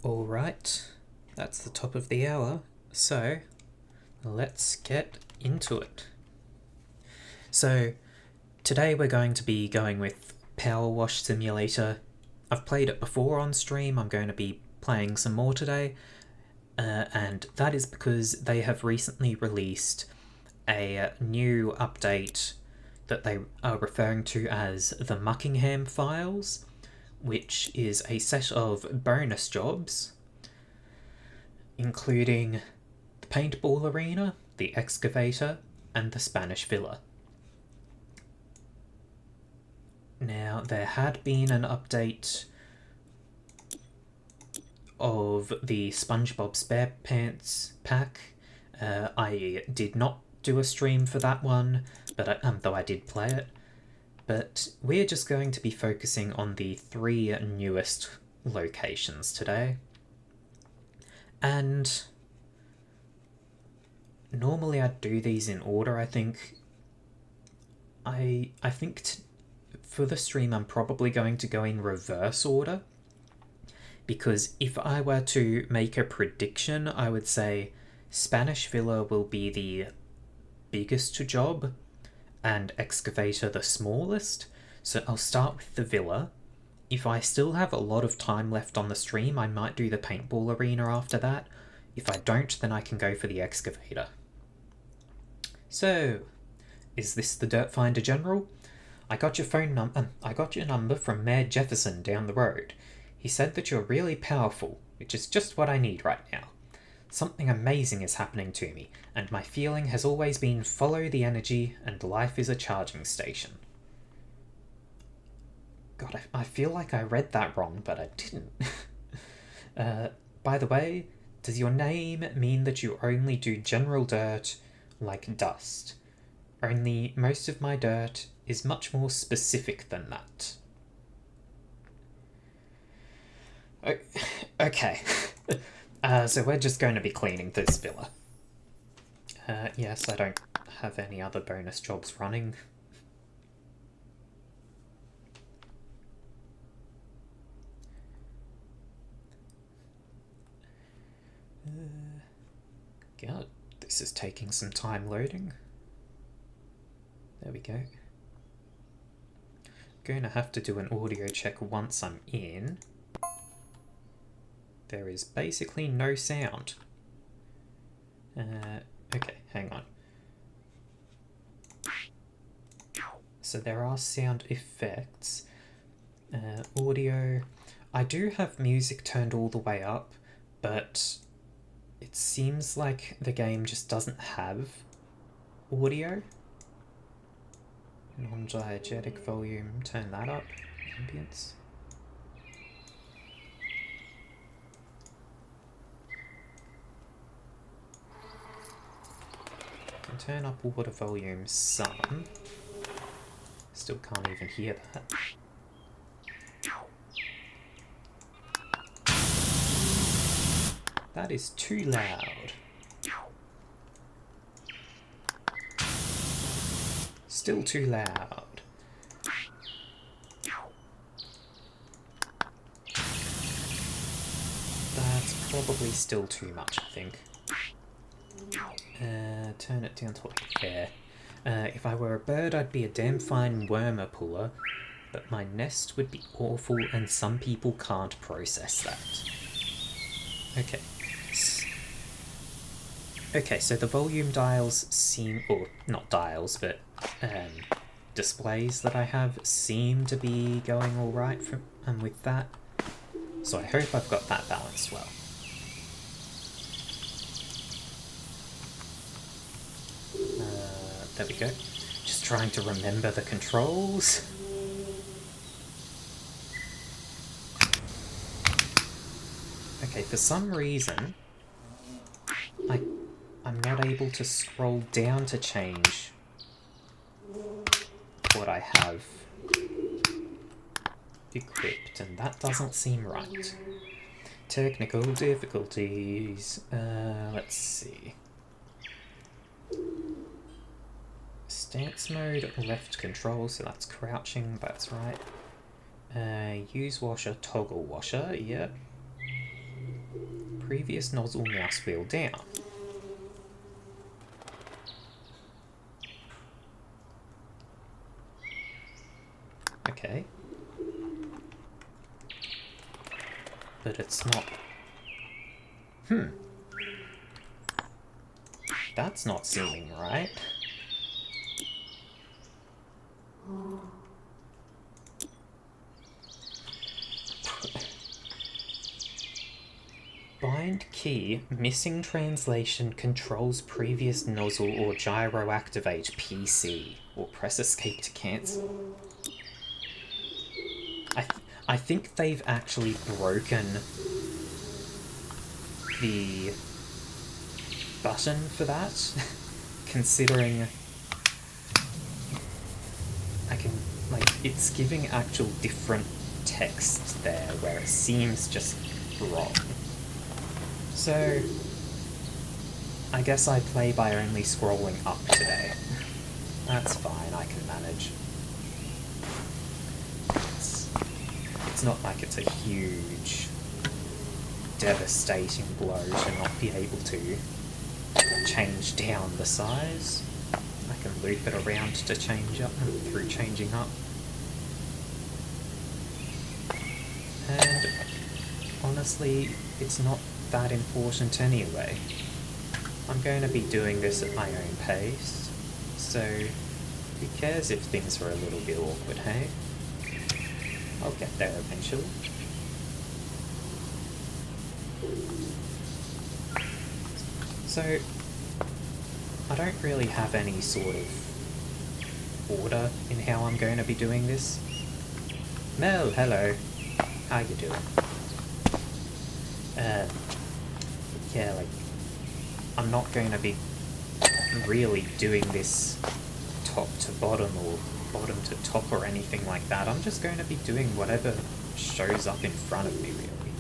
Alright, that's the top of the hour, so let's get into it. So, today we're going to be going with PowerWash Simulator. I've played it before on stream, I'm going to be playing some more today, and that is because they have recently released a new update that they are referring to as the Muckingham files, which is a set of bonus jobs, including the paintball arena, the excavator, and the Spanish villa. Now, there had been an update of the SpongeBob SquarePants pack. I did not do a stream for that one, but though I did play it. But we're just going to be focusing on the 3 newest locations today. And normally I'd do these in order, I think. I think for the stream I'm probably going to go in reverse order, because if I were to make a prediction, I would say Spanish Villa will be the biggest job and Excavator the smallest. So I'll start with the villa. If I still have a lot of time left on the stream, I might do the paintball arena after that. If I don't, then I can go for the excavator. So, is this the Dirt Finder General? I got your number from Mayor Jefferson down the road. He said that you're really powerful, which is just what I need right now. Something amazing is happening to me, and my feeling has always been follow the energy and life is a charging station. God, I feel like I read that wrong, but I didn't. By the way, does your name mean that you only do general dirt, like dust? Only most of my dirt is much more specific than that. Okay. So we're just going to be cleaning this villa. Yes, I don't have any other bonus jobs running. God, this is taking some time loading. There we go. Going to have to do an audio check once I'm in. There is basically no sound. Okay, hang on. So there are sound effects. Audio. I do have music turned all the way up, but it seems like the game just doesn't have audio. Non-diegetic volume, turn that up. Ambience. Can turn up water volume some. Still can't even hear that. That is too loud. Still too loud. That's probably still too much, I think. Turn it down to like there. If I were a bird, I'd be a damn fine wormer puller, but my nest would be awful and some people can't process that. Okay. Okay, so the volume dials seem, or not dials, but displays that I have seem to be going alright with that. So I hope I've got that balanced well. There we go. Just trying to remember the controls. Okay, for some reason, I'm not able to scroll down to change what I have equipped, and that doesn't seem right. Technical difficulties. Let's see. Stance mode, left control, so that's crouching, that's right. Use washer, toggle washer, yep. Previous nozzle mouse wheel down. Okay. But it's not... That's not seeming right. Bind key, missing translation, controls previous nozzle or gyro activate PC, or press escape to cancel. I think they've actually broken the button for that, considering I can, like, it's giving actual different text there where it seems just wrong. So, I guess I play by only scrolling up today. That's fine, I can manage. It's not like it's a huge, devastating blow to not be able to change down the size. I can loop it around to change up through changing up. And honestly, it's not that important anyway. I'm going to be doing this at my own pace, so who cares if things are a little bit awkward, hey? I'll get there eventually. So, I don't really have any sort of order in how I'm going to be doing this. Mel, hello. How you doing? Yeah, like, I'm not going to be really doing this top to bottom or bottom to top or anything like that. I'm just going to be doing whatever shows up in front of me, really.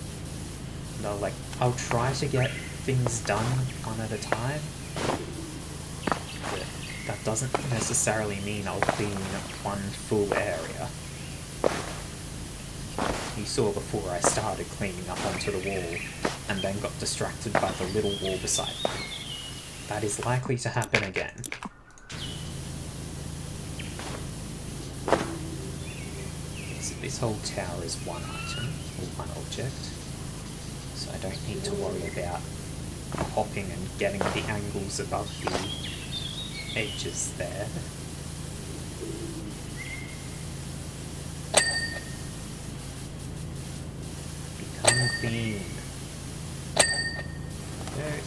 And I'll try to get things done one at a time, but that doesn't necessarily mean I'll clean one full area. You saw before I started cleaning up onto the wall and then got distracted by the little wall beside me. That is likely to happen again. So this whole tower is one item, or one object, so I don't need to worry about hopping and getting the angles above the edges there. Become clean. There.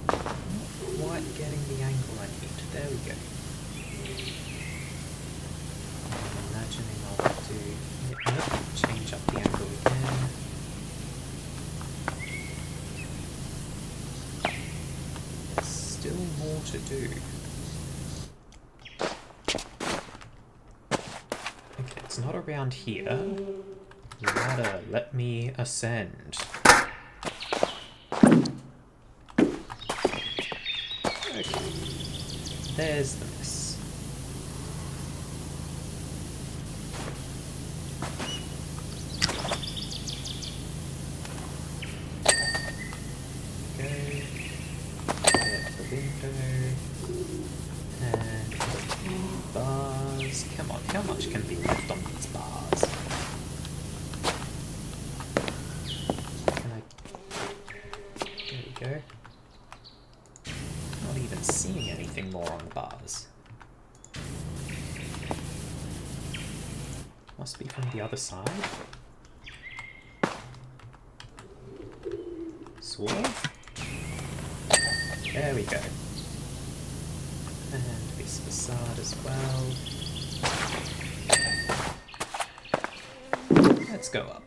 Not quite getting the angle I need. There we go. I'm imagining I'll have to change up the angle again. There's still more to do. Okay, it's not around here. Ladder, let me ascend. Okay. There's the mess. Go. Get the window. And bars. Come on, how much can be left on these bars? Can I... There we go. Not even seeing anything more on the bars. Must be from the other side. Sword. There we go. And this facade as well. Let's go up.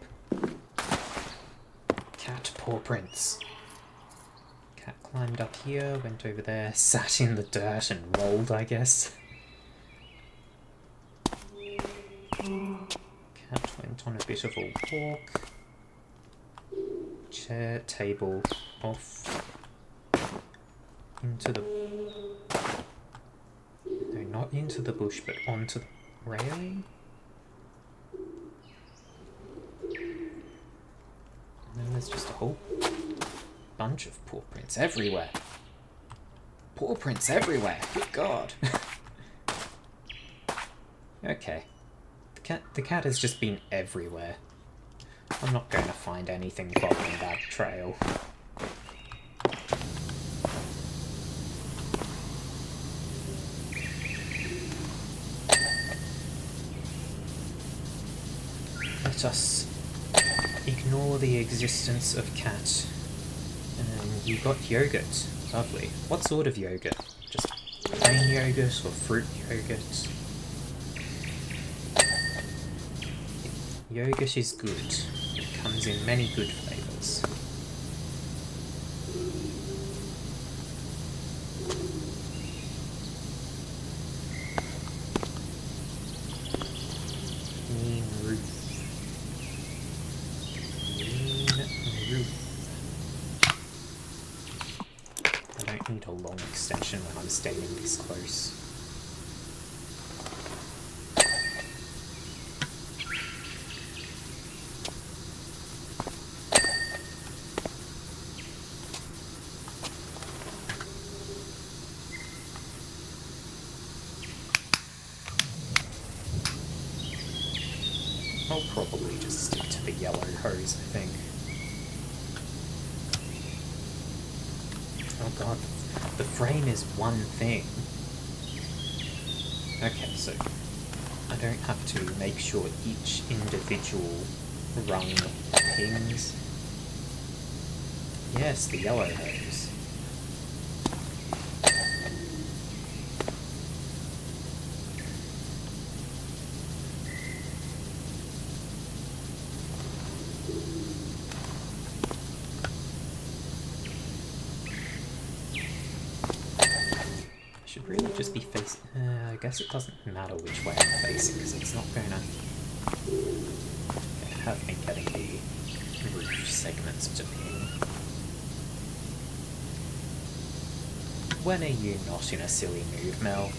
Cat paw prints. Cat climbed up here, went over there, sat in the dirt and rolled, I guess. Cat went on a bit of a walk. chair, table, off, into the... No, not into the bush, but onto the railing. And then there's just a whole bunch of paw prints everywhere. Paw prints everywhere, good God. Okay. The cat has just been everywhere. I'm not going to find anything following that trail. Let us ignore the existence of cat. And you got yogurt. Lovely. What sort of yogurt? Just plain yogurt or fruit yogurt? Yogurt is good. It comes in many good flavours. Mean roof. Mean roof. I don't need a long extension when I'm standing this close. I'll probably just stick to the yellow hose, I think. Oh god, the frame is one thing. Okay, so I don't have to make sure each individual rung pings. Yes, the yellow hose. Should really just be facing... I guess it doesn't matter which way I'm facing, because it's not gonna have me getting the roof segments to ping. When are you not in a silly mood, Mel?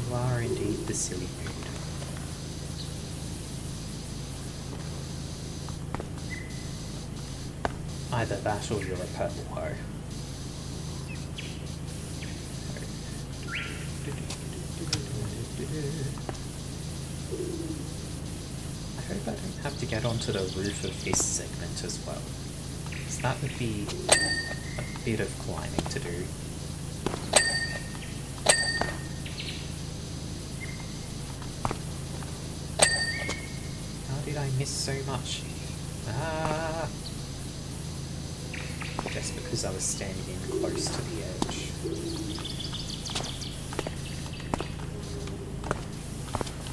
You are indeed the silly mood. Either that or you're a purple hoe. I hope I don't have to get onto the roof of this segment as well, because that would be a bit of climbing to do. How did I miss so much? Ah! Just because I was standing in close to the edge.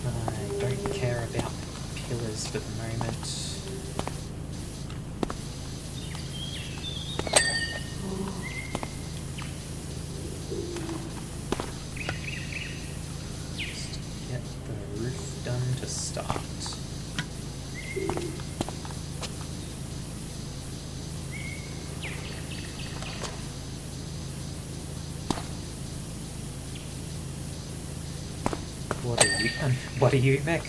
I don't care about pillars for the moment. Just get the roof done to start. What are you, Mech?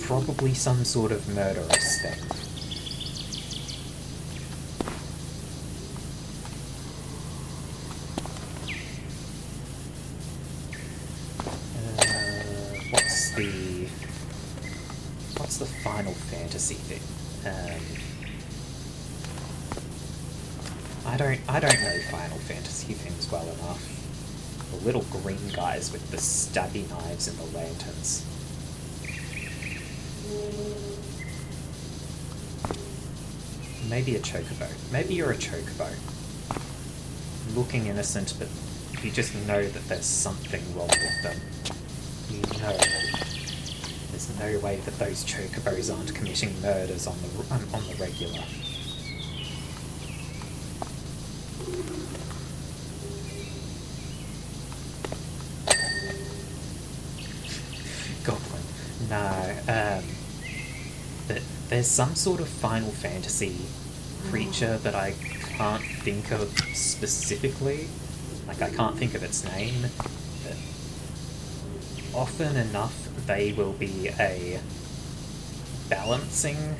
Probably some sort of murderous thing. What's the Final Fantasy thing? I don't know Final Fantasy things well enough. The little green guys with the stabby knives and the lanterns. Maybe a chocobo. Maybe you're a chocobo. Looking innocent, but you just know that there's something wrong with them. You know. There's no way that those chocobos aren't committing murders on the regular. Goblin. No, but there's some sort of Final Fantasy creature that I can't think of specifically. Like, I can't think of its name, but often enough they will be a balancing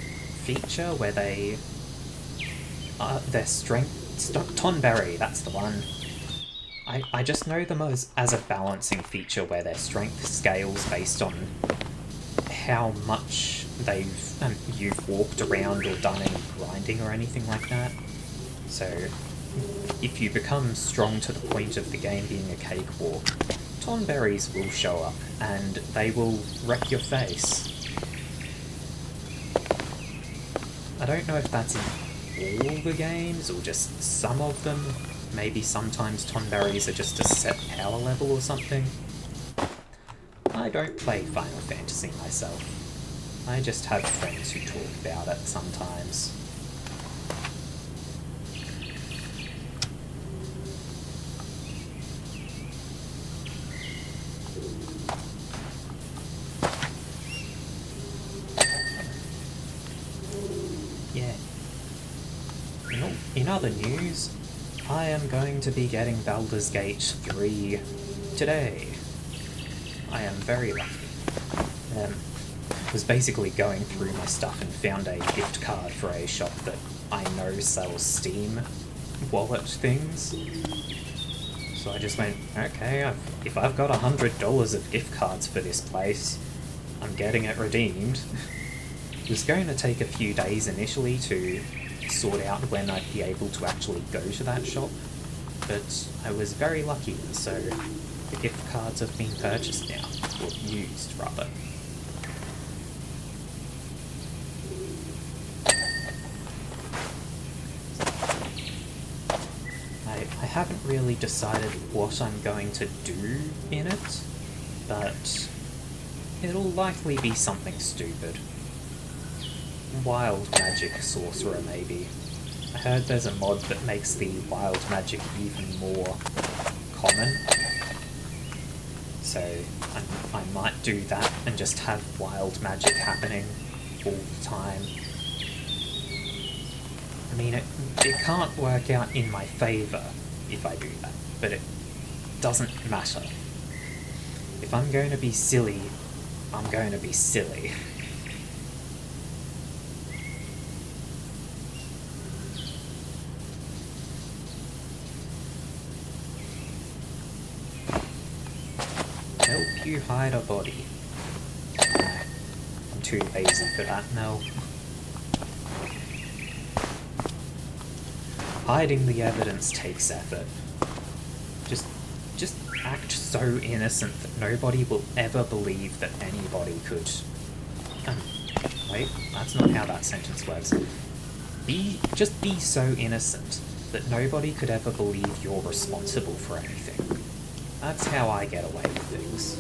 feature where they... their strength... Tonberry, that's the one. I just know them as a balancing feature where their strength scales based on how much you've walked around or done any grinding or anything like that. So if you become strong to the point of the game being a cakewalk, Tonberries will show up and they will wreck your face. I don't know if that's in all the games or just some of them. Maybe sometimes Tonberries are just a set power level or something. I don't play Final Fantasy myself. I just have friends who talk about it sometimes. Yeah. In other news, I am going to be getting Baldur's Gate 3 today. I am very lucky. Was basically going through my stuff and found a gift card for a shop that I know sells Steam wallet things. So I just went, okay, if I've got $100 of gift cards for this place, I'm getting it redeemed. It was going to take a few days initially to sort out when I'd be able to actually go to that shop, but I was very lucky, so the gift cards have been purchased now, or used rather. I haven't really decided what I'm going to do in it, but it'll likely be something stupid. Wild magic sorcerer, maybe. I heard there's a mod that makes the wild magic even more common. So I might do that and just have wild magic happening all the time. I mean, it can't work out in my favour if I do that, but it doesn't matter. If I'm going to be silly, I'm going to be silly. Help you hide a body. I'm too lazy for that now. Hiding the evidence takes effort. Just act so innocent that nobody will ever believe that anybody could... wait, that's not how that sentence works. Just be so innocent that nobody could ever believe you're responsible for anything. That's how I get away with things.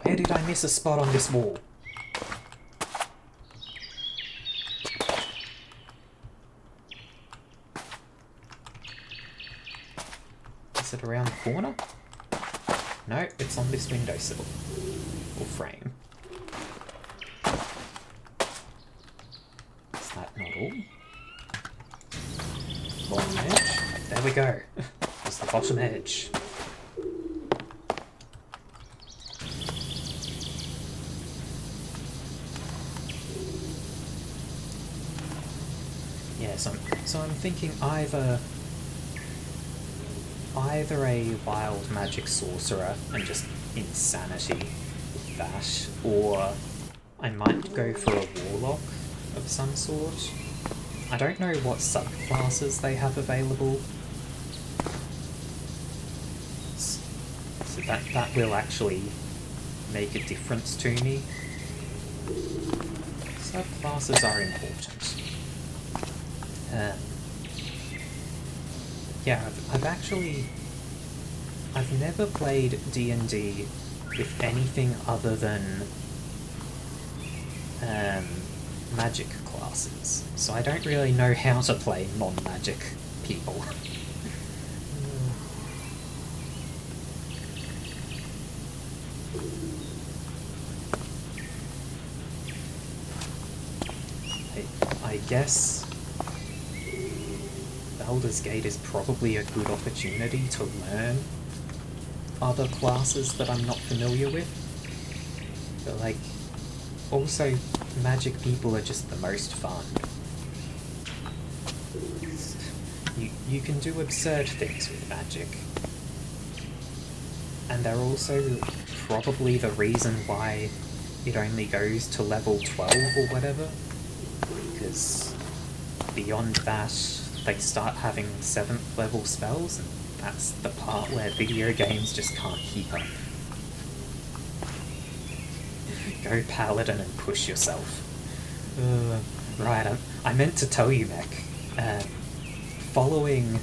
Where did I miss a spot on this wall? Is it around the corner? No, it's on this windowsill. Or frame. Is that not all? Bottom edge? There we go. It's the bottom edge. Yeah, so I'm thinking either a wild magic sorcerer and just insanity with that, or I might go for a warlock of some sort. I don't know what subclasses they have available, so that will actually make a difference to me. Subclasses are important. Yeah, I've never played D&D with anything other than magic classes, so I don't really know how to play non-magic people. I guess Baldur's Gate is probably a good opportunity to learn other classes that I'm not familiar with. But like, also, magic people are just the most fun. You can do absurd things with magic. And they're also probably the reason why it only goes to level 12 or whatever. Because beyond that, they start having 7th level spells, and that's the part where video games just can't keep up. Go Paladin and push yourself. Right, I meant to tell you, Mech. Following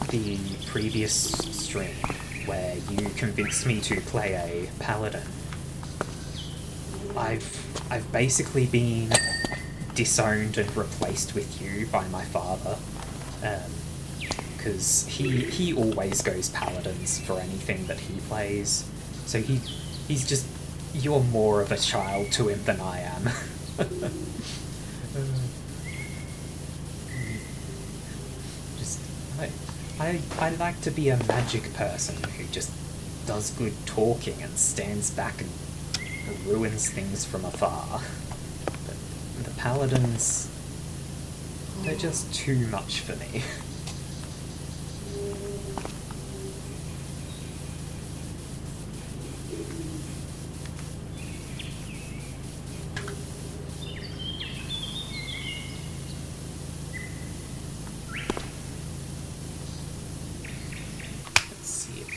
the previous stream, where you convinced me to play a Paladin, I've basically been disowned and replaced with you by my father. Because he always goes Paladins for anything that he plays. So he's just... You're more of a child to him than I am. I like to be a magic person who just does good talking and stands back and ruins things from afar. But the Paladins, they're just too much for me.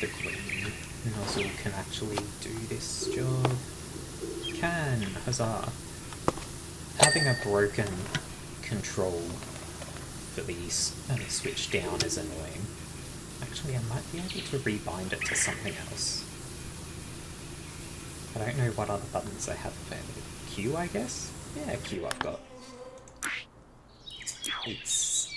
The green nozzle can actually do this job. Can! Huzzah! Having a broken control for these switch down is annoying. Actually, I might be able to rebind it to something else. I don't know what other buttons I have available. Q, I guess? Yeah, Q I've got. It's...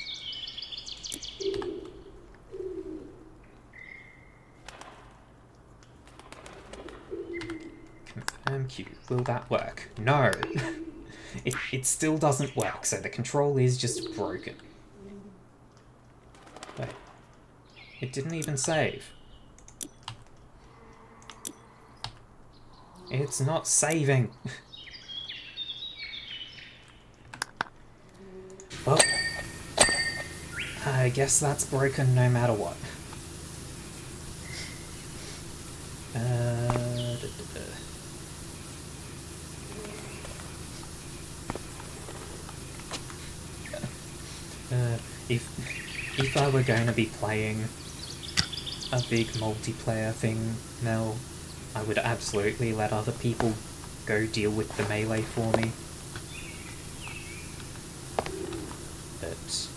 Q. Will that work? No! it still doesn't work, so the control is just broken. Wait. It didn't even save. It's not saving. Well, I guess that's broken no matter what. If I were going to be playing a big multiplayer thing, Mel, I would absolutely let other people go deal with the melee for me. But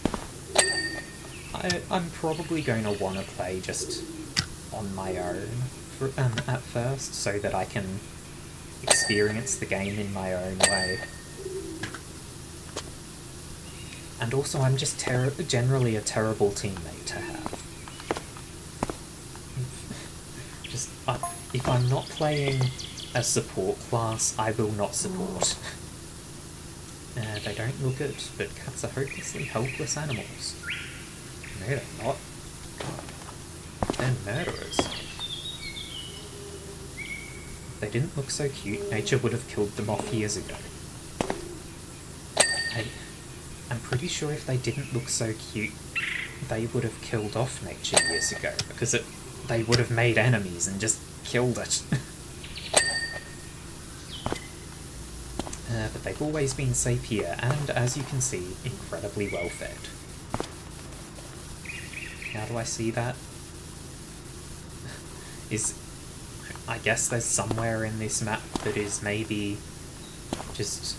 I'm probably going to want to play just on my own at first, so that I can experience the game in my own way. And also, I'm just generally a terrible teammate to have. Just, if I'm not playing a support class, I will not support. They don't look good, but cats are hopelessly helpless animals. No, they're not. They're murderers. If they didn't look so cute, nature would have killed them off years ago. I'm pretty sure if they didn't look so cute, they would have killed off nature years ago, because they would have made enemies and just killed it. But they've always been safe here, and as you can see, incredibly well fed. How do I see that? I guess there's somewhere in this map that is maybe just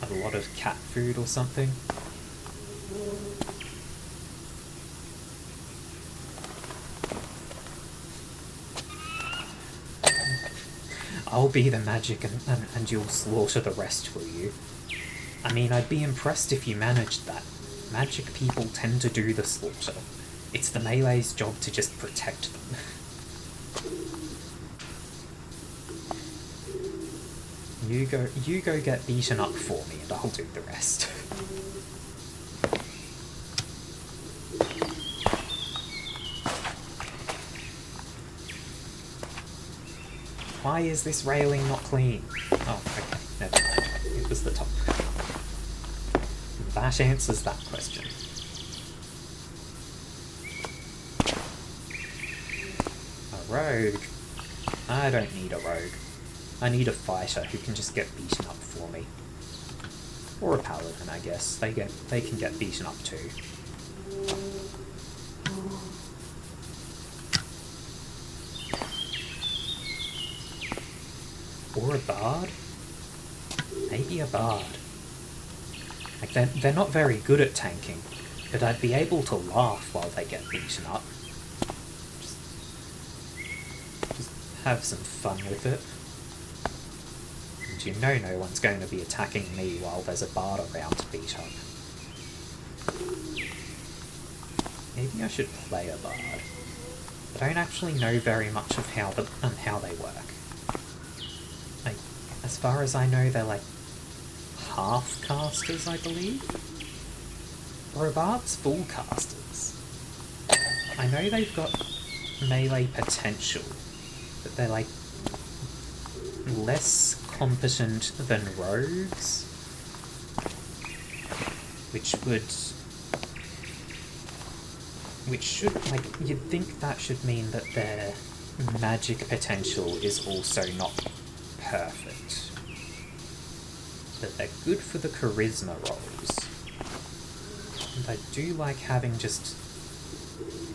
a lot of cat food or something. I'll be the magic and you'll slaughter the rest, will you? I mean, I'd be impressed if you managed that. Magic people tend to do the slaughter. It's the melee's job to just protect them. You go get beaten up for me and I'll do the rest. Why is this railing not clean? Oh, okay, never mind. It was the top. That answers that question. A rogue? I don't need a rogue. I need a fighter who can just get beaten up for me. Or a paladin, I guess. They can get beaten up too. Or a bard? Maybe a bard. Like, they're not very good at tanking, but I'd be able to laugh while they get beaten up. Just have some fun with it. And you know no one's going to be attacking me while there's a bard around to beat up. Maybe I should play a bard. I don't actually know very much of how they work. Like, as far as I know, they're like half casters, I believe? Or are bards full casters? I know they've got melee potential, but they're like less competent than rogues, which should, like, you'd think that should mean that their magic potential is also not perfect. But they're good for the charisma rolls. And I do like having just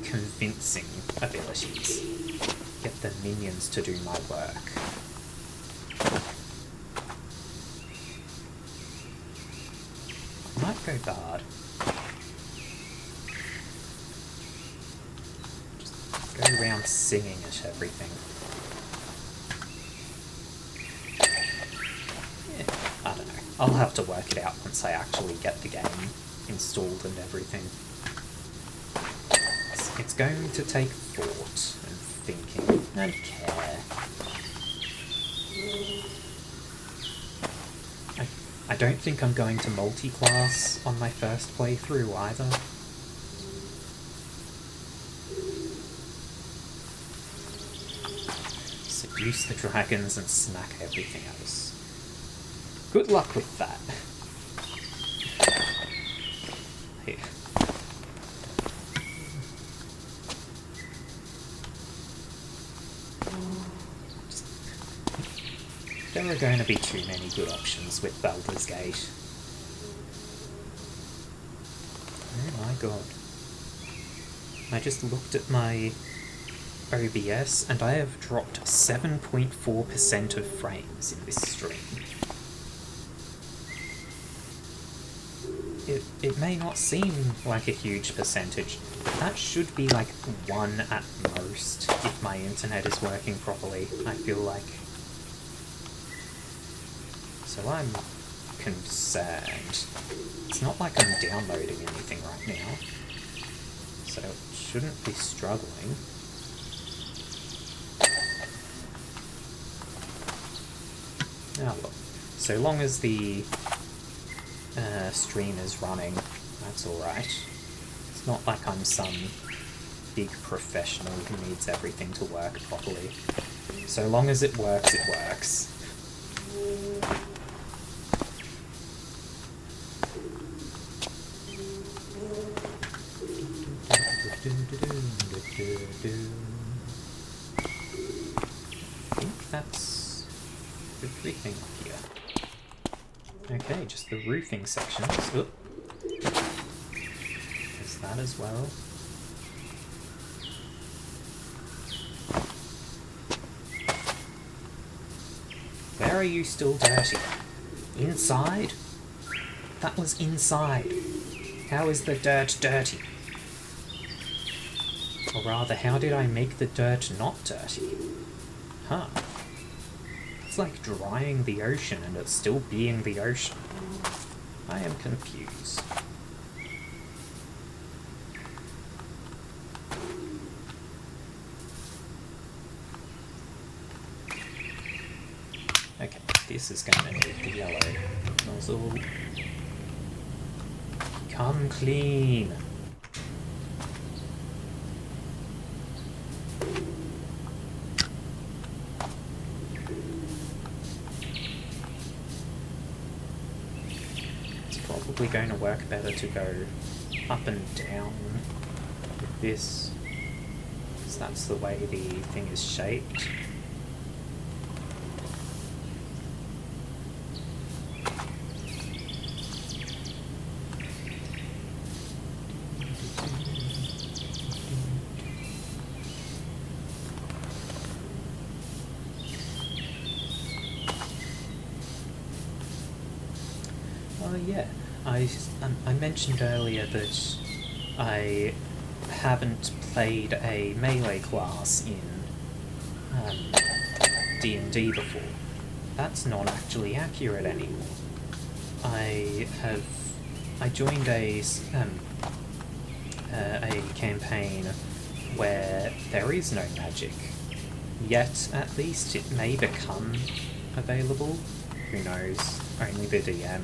convincing abilities. Get the minions to do my work. I might go bard. Just go around singing at everything. I don't know. I'll have to work it out once I actually get the game installed and everything. It's going to take thought and thinking and care. I don't think I'm going to multi-class on my first playthrough either. Seduce the dragons and smack everything else. Good luck with that. Here. There are going to be too many good options with Baldur's Gate. Oh my god. I just looked at my OBS and I have dropped 7.4% of frames in this stream. It may not seem like a huge percentage, but that should be like 1 at most if my internet is working properly, I feel like. So I'm concerned. It's not like I'm downloading anything right now, so it shouldn't be struggling. Oh well, so long as the stream is running, that's alright. It's not like I'm some big professional who needs everything to work properly. So long as it works, it works. I think that's everything up here. Okay, just the roofing sections. Oop. There's that as well. Where are you still dirty? Inside? That was inside. How is the dirt dirty? Or rather, how did I make the dirt not dirty? Huh. That's like drying the ocean and it's still being the ocean. I am confused. Okay, this is going to need the yellow nozzle. Come clean! It's probably going to work better to go up and down with this, because that's the way the thing is shaped. Yeah, I mentioned earlier that I haven't played a melee class in D&D before. That's not actually accurate anymore. I joined a campaign where there is no magic, yet at least it may become available. Who knows? Only the DM.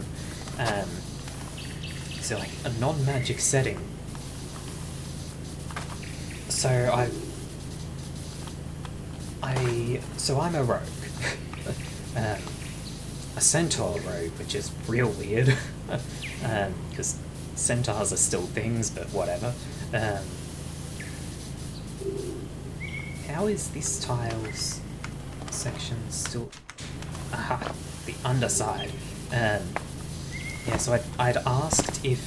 So like a non-magic setting. So I'm a rogue. A centaur rogue, which is real weird. Because centaurs are still things, but whatever. How is this tiles section still... Aha! The underside. Yeah, so I'd asked if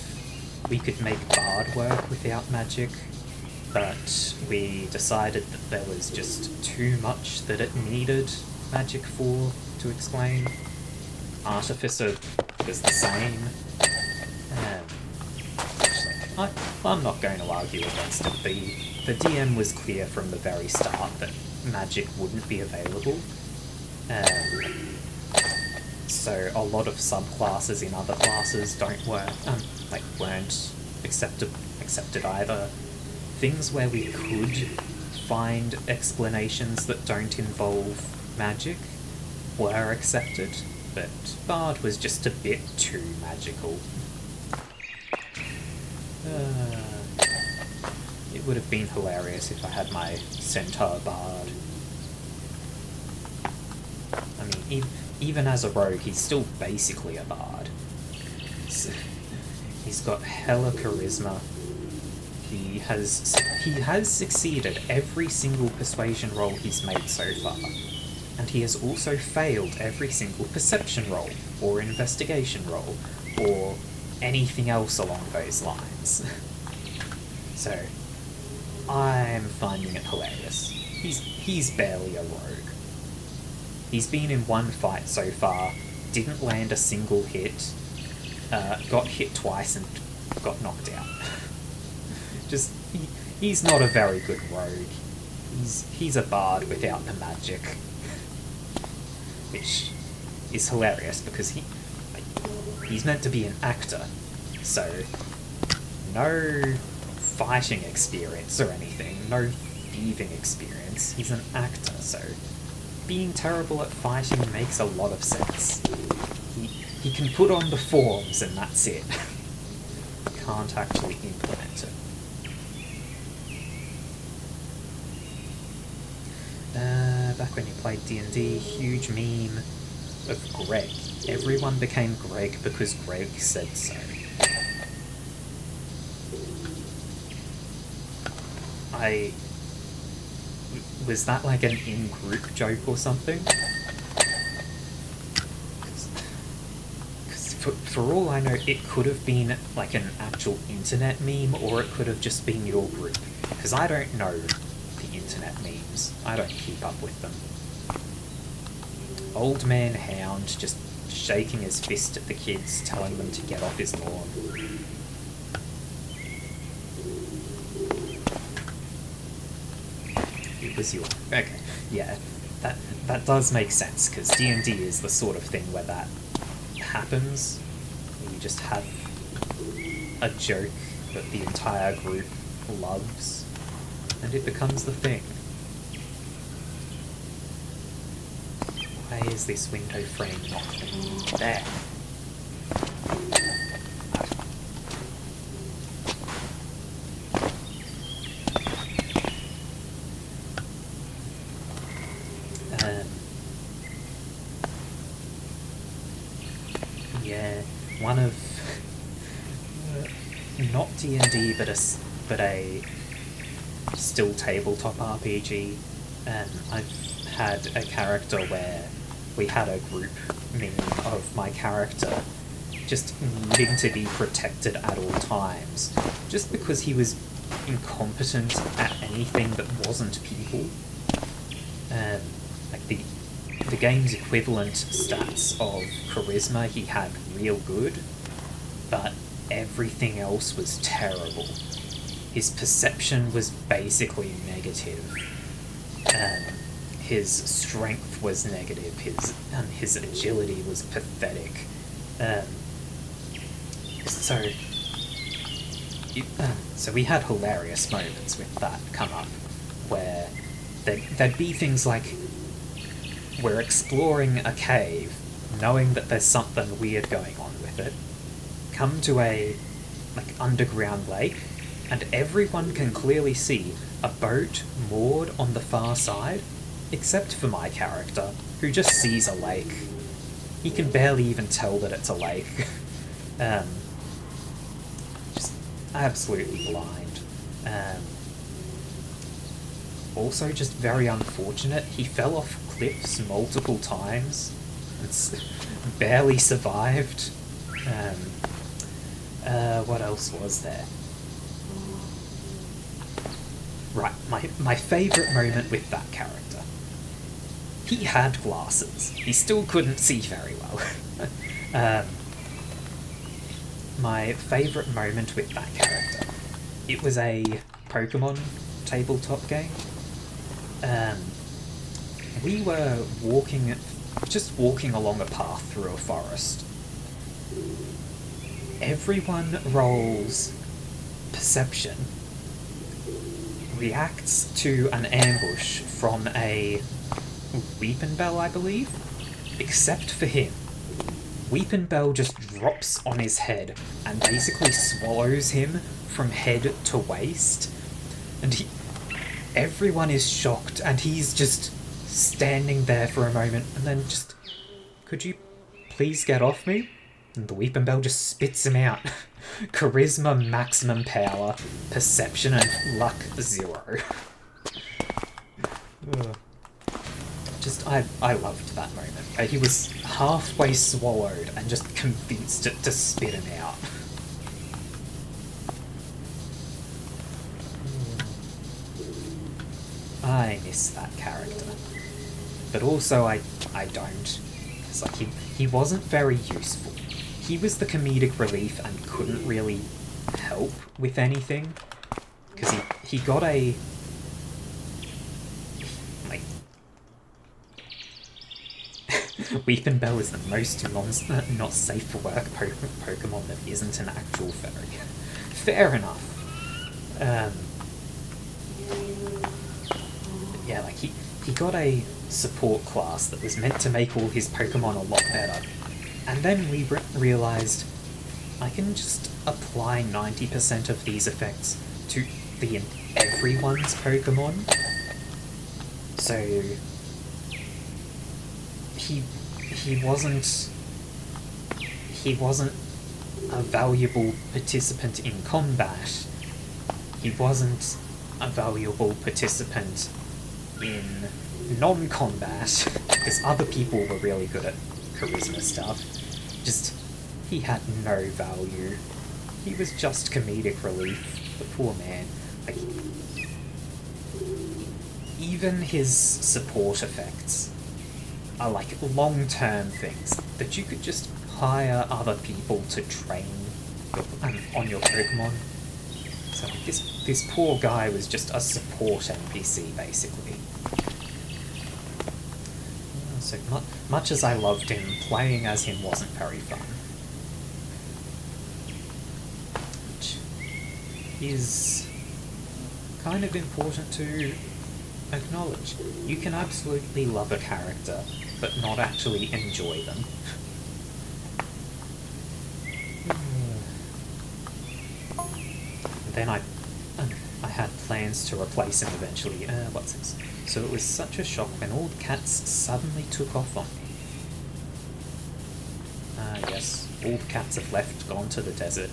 we could make bard work without magic, but we decided that there was just too much that it needed magic for to explain. Artificer was the same. I'm not going to argue against it. The DM was clear from the very start that magic wouldn't be available. So a lot of subclasses in other classes weren't accepted either. Things where we could find explanations that don't involve magic were accepted, but Bard was just a bit too magical. It would have been hilarious if I had my Centaur Bard. I mean, even as a rogue, he's still basically a bard. He's got hella charisma. He has succeeded every single persuasion roll he's made so far, and he has also failed every single perception roll, or investigation roll, or anything else along those lines. So, I'm finding it hilarious. He's barely a rogue. He's been in one fight so far, didn't land a single hit, got hit twice and got knocked out. He's not a very good rogue. He's a bard without the magic. Which is hilarious because he's meant to be an actor, so no fighting experience or anything, no thieving experience. He's an actor, so being terrible at fighting makes a lot of sense. He can put on the forms and that's it. Can't actually implement it. Back when you played D&D, huge meme of Greg. Everyone became Greg because Greg said so. Was that like an in-group joke or something? Because for all I know, it could have been like an actual internet meme, or it could have just been your group. Because I don't know the internet memes. I don't keep up with them. Old Man Hound just shaking his fist at the kids, telling them to get off his lawn. It was your... Okay, yeah. that does make sense, because D&D is the sort of thing where that happens. You just have a joke that the entire group loves, and it becomes the thing. Why is this window frame not there? Yeah, one of not D&D, but a still tabletop RPG. I've had a character where we had a group meme of my character just needing to be protected at all times, just because he was incompetent at anything that wasn't people. Like the game's equivalent stats of charisma, he had real good, but everything else was terrible. His perception was basically negative. His strength was negative. His agility was pathetic. So we had hilarious moments with that come up, where there'd be things like, we're exploring a cave, knowing that there's something weird going on with it, come to a underground lake, and everyone can clearly see a boat moored on the far side, except for my character, who just sees a lake. He can barely even tell that it's a lake. Just absolutely blind. Also just very unfortunate. He fell off cliffs multiple times and barely survived. What else was there? Right, my favourite moment with that character. He had glasses. He still couldn't see very well. My favourite moment with that character. It was a Pokemon tabletop game. We were just walking along a path through a forest. Everyone rolls perception, reacts to an ambush from a Weepinbell, I believe, except for him. Weepinbell just drops on his head and basically swallows him from head to waist, and everyone is shocked, and he's just standing there for a moment, and then just, could you please get off me? And the Weepinbell just spits him out. Charisma maximum power, perception and luck 0. Just, I loved that moment. He was halfway swallowed and just convinced it to spit him out. I miss that character. But also I don't. It's like he wasn't very useful. He was the comedic relief and couldn't really help with anything. Because he got a... Weepinbell is the most not safe for work Pokemon that isn't an actual fairy. Fair enough. Yeah, like he got a support class that was meant to make all his Pokemon a lot better. And then we realised I can just apply 90% of these effects to everyone's Pokemon. So he wasn't a valuable participant in combat. He wasn't a valuable participant in non-combat, because other people were really good at charisma stuff. Just, he had no value. He was just comedic relief. The poor man. Like, even his support effects are like long-term things that you could just hire other people to train on your Pokemon. So this poor guy was just a support NPC, basically. So much as I loved him, playing as him wasn't very fun. Which is kind of important to acknowledge. You can absolutely love a character, but not actually enjoy them. Then I had plans to replace him eventually. What's this? So it was such a shock when all the cats suddenly took off on me. Yes, all the cats have left, gone to the desert.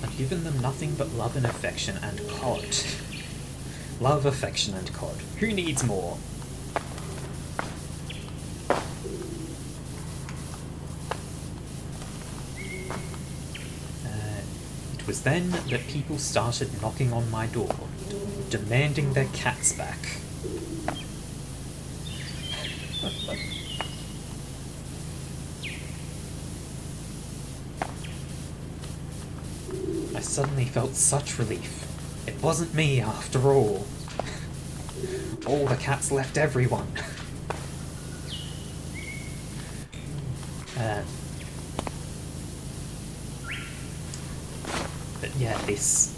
I've given them nothing but love and affection and cod. Love, affection and cod. Who needs more? It was then that people started knocking on my door, demanding their cats back. I suddenly felt such relief. It wasn't me after all. All the cats left everyone. But yeah, this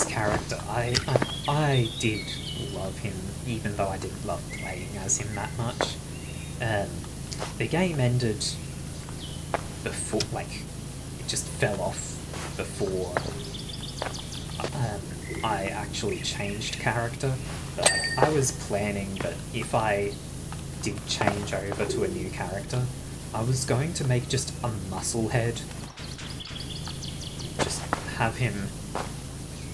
character, I did love him, even though I didn't love playing as him that much. The game ended before, like, it just fell off before I actually changed character. But I was planning that if I did change over to a new character, I was going to make just a muscle head. Just have him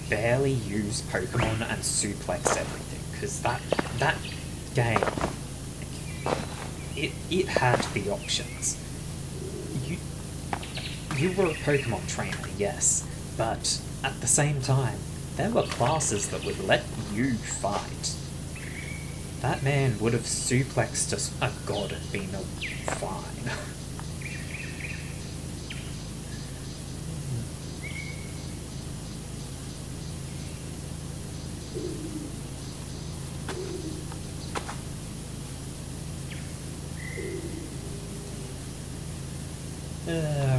barely use Pokemon and suplex everything, because that game, it had the options. You were a Pokemon trainer, yes, but at the same time, there were classes that would let you fight. That man would have suplexed a god and been fine.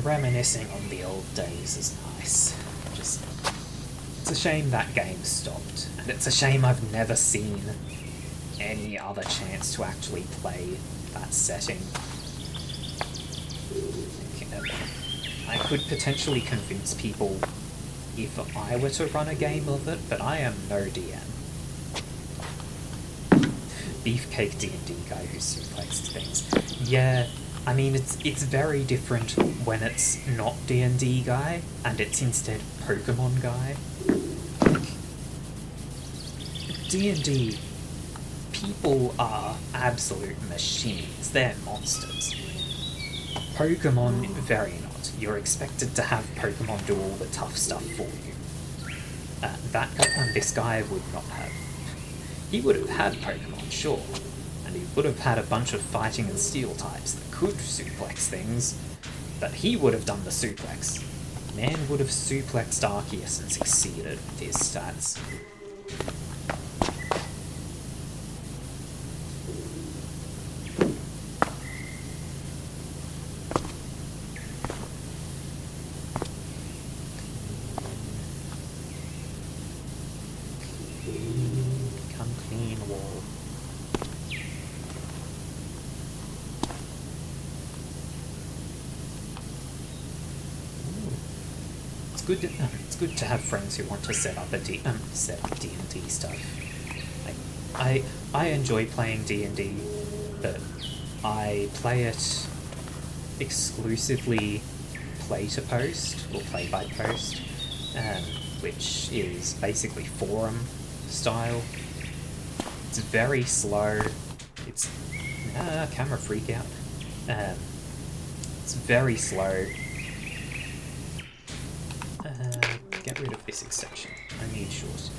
Reminiscing on the old days is nice. It's a shame that game stopped, and it's a shame I've never seen any other chance to actually play that setting. I could potentially convince people if I were to run a game of it, but I am no DM. Beefcake D&D guy who suplexes things. Yeah, I mean, it's very different when it's not D&D guy, and it's instead Pokemon guy. D&D, people are absolute machines. They're monsters. Pokemon, very not. You're expected to have Pokemon do all the tough stuff for you. This guy would not have. He would have had Pokemon, sure, and he would have had a bunch of fighting and steel types that could suplex things, but he would have done the suplex. Man would have suplexed Arceus and succeeded with his stats. Come clean, wall. It's good to have friends who want to set up D&D stuff. Like, I enjoy playing D&D, but I play it exclusively play to post or play by post, which is basically forum style. It's very slow. It's camera freak out. It's very slow. Get rid of this exception. I need short.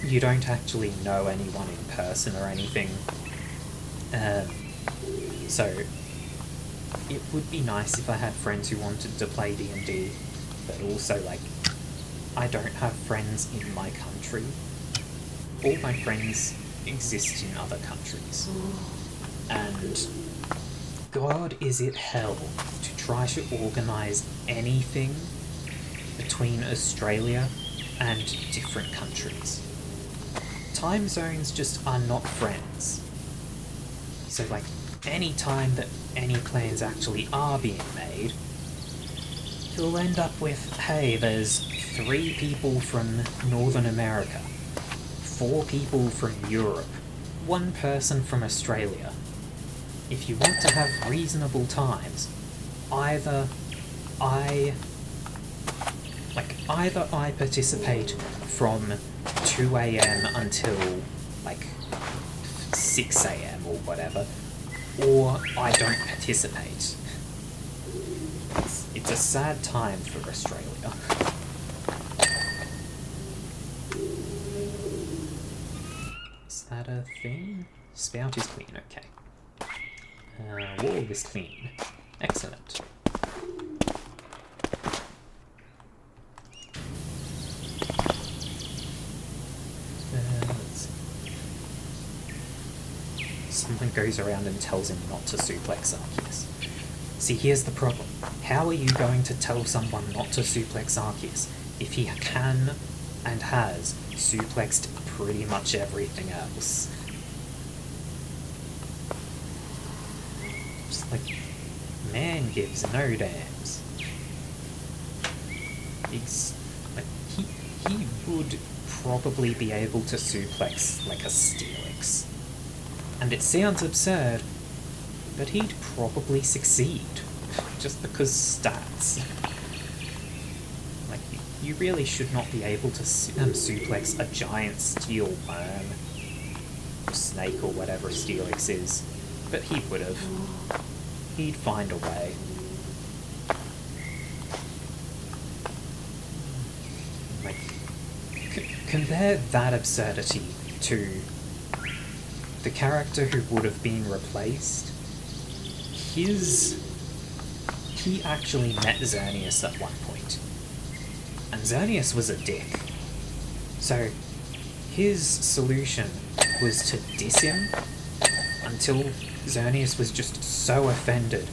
You don't actually know anyone in person or anything. So it would be nice if I had friends who wanted to play D&D, but also, like, I don't have friends in my country, all my friends exist in other countries. And God, is it hell to try to organise anything between Australia and different countries. Time zones just are not friends. So, like, any time that any plans actually are being made, you'll end up with, hey, there's 3 people from Northern America, 4 people from Europe, 1 person from Australia. If you want to have reasonable times, either I participate from 2 AM until, like, 6 AM or whatever, or I don't participate. It's a sad time for Australia. Is that a thing? Spout is clean, okay. Wall is clean. Excellent. Someone goes around and tells him not to suplex Arceus. See, here's the problem. How are you going to tell someone not to suplex Arceus if he can and has suplexed pretty much everything else? Just like, man gives no damns. He would probably be able to suplex like a Steelix. And it sounds absurd, but he'd probably succeed, just because stats. Like, you really should not be able to suplex a giant steel worm, or snake, or whatever Steelix is, but he would have. He'd find a way. Like, compare that absurdity to the character who would have been replaced. He actually met Xerneas at one point, and Xerneas was a dick. So his solution was to diss him until Xerneas was just so offended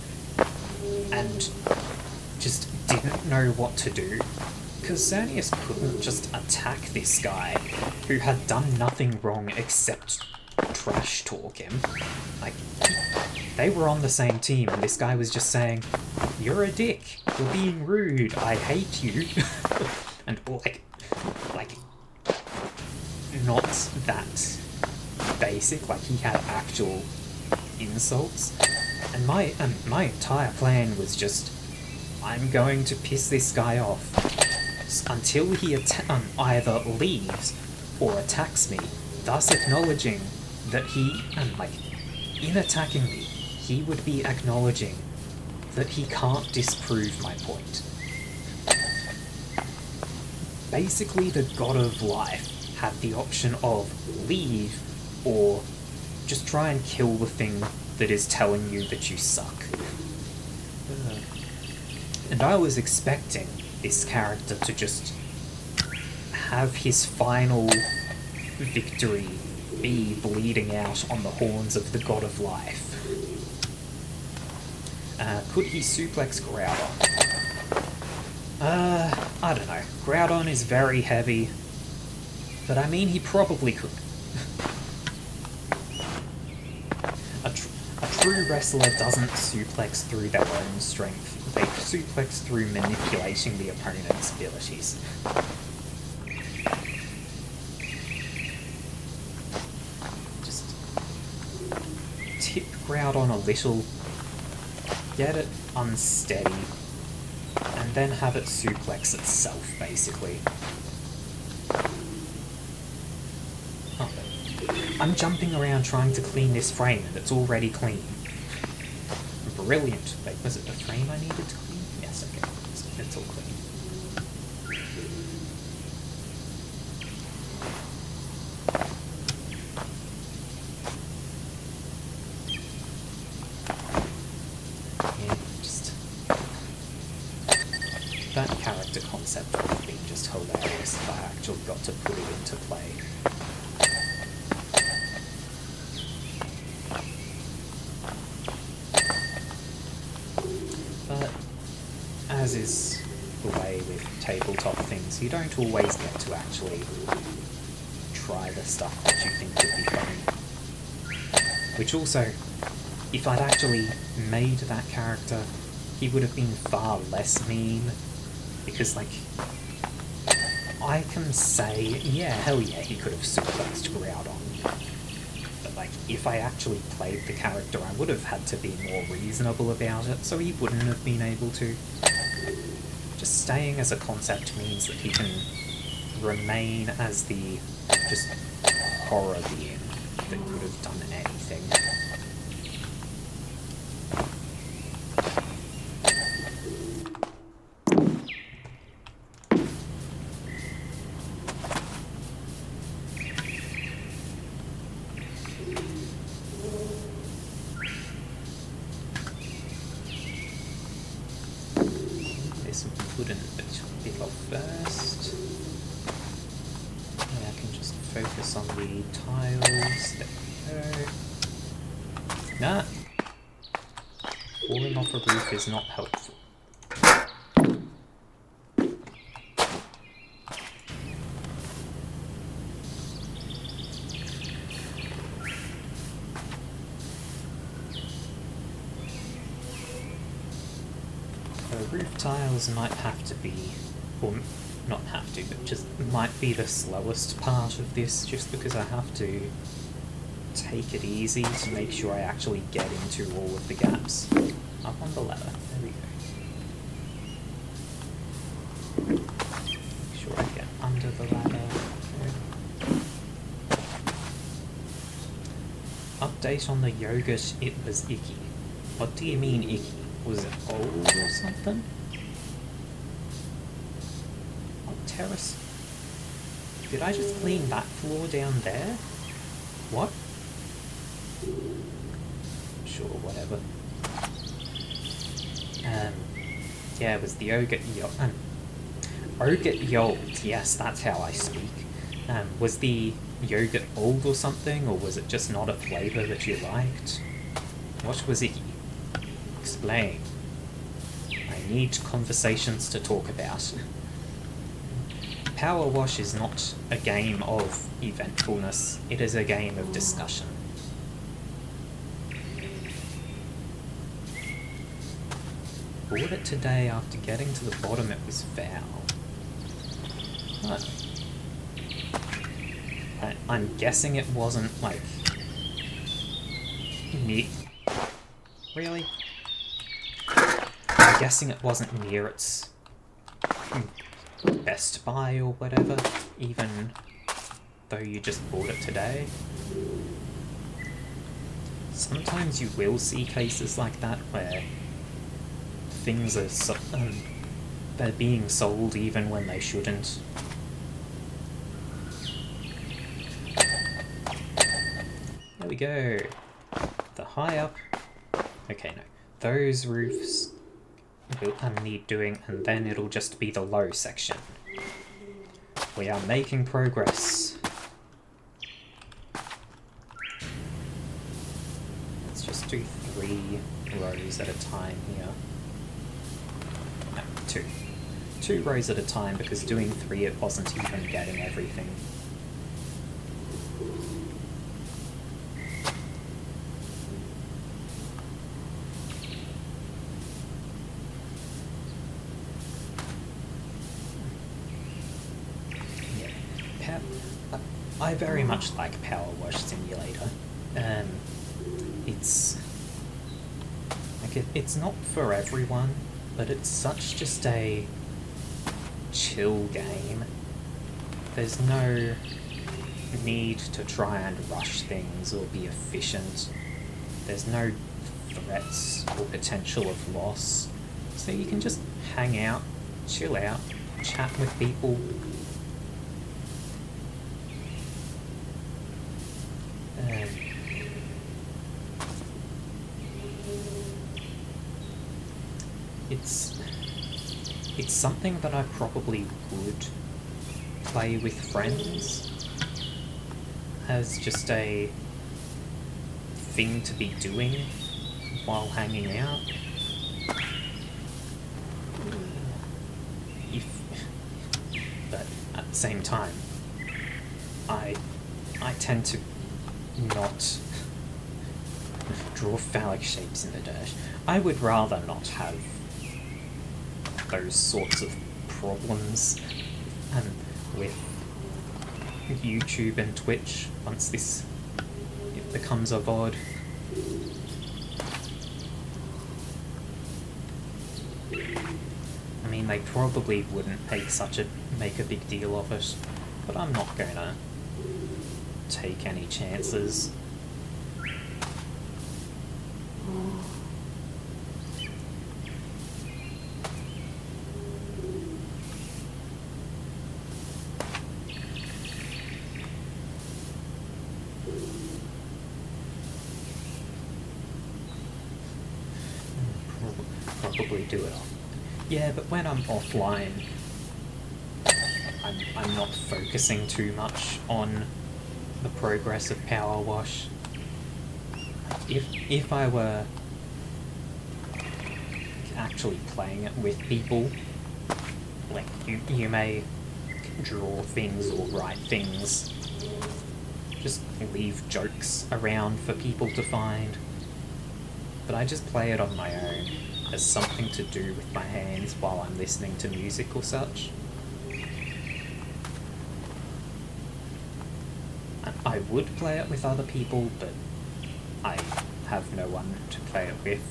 and just didn't know what to do, because Xerneas couldn't just attack this guy who had done nothing wrong except trash talk him. Like, they were on the same team and this guy was just saying, "You're a dick, you're being rude, I hate you." And like not that basic, like he had actual insults. And my entire plan was just, I'm going to piss this guy off until he either leaves or attacks me, thus acknowledging that in attacking me, he would be acknowledging that he can't disprove my point. Basically, the God of Life had the option of leave or just try and kill the thing that is telling you that you suck. And I was expecting this character to just have his final victory be bleeding out on the horns of the God of Life. Could he suplex Groudon? I don't know. Groudon is very heavy, but I mean, he probably could. A true wrestler doesn't suplex through their own strength. They suplex through manipulating the opponent's abilities. Just tip Groudon a little, get it unsteady, and then have it suplex itself, basically. Oh, I'm jumping around trying to clean this frame, and it's already clean. Brilliant. Wait, was it the frame I needed to clean? Yes, okay. It's all clean. Yeah, just... that character concept would have been just hilarious if I actually got to put it into play. as is the way with tabletop things, you don't always get to actually try the stuff that you think would be funny. Which also, if I'd actually made that character, he would have been far less mean, because, like, I can say, yeah, hell yeah, he could have supervised growled on me. But, like, if I actually played the character, I would have had to be more reasonable about it, so he wouldn't have been able to. Just staying as a concept means that he can remain as the just horror being that could have done anything. This wooden bit off first. Yeah, I can just focus on the tiles. There we go. Nah! Falling off a roof is not helpful. Roof tiles might have to be, or not have to, but just might be the slowest part of this, just because I have to take it easy to make sure I actually get into all of the gaps. Up on the ladder, there we go. Make sure I get under the ladder. Update on the yogurt, it was icky. What do you mean icky? Was it old or something? Oh, terrace. Did I just clean that floor down there? What? Sure, whatever. Yeah, it was the Ogre Yold, yes, that's how I speak. Was the yogurt old or something, or was it just not a flavour that you liked? What was icky? Explain. I need conversations to talk about. PowerWash is not a game of eventfulness, it is a game of discussion. Bought it today after getting to the bottom it was foul. Huh. I'm guessing it wasn't, like... near... Really? I'm guessing it wasn't near its Best Buy or whatever, even though you just bought it today. Sometimes you will see cases like that where things are they're being sold even when they shouldn't. There we go. The high up. Okay, no. Those roofs will need doing, and then it'll just be the low section. We are making progress. Let's just do 3 rows at a time here. No, 2. 2 rows at a time, because doing 3 it wasn't even getting everything. I very much like PowerWash Simulator. It's like it's not for everyone, but it's such just a chill game. There's no need to try and rush things or be efficient. There's no threats or potential of loss. So you can just hang out, chill out, chat with people. It's something that I probably would play with friends as just a thing to be doing while hanging out. same time, I tend to not draw phallic shapes in the dirt. I would rather not have those sorts of problems with YouTube and Twitch once it becomes a VOD. I mean, they probably wouldn't make a big deal of it, but I'm not gonna take any chances. Probably do it off. Yeah, but when I'm offline, I'm not focusing too much on the progress of PowerWash. If I were actually playing it with people, like you may draw things or write things, just leave jokes around for people to find. But I just play it on my own as something to do with my hands while I'm listening to music or such. I would play it with other people, but I have no one to play it with.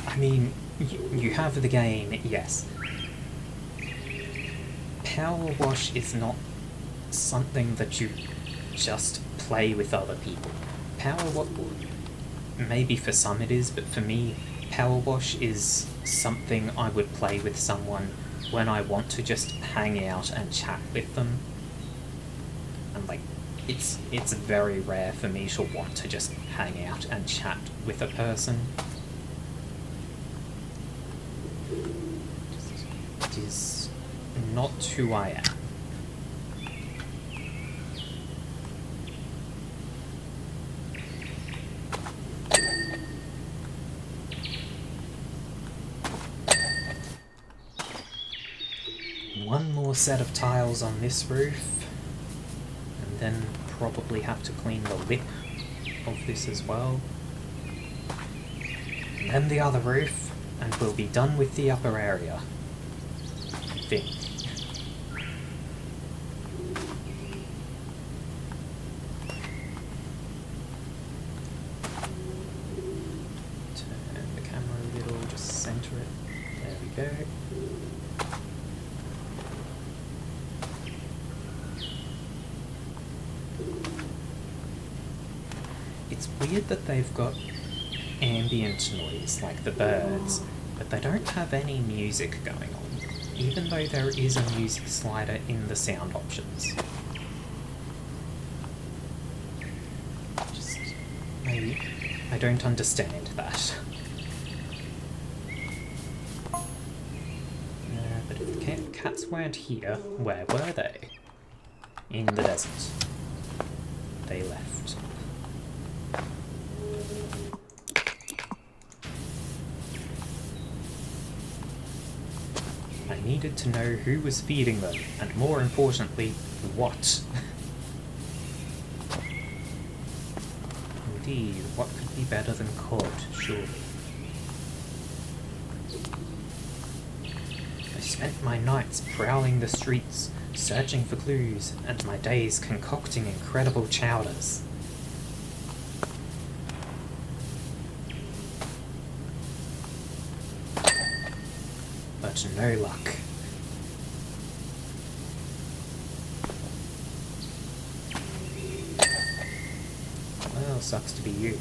I mean, you have the game, yes. PowerWash is not something that you just play with other people. Maybe for some it is, but for me, PowerWash is something I would play with someone when I want to just hang out and chat with them. And like, it's very rare for me to want to just hang out and chat with a person. It is not who I am. One more set of tiles on this roof, and then probably have to clean the lip of this as well. And then the other roof, and we'll be done with the upper area. I think. Turn the camera a little, just center it. There we go. It's weird that they've got ambient noise, like the birds, but they don't have any music going on, even though there is a music slider in the sound options. Just, I don't understand that. But if the cats weren't here, where were they? In the desert. They left. I needed to know who was feeding them, and more importantly, what. Indeed, what could be better than cod, surely? I spent my nights prowling the streets, searching for clues, and my days concocting incredible chowders. But no luck. Well, sucks to be you.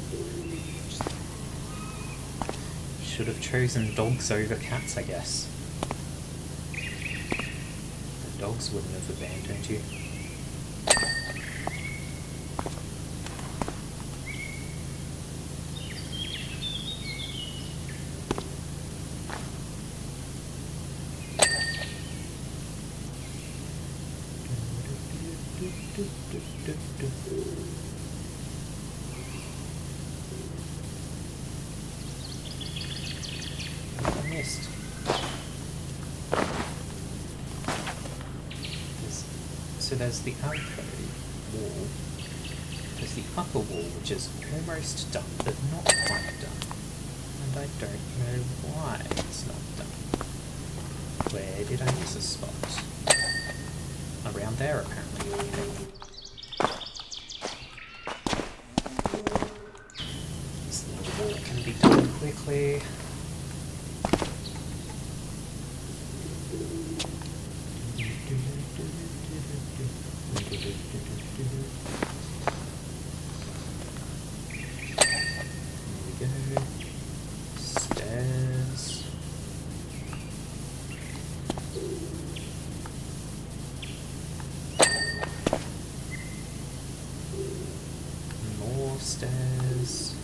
Should have chosen dogs over cats, I guess. dogs wouldn't have abandoned you. I missed. So there's the alcove wall. There's the upper wall, which is almost done, but not quite done. And I don't know why it's not done. Where did I miss a spot? Around there, apparently. Okay. This little wall can be done quickly. There we go. Stairs. More stairs.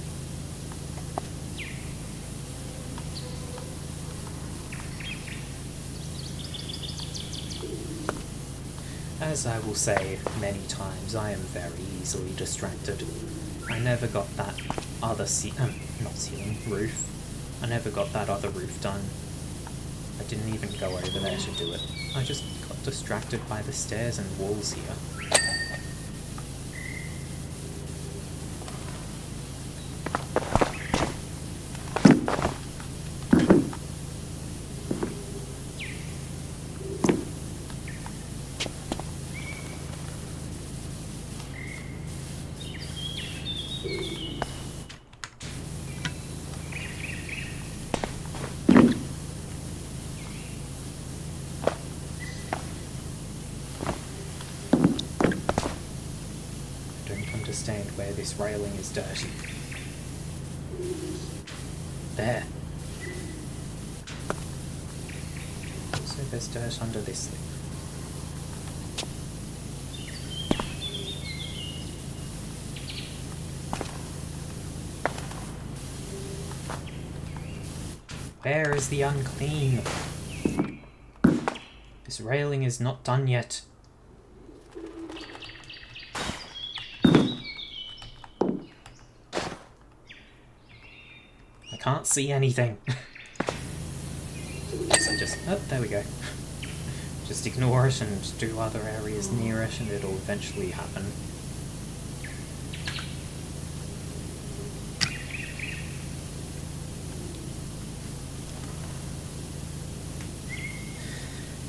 As I will say many times, I am very easily distracted. I never got that other roof. I never got that other roof done. I didn't even go over there to do it. I just got distracted by the stairs and walls here. Understand where this railing is dirty. There. Also, there's dirt under this thing. Where is the unclean? This railing is not done yet. Can't see anything. So just, oh, there we go. Just ignore it and do other areas near it and it'll eventually happen.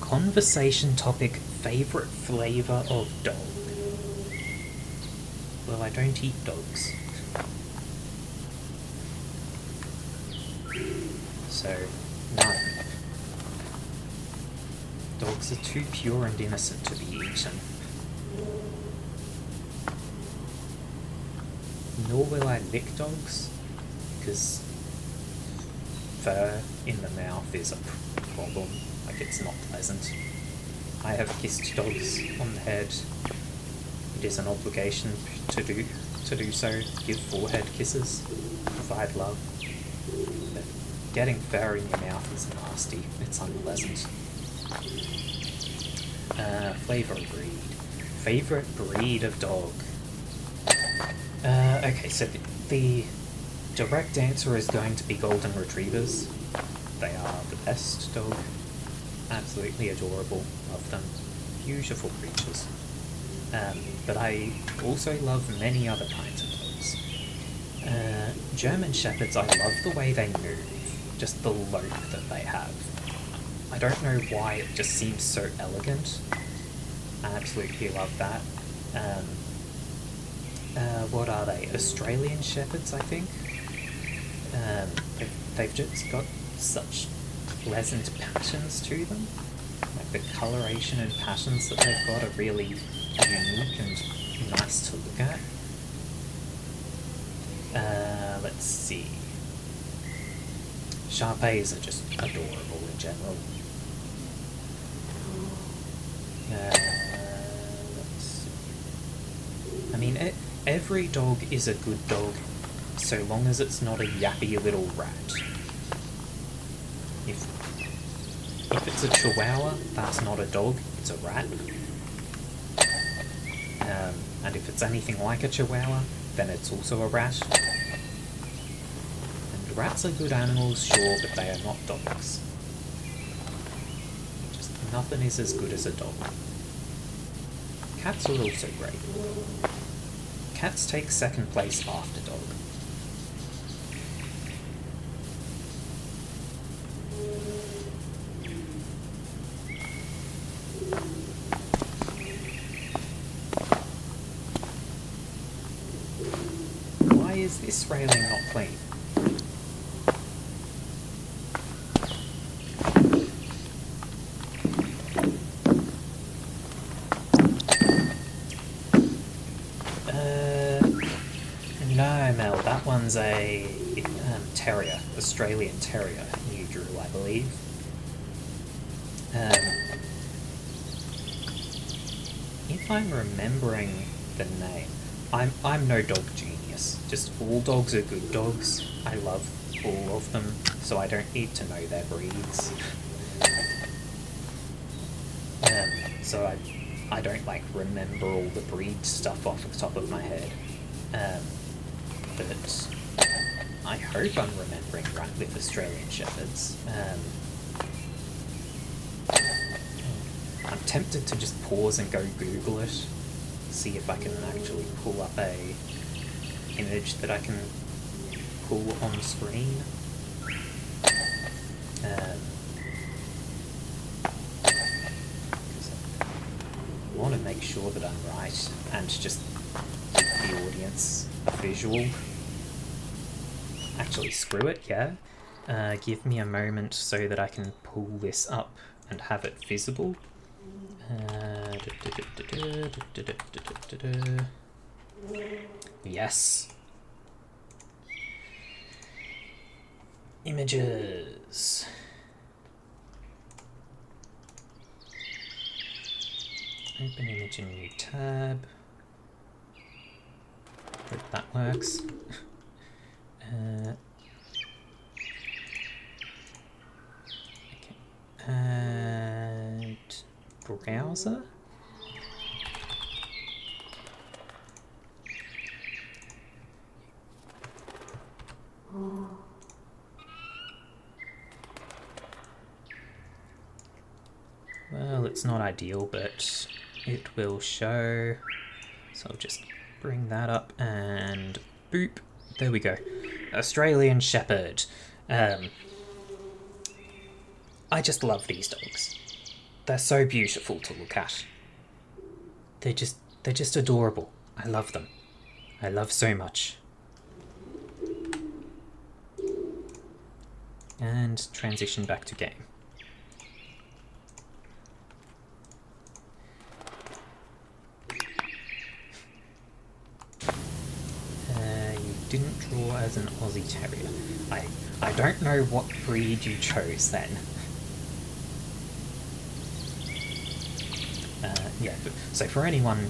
Conversation topic: favorite flavor of dog. Well, I don't eat dogs. So, none. Dogs are too pure and innocent to be eaten. Nor will I lick dogs, because fur in the mouth is a problem. Like, it's not pleasant. I have kissed dogs on the head. It is an obligation to do so. Give forehead kisses. Provide love. Getting fur in your mouth is nasty. It's unpleasant. Flavor breed. Favorite breed of dog. Okay, so the direct answer is going to be golden retrievers. They are the best dog. Absolutely adorable. Love them. Beautiful creatures. But I also love many other kinds of dogs. German Shepherds, I love the way they move. Just the lope that they have. I don't know why, it just seems so elegant. I absolutely love that. What are they? Australian Shepherds, I think? They've just got such pleasant patterns to them. Like the coloration and patterns that they've got are really unique and nice to look at. Let's see. Shar-Peis are just adorable in general. Let's see. I mean, every dog is a good dog, so long as it's not a yappy little rat. If it's a chihuahua, that's not a dog, it's a rat. And if it's anything like a chihuahua, then it's also a rat. And rats are good animals, sure, but they are not dogs. Just nothing is as good as a dog. Cats are also great. Cats take second place after dog. Why is this railing not clean? No, Mel, that one's a terrier, Australian terrier you drew, I believe. If I'm remembering the name, I'm no dog genius. Just all dogs are good dogs. I love all of them, so I don't need to know their breeds. So I don't like remember all the breed stuff off the top of my head. But I hope I'm remembering right with Australian Shepherds. I'm tempted to just pause and go Google it, see if I can actually pull up a image that I can pull on screen. I want to make sure that I'm right and just give the audience a visual. Actually, screw it, yeah. Give me a moment so that I can pull this up and have it visible. Yes. Images. Open image in new tab. Hope that works. Okay. Add browser. Well, it's not ideal, but it will show. So I'll just bring that up and boop. There we go. Australian Shepherd. I just love these dogs. They're so beautiful to look at. They're just adorable. I love them. I love so much. And transition back to game. You didn't draw as an Aussie Terrier. I don't know what breed you chose then. Yeah, so for anyone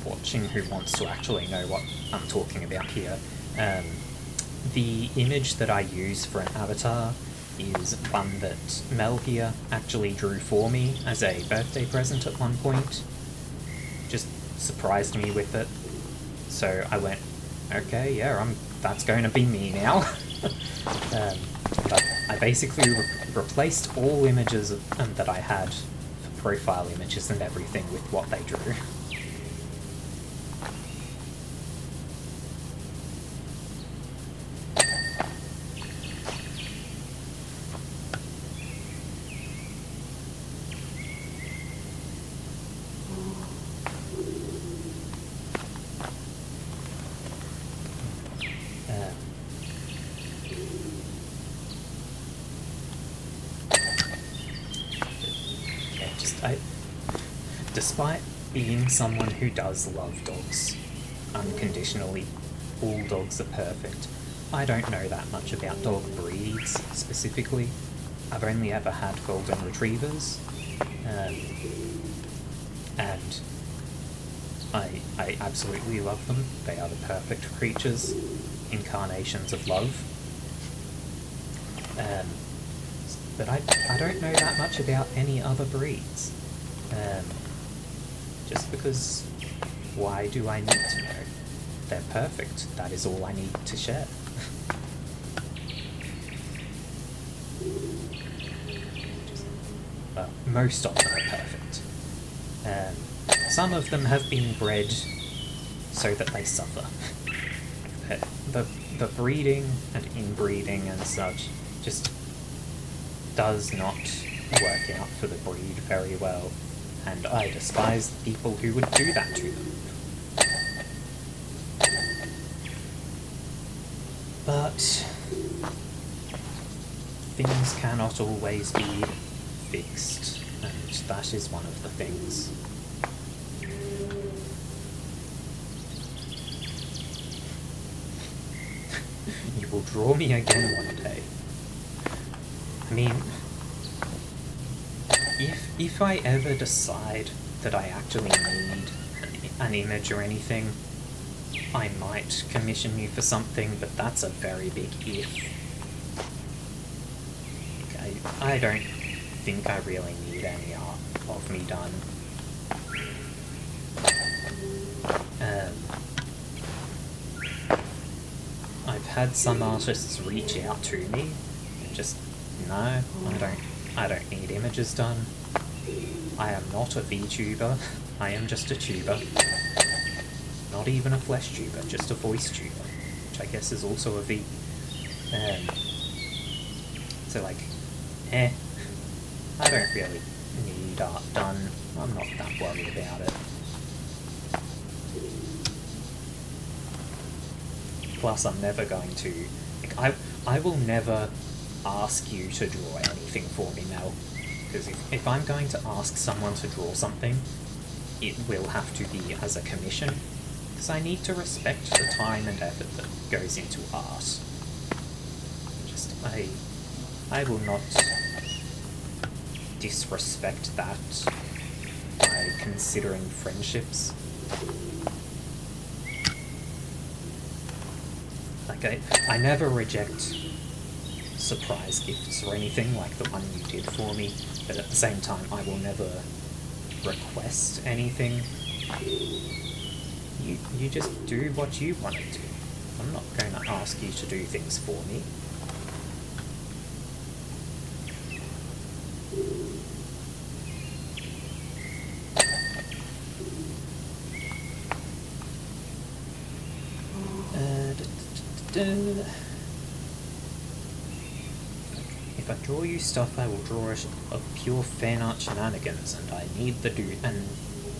watching who wants to actually know what I'm talking about here, the image that I use for an avatar is one that Mel here actually drew for me as a birthday present at one point. Just surprised me with it. So I went, okay, yeah, that's going to be me now. But I basically replaced all images that I had for profile images and everything with what they drew. Despite being someone who does love dogs unconditionally, all dogs are perfect, I don't know that much about dog breeds specifically. I've only ever had golden retrievers, and I absolutely love them. They are the perfect creatures, incarnations of love. But I don't know that much about any other breeds. Just because, why do I need to know? They're perfect. That is all I need to share. Most of them are perfect. Some of them have been bred so that they suffer. The breeding and inbreeding and such just does not work out for the breed very well, and I despise the people who would do that to them. But things cannot always be fixed, and that is one of the things. You will draw me again one day. I mean, if I ever decide that I actually need an image or anything, I might commission you for something, but that's a very big if. I don't think I really need any art of me done. I've had some artists reach out to me and just, no, I don't need images done. I am not a VTuber, I am just a tuber. Not even a flesh tuber, just a voice tuber, which I guess is also a V. So like, I don't really need art done. I'm not that worried about it. Plus, I'm never going to... Like, I will never ask you to draw anything for me, Mel. Because if I'm going to ask someone to draw something, it will have to be as a commission. Because I need to respect the time and effort that goes into art. I will not disrespect that by considering friendships. Like, I never reject surprise gifts or anything like the one you did for me, but at the same time I will never request anything. You just do what you want to do. I'm not going to ask you to do things for me. If I draw you stuff, I will draw it of pure fan art shenanigans, and I need the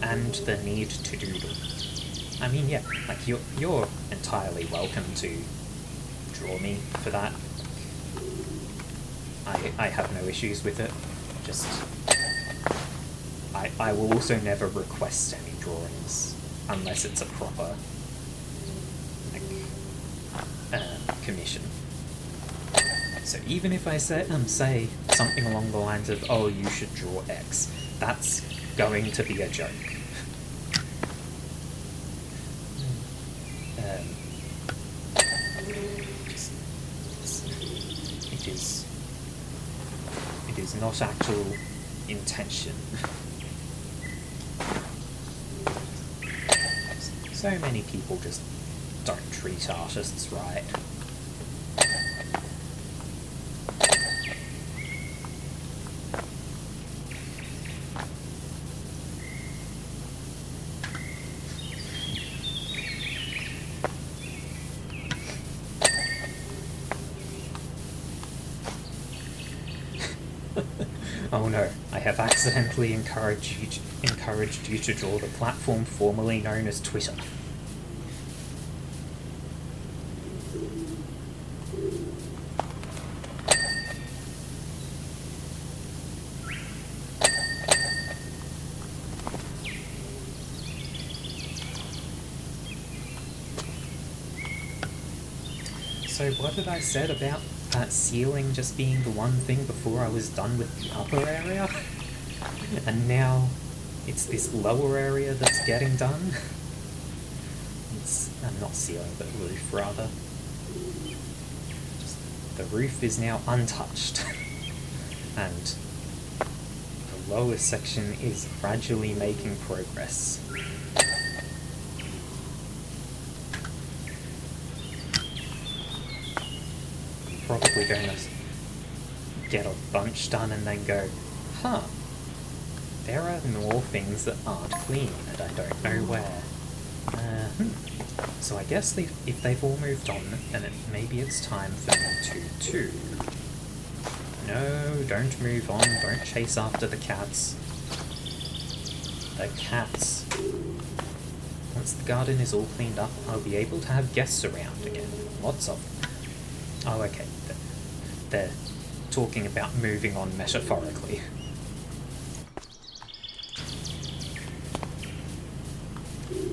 and the need to doodle. I mean, yeah, like you're entirely welcome to draw me for that. I have no issues with it. Just I will also never request any drawings unless it's a proper commission. So even if I say something along the lines of, oh, you should draw X, that's going to be a joke. It is not actual intention. So many people just don't treat artists right. Oh no, I have accidentally encouraged you to draw the platform formerly known as Twitter. So what had I said about that ceiling just being the one thing before I was done with the upper area? And now it's this lower area that's getting done. It's not ceiling, but roof rather. The roof is now untouched, and the lower section is gradually making progress. I'm probably going to get a bunch done and then go, huh, there are more things that aren't clean and I don't know where. So I guess if they've all moved on, then maybe it's time for me to... No, don't move on, don't chase after the cats. The cats. Once the garden is all cleaned up, I'll be able to have guests around again. Lots of them. Oh, okay. They're talking about moving on metaphorically.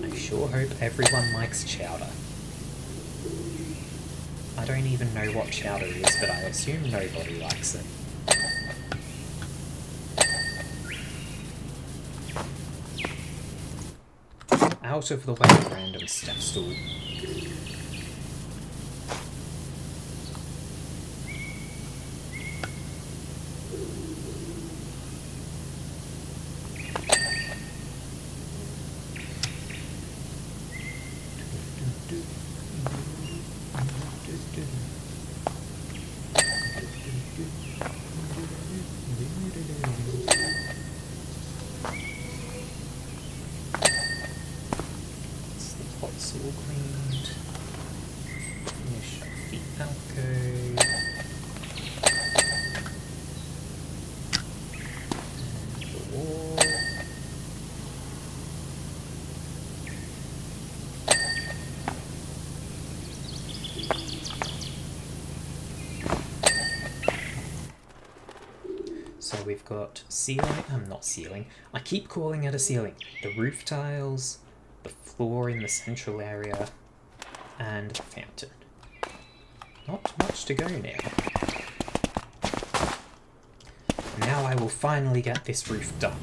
I sure hope everyone likes chowder. I don't even know what chowder is, but I assume nobody likes it. Out of the way, random step stool. Pots all cleaned. Finish off the alcove. And the wall. So we've got ceiling, not ceiling, I keep calling it a ceiling. The roof tiles, the floor in the central area, and the fountain. Not much to go now. Now I will finally get this roof done.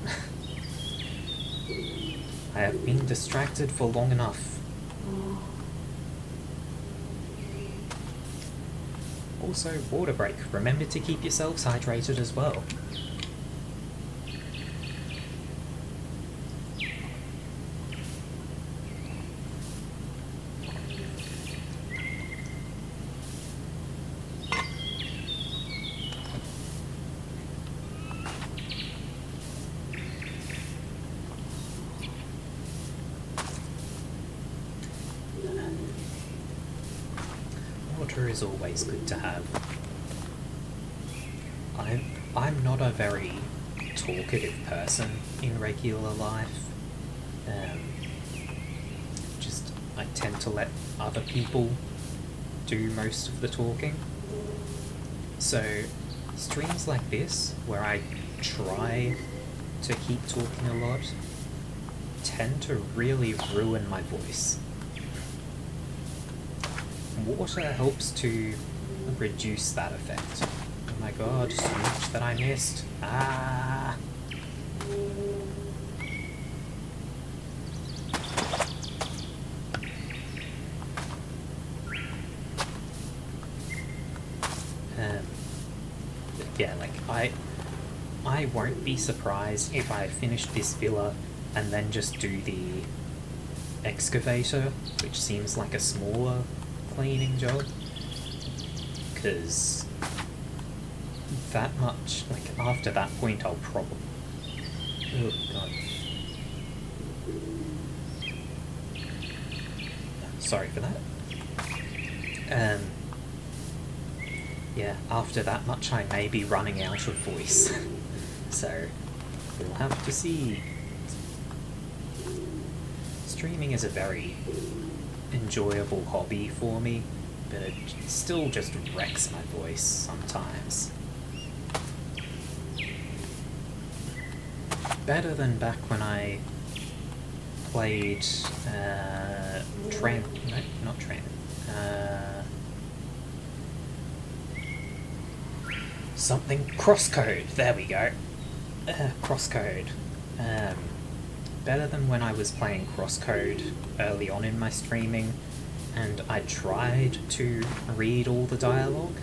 I have been distracted for long enough. Also, water break. Remember to keep yourselves hydrated as well. Water is always good to have. I'm not a very talkative person in regular life. I tend to let other people do most of the talking. So streams like this, where I try to keep talking a lot, tend to really ruin my voice. Water helps to reduce that effect. Oh my god, so much that I missed. Ah! Yeah, like, I won't be surprised if I finish this villa and then just do the excavator, which seems like a smaller cleaning job, because that much, like, after that point I'll probably... Oh god. Sorry for that. Yeah, after that much I may be running out of voice. So, we'll have to see. Streaming is a very enjoyable hobby for me, but it still just wrecks my voice sometimes. Better than back when I played something crosscode, there we go. Crosscode. better than when I was playing Crosscode early on in my streaming, and I tried to read all the dialogue,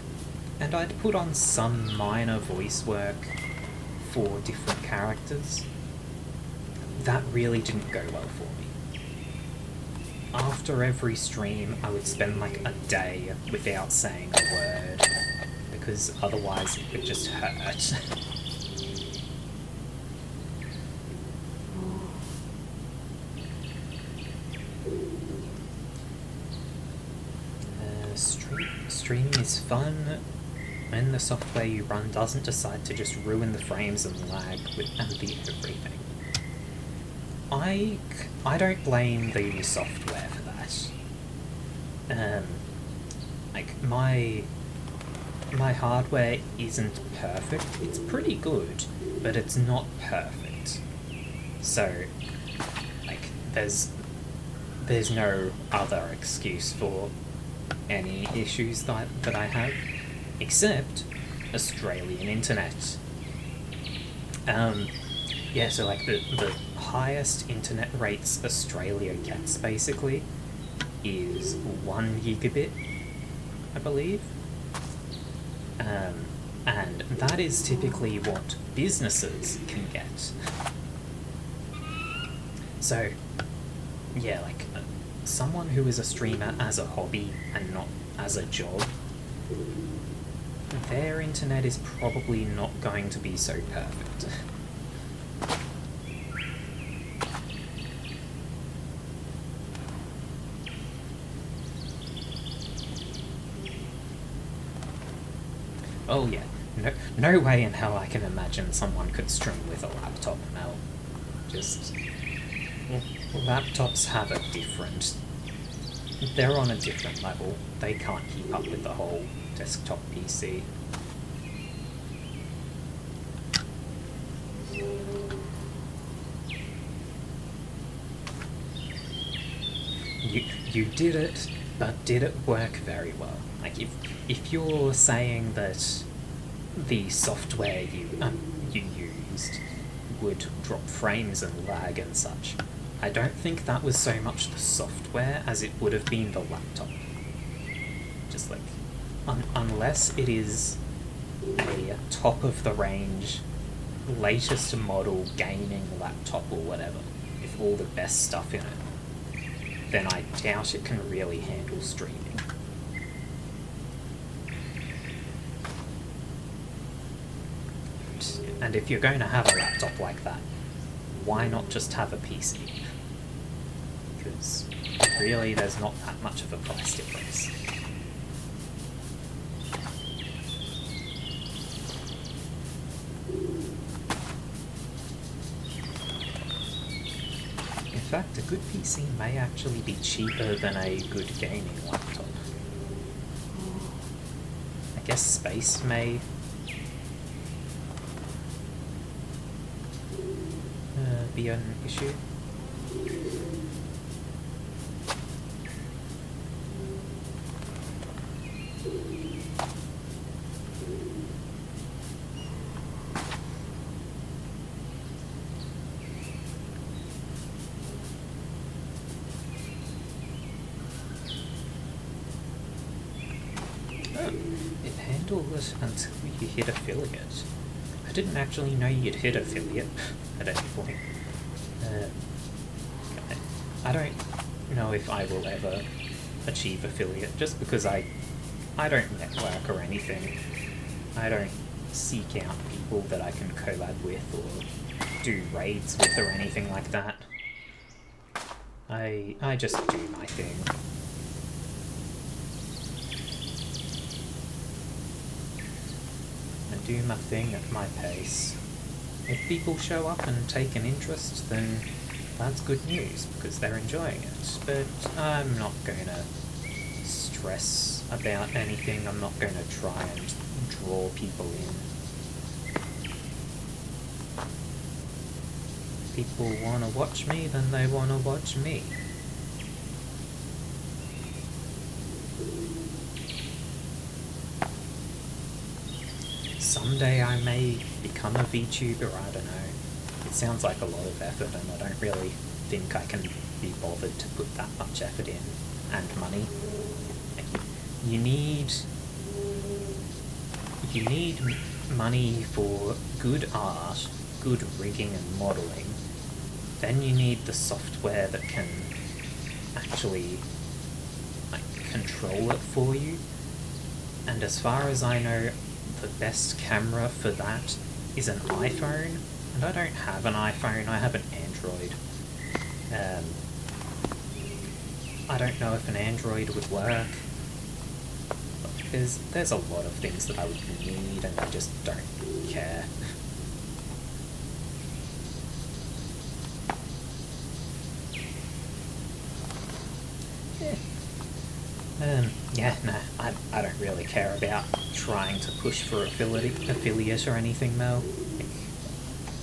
and I'd put on some minor voice work for different characters. That really didn't go well for me. After every stream, I would spend like a day without saying a word, because otherwise it would just hurt. Streaming is fun when the software you run doesn't decide to just ruin the frames and lag and the everything. I don't blame the software for that. Like my hardware isn't perfect. It's pretty good, but it's not perfect. So, like, there's no other excuse for any issues that I have, except Australian internet. Yeah, so like the highest internet rates Australia gets basically is 1 gigabit, I believe. And that is typically what businesses can get. So, yeah, like, someone who is a streamer as a hobby and not as a job, their internet is probably not going to be so perfect. Oh yeah, no way in hell I can imagine someone could stream with a laptop, no. Just... laptops have a different... they're on a different level. They can't keep up with the whole desktop PC. You did it, but did it work very well? Like, if you're saying that the software you used would drop frames and lag and such, I don't think that was so much the software as it would have been the laptop. Just like, unless it is a top-of-the-range, latest model gaming laptop or whatever, with all the best stuff in it, then I doubt it can really handle streaming. And if you're going to have a laptop like that, why not just have a PC? Because really there's not that much of a price difference. In fact, a good PC may actually be cheaper than a good gaming laptop. I guess space may be an issue. It handled it until you hit affiliate. I didn't actually know you'd hit affiliate at any point. I don't know if I will ever achieve affiliate, just because I don't network or anything. I don't seek out people that I can collab with or do raids with or anything like that. I just do my thing. I do my thing at my pace. If people show up and take an interest, then that's good news, because they're enjoying it. But I'm not going to stress about anything. I'm not going to try and draw people in. People want to watch me, then they want to watch me. Someday I may become a VTuber, I don't know. It sounds like a lot of effort, and I don't really think I can be bothered to put that much effort in, and money. You need money for good art, good rigging and modelling. Then you need the software that can actually control it for you. And as far as I know, the best camera for that is an iPhone, and I don't have an iPhone, I have an Android. I don't know if an Android would work. There's a lot of things that I would need, and I just don't care. I don't really care about trying to push for affiliate or anything, Mel.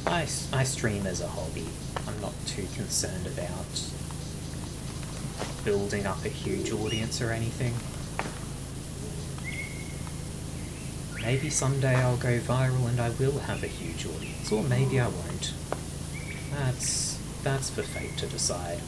I stream as a hobby. I'm not too concerned about building up a huge audience or anything. Maybe someday I'll go viral and I will have a huge audience, or maybe I won't. That's for fate to decide.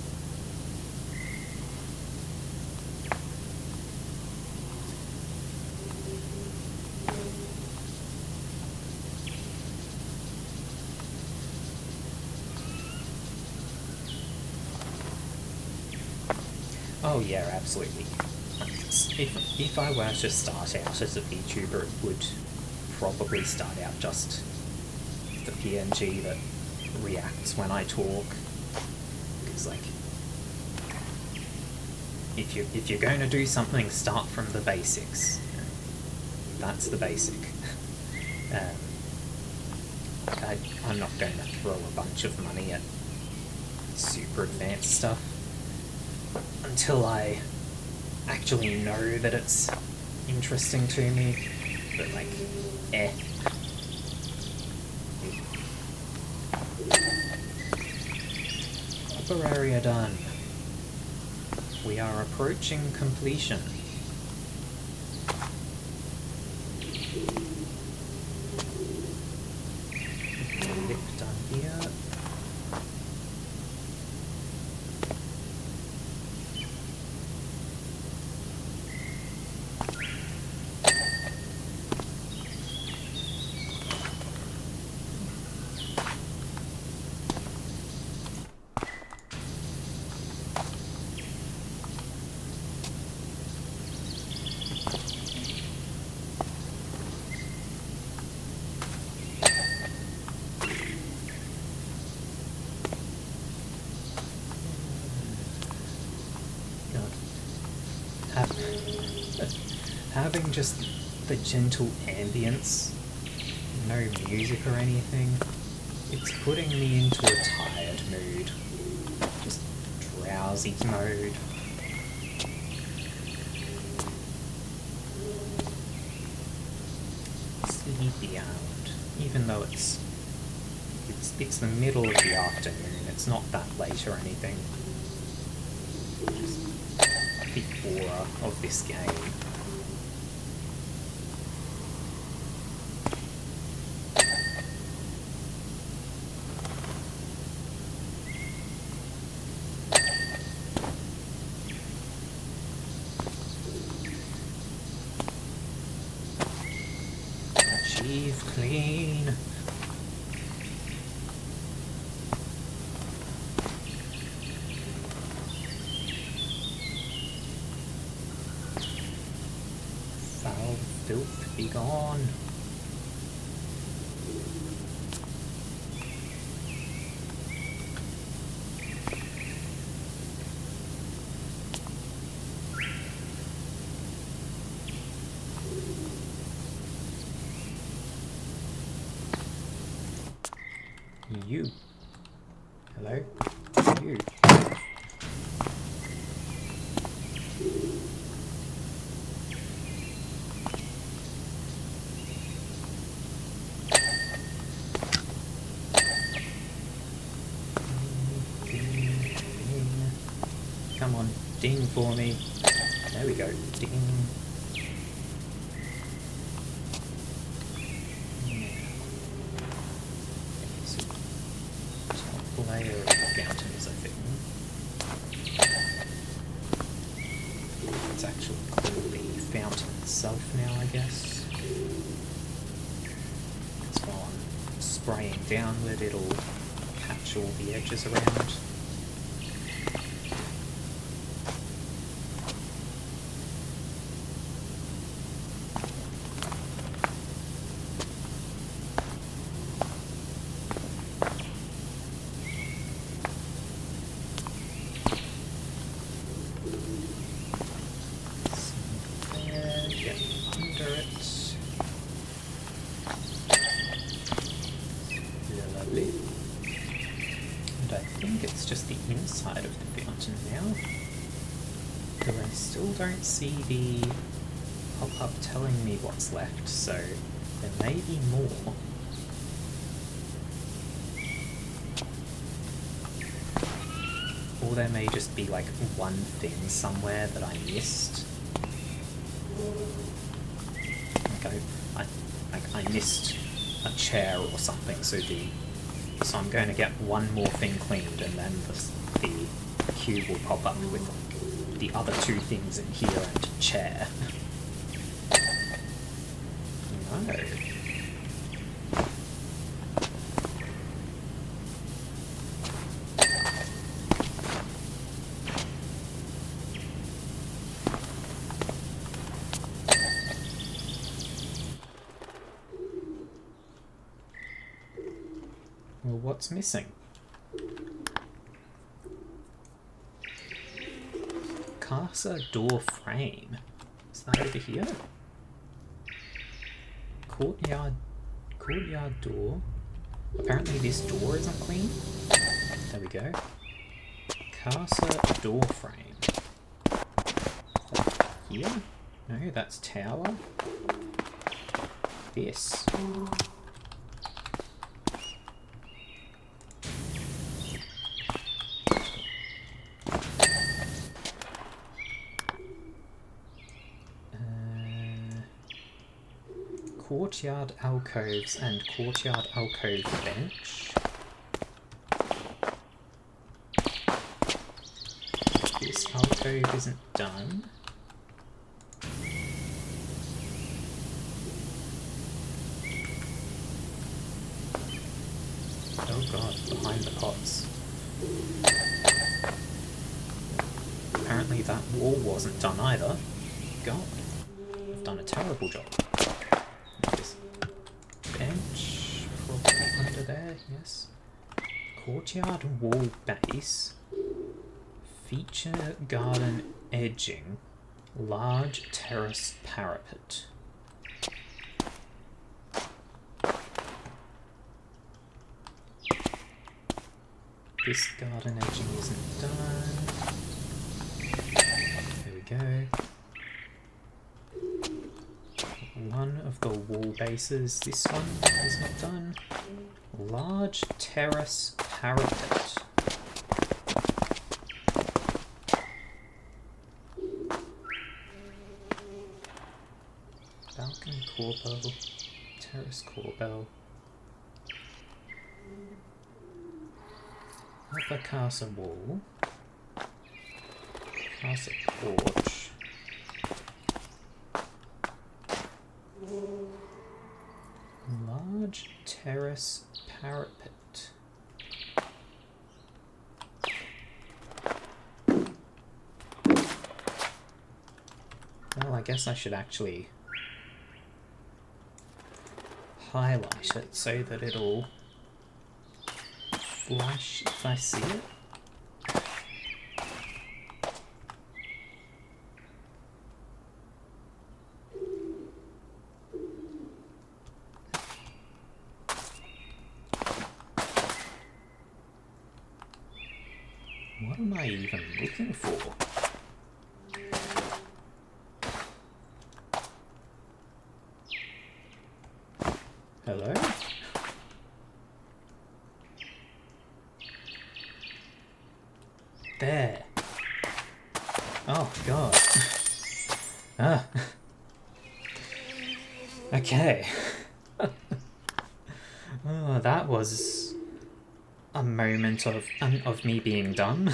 Oh yeah, absolutely. If I were to start out as a VTuber, it would probably start out just the PNG that reacts when I talk. Because if you're going to do something, start from the basics. That's the basic. I'm not going to throw a bunch of money at super advanced stuff until I actually know that it's interesting to me, but Upper area done. We are approaching completion. Lip done here. Having just the gentle ambience, no music or anything, it's putting me into a tired mood, just drowsy mode. Sleepy out, even though it's the middle of the afternoon, it's not that late or anything. Just the aura of this game. Achieve clean. Foul filth be gone. You. Hello? You. Come on, ding for me. There we go. Ding. actually called the fountain itself now, I guess. Because while I'm spraying downward, it'll catch all the edges around. Inside of the fountain now, but I still don't see the pop-up telling me what's left, so there may be more. Or there may just be like one thing somewhere that I missed. Like I missed a chair or something, so I'm going to get one more thing cleaned, and then the cube will pop up with like, the other two things in here and a chair. No. Well, what's missing? Casa door frame. Is that over here? Courtyard door. Apparently this door isn't clean. There we go. Casa door frame. Here? No, that's tower. This. Courtyard alcoves and courtyard alcove bench. This alcove isn't done. Oh god, behind the pots. Apparently that wall wasn't done either. God, I've done a terrible job. Bench, probably under there, yes. Courtyard wall base. Feature garden edging. Large terrace parapet. This garden edging isn't done. There we go. One of the wall bases, this one is not done. Large terrace parapet. Balcony corbel, terrace corbel. Upper casa wall. Casa porch. Large terrace parapet. Well, I guess I should actually highlight it so that it'll flash if I see it. What am I even looking for? Hello? There. Oh god. Ah. Okay. Oh, that was a moment of me being done.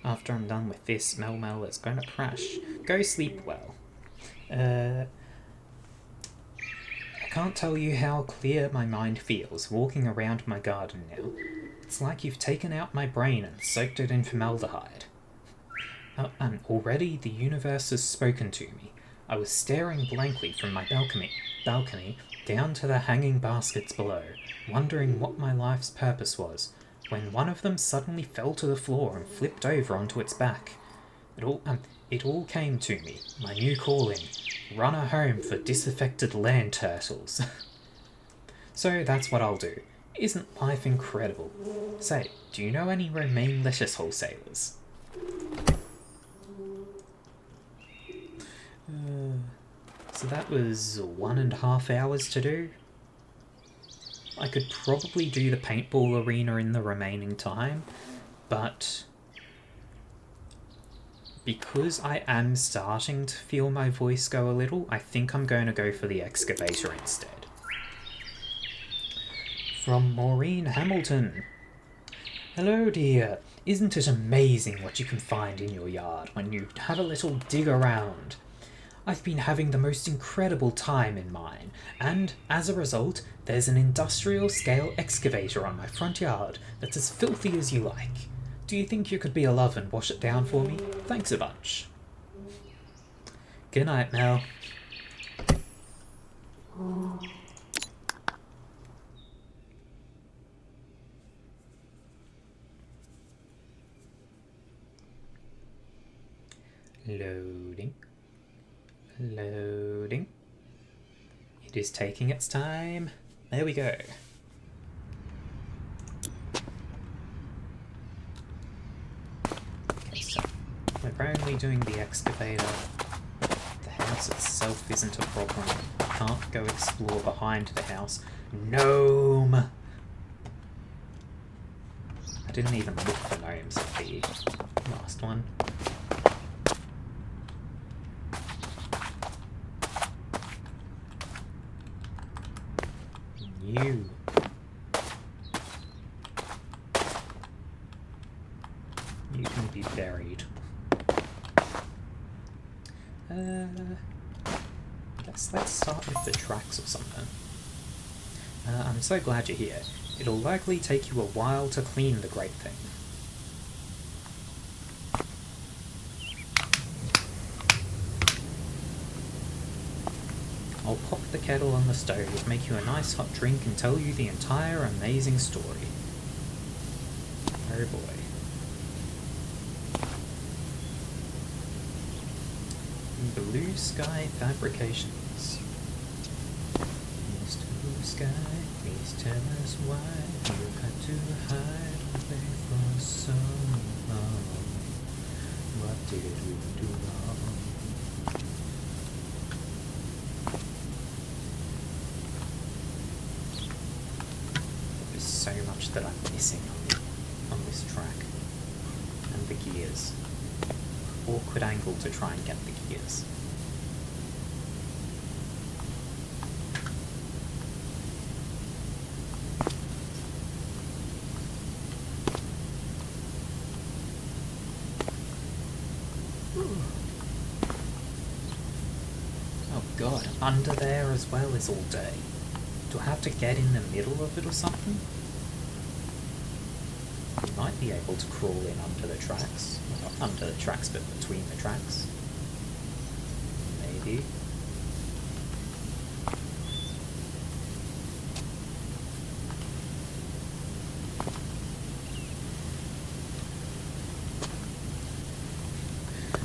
after I'm done with this, Mel is going to crash. Go sleep well. I can't tell you how clear my mind feels walking around my garden now. It's like you've taken out my brain and soaked it in formaldehyde. And already the universe has spoken to me. I was staring blankly from my balcony down to the hanging baskets below, wondering what my life's purpose was, when one of them suddenly fell to the floor and flipped over onto its back. It all came to me, my new calling, runner home for disaffected land turtles. So that's what I'll do. Isn't life incredible? Say, do you know any romaine lettuce wholesalers? So that was 1.5 hours to do. I could probably do the paintball arena in the remaining time, but because I am starting to feel my voice go a little, I think I'm going to go for the excavator instead. From Maureen Hamilton. Hello dear, isn't it amazing what you can find in your yard when you have a little dig around? I've been having the most incredible time in mine, and as a result, there's an industrial-scale excavator on my front yard that's as filthy as you like. Do you think you could be a love and wash it down for me? Thanks a bunch. Good night, Mel. Loading. Loading. It is taking its time. There we go. Okay, so we're only doing the excavator. The house itself isn't a problem. Can't go explore behind the house. Gnome! I didn't even look for gnomes at the last one. You. You can be buried. Let's start with the tracks or something. I'm so glad you're here. It'll likely take you a while to clean the great thing. I'll pop the kettle on the stove, make you a nice hot drink, and tell you the entire amazing story. Oh boy. Blue Sky Fabrications. Mr. Blue Sky, please tell us why you had to hide away for so long. What did we do wrong? So much that I'm missing on this track. And the gears. Awkward angle to try and get the gears. Oh god, under there as well is all day. Do I have to get in the middle of it or something? You might be able to crawl in under the tracks. Well, not under the tracks, but between the tracks. Maybe.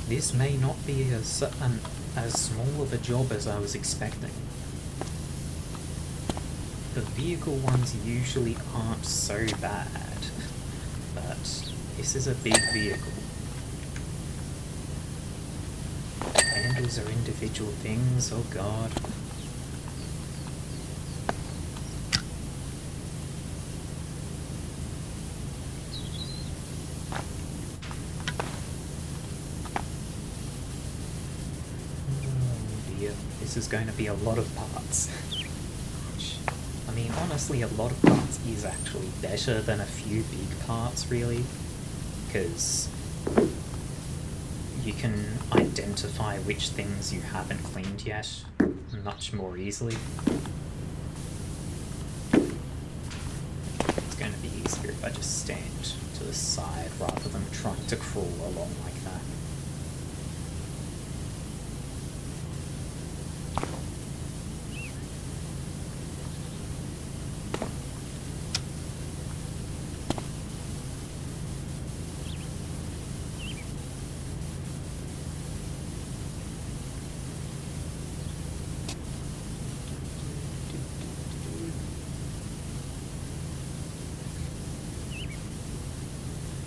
This may not be as small of a job as I was expecting. The vehicle ones usually aren't so bad. But this is a big vehicle. Handles are individual things, oh god. Oh dear, this is going to be a lot of parts. I mean, honestly, a lot of parts is actually better than a few big parts, really. Because you can identify which things you haven't cleaned yet much more easily. It's going to be easier if I just stand to the side rather than trying to crawl along like that.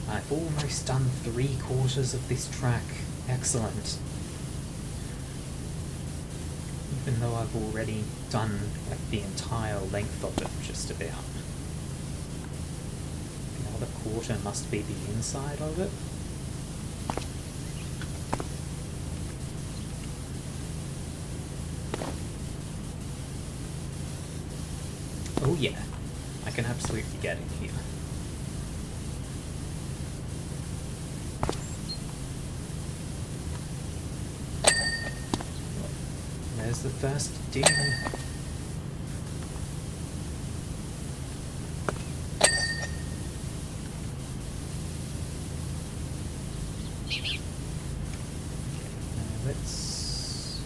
I've almost done 3/4 of this track. Excellent. Even though I've already done like the entire length of it, just about. The other quarter must be the inside of it. Oh yeah, I can absolutely get in here. There's the first ding. Let's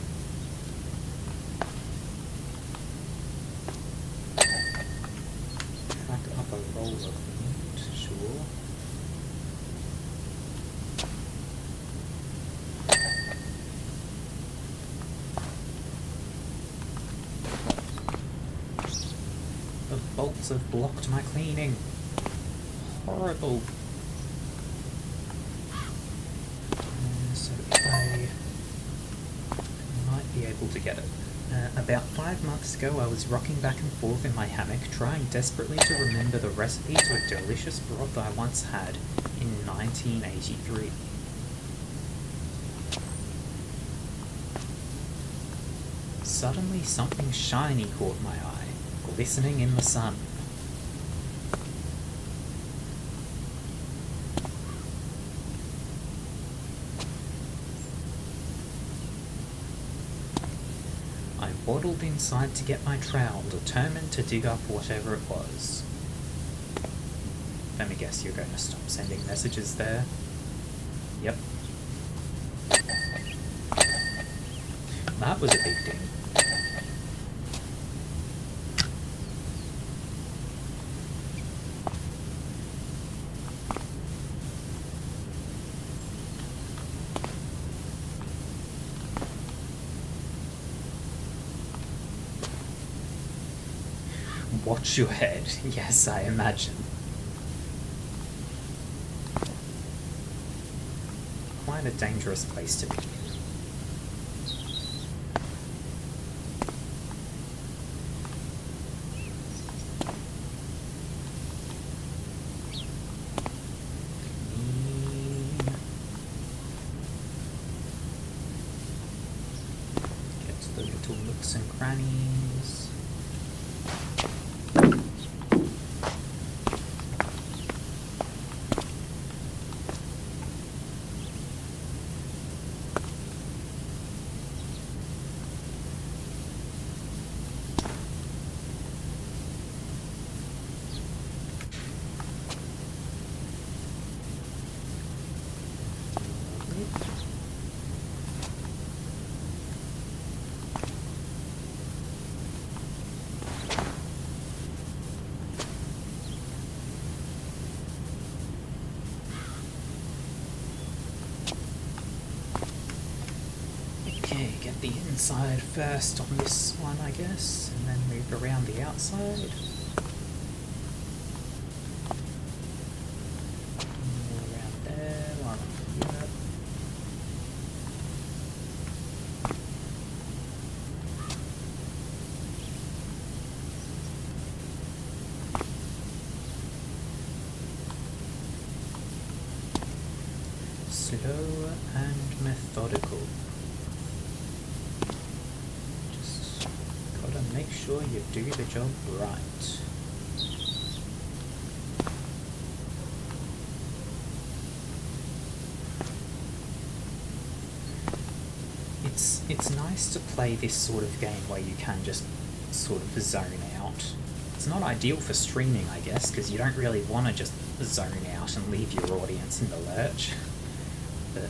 track up a roll of meat, sure. The bolts have blocked my cleaning. Horrible. So I might be able to get it. About 5 months ago, I was rocking back and forth in my hammock, trying desperately to remember the recipe to a delicious broth I once had in 1983. Suddenly, something shiny caught my eye, glistening in the sun. I waddled inside to get my trowel, determined to dig up whatever it was. Let me guess you're going to stop sending messages there. Yep. That was a big ding. Watch your head. Yes, I imagine. Quite a dangerous place to be in. Get to the little nooks and crannies. Okay, get the inside first on this one, I guess, and then move around the outside. Around there, one here. Slow and methodical. Just gotta make sure you do the job right. it's nice to play this sort of game where you can just sort of zone out. It's not ideal for streaming, I guess, because you don't really want to just zone out and leave your audience in the lurch. But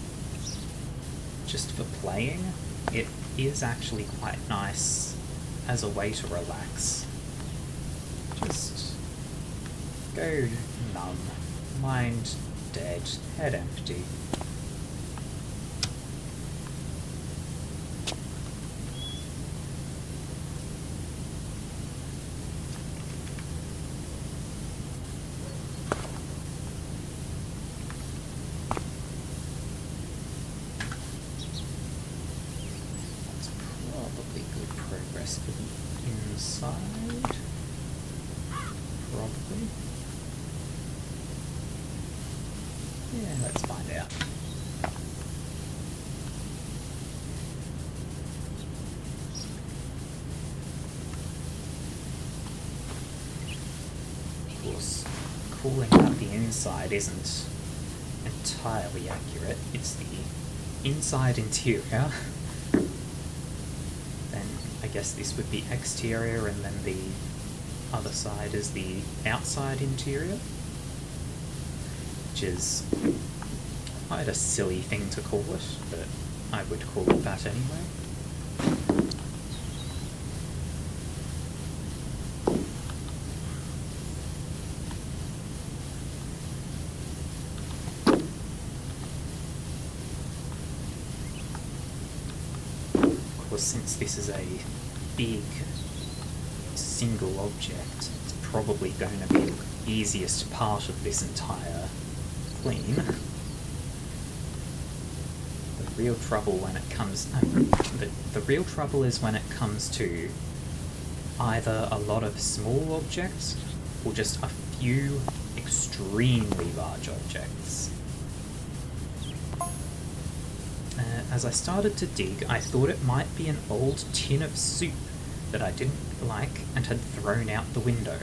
just for playing, it is actually quite nice as a way to relax. Just go numb, mind dead, head empty. For the inside, probably. Yeah, let's find out. Of course, calling out the inside isn't entirely accurate. It's the inside interior. I guess this would be exterior, and then the other side is the outside interior, which is quite a silly thing to call it, but I would call it that anyway. Of course, since this is a big single object, it's probably going to be the easiest part of this entire clean. The real trouble when it comes... the real trouble is when it comes to either a lot of small objects or just a few extremely large objects. As I started to dig, I thought it might be an old tin of soup that I didn't like and had thrown out the window.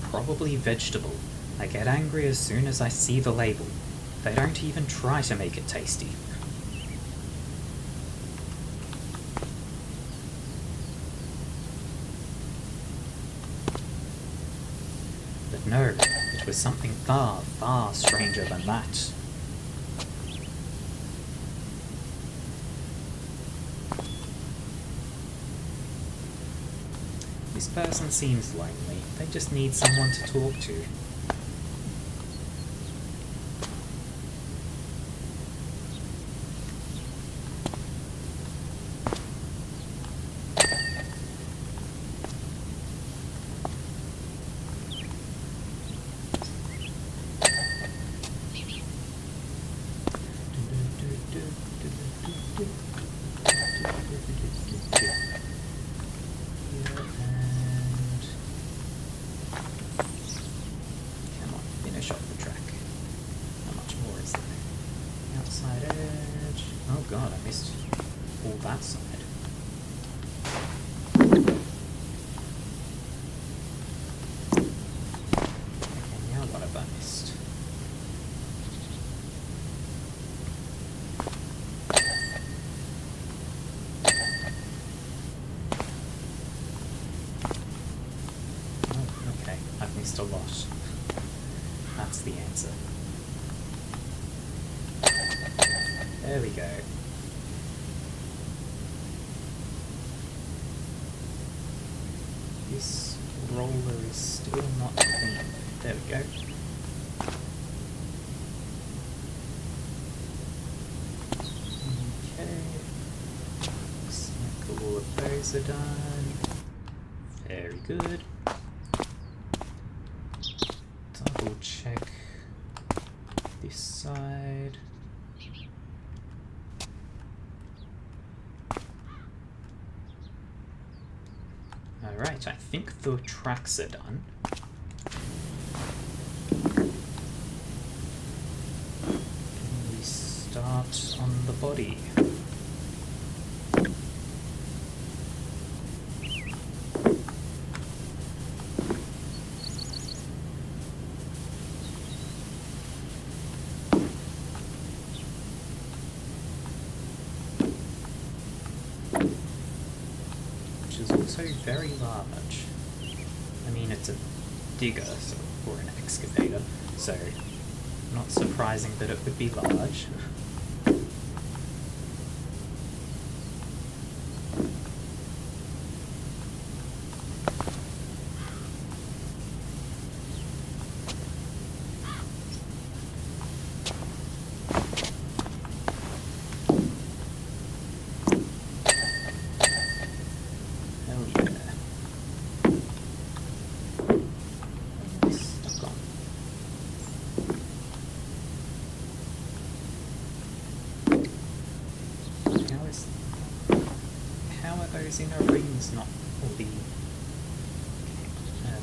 Probably vegetable. I get angry as soon as I see the label. They don't even try to make it tasty. But no, it was something far, far stranger than that. This person seems lonely. They just need someone to talk to. God, I missed all that side. Okay, now what have I missed? Oh, okay, I've missed a lot. That's the answer. There we go. This roller is still not clean. There we go. Okay. Looks like all of those are done. Very good. Double check this side. Alright, I think the tracks are done. Can we start on the body? also very large. I mean, it's a digger or an excavator, so not surprising that it would be large. Inner rings not, or the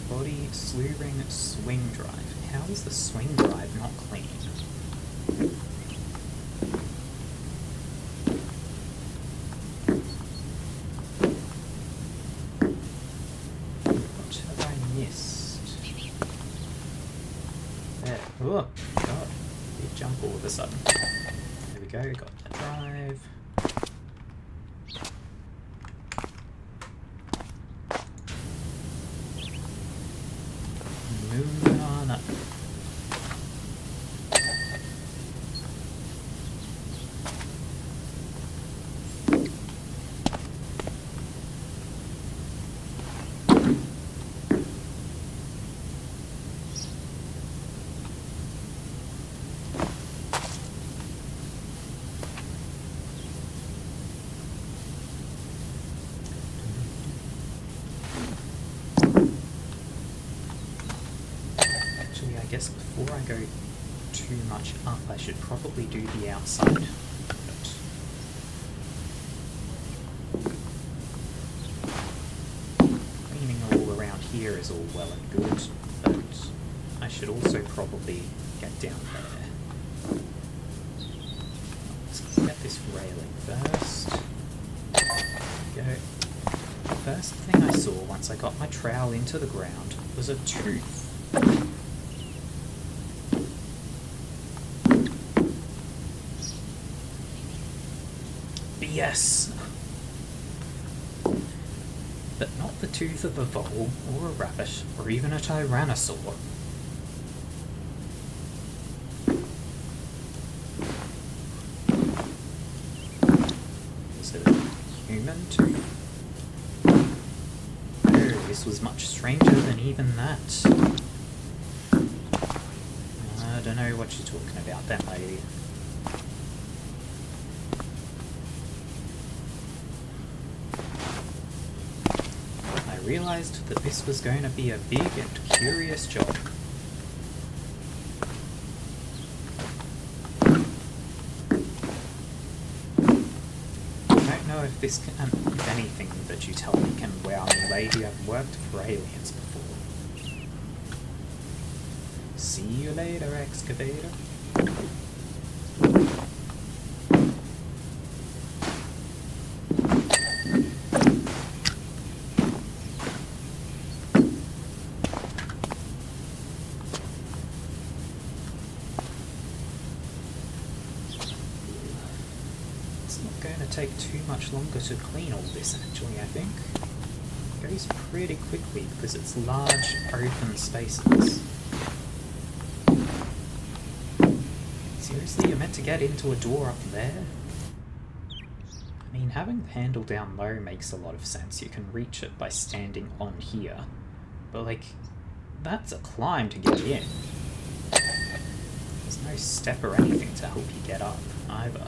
body slew ring swing drive. How is the swing drive not clean? What have I missed? There. Oh god, big jump all of a sudden. There we go, got the drive. Moving on up. I guess before I go too much up, I should probably do the outside. Cleaning all around here is all well and good, but I should also probably get down there. Let's get this railing first. There we go. The first thing I saw once I got my trowel into the ground was a tooth. Yes, but not the tooth of a vole, or a rabbit, or even a tyrannosaur. Is it a human tooth? Oh, this was much stranger than even that. I don't know what you're talking about then, lady. I realised that this was going to be a big and curious job. I don't know if this can, if anything that you tell me can wow me, lady. I've worked for aliens before. See you later, excavator. Take too much longer to clean all this, actually. I think it goes pretty quickly because it's large open spaces. Seriously, you're meant to get into a door up there? I mean, having the handle down low makes a lot of sense. You can reach it by standing on here, but like, that's a climb to get in. There's no step or anything to help you get up either.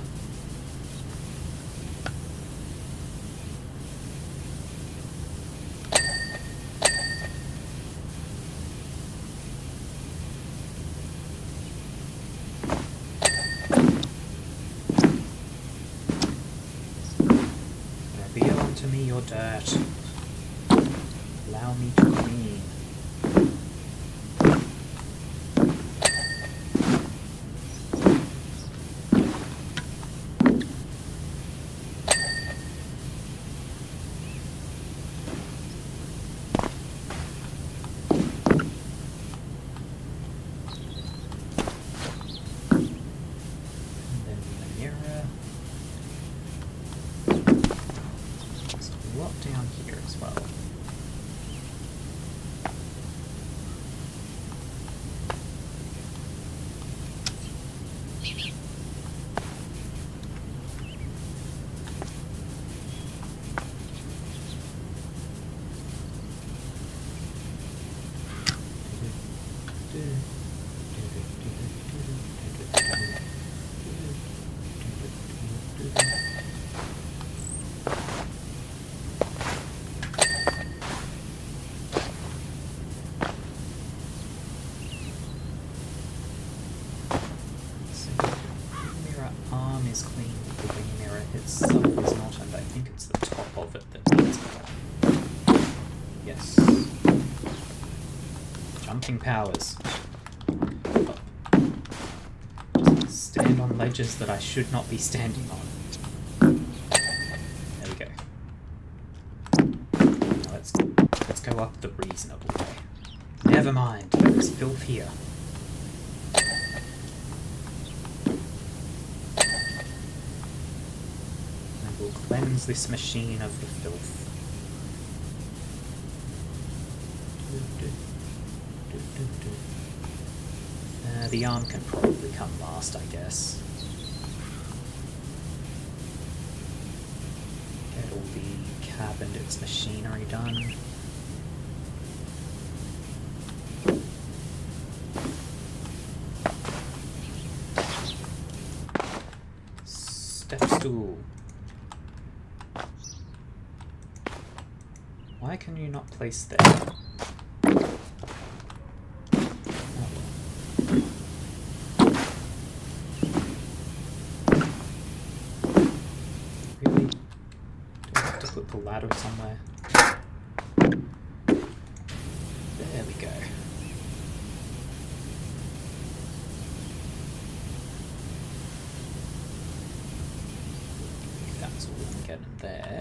To me your dirt. Allow me to clean. Down here as well. Is clean, the wing mirror itself is not, and I think it's the top of it that needs it. Yes. Jumping powers. Stand on ledges that I should not be standing on. There we go. Now let's go up the reasonable way. Never mind, there is filth here. We'll cleanse this machine of the filth. The arm can probably come last, I guess. Get all the cab and its machinery done. Step stool. Why can you not place there? Really? Do I have to put the ladder somewhere? There we go. That's all I'm getting there.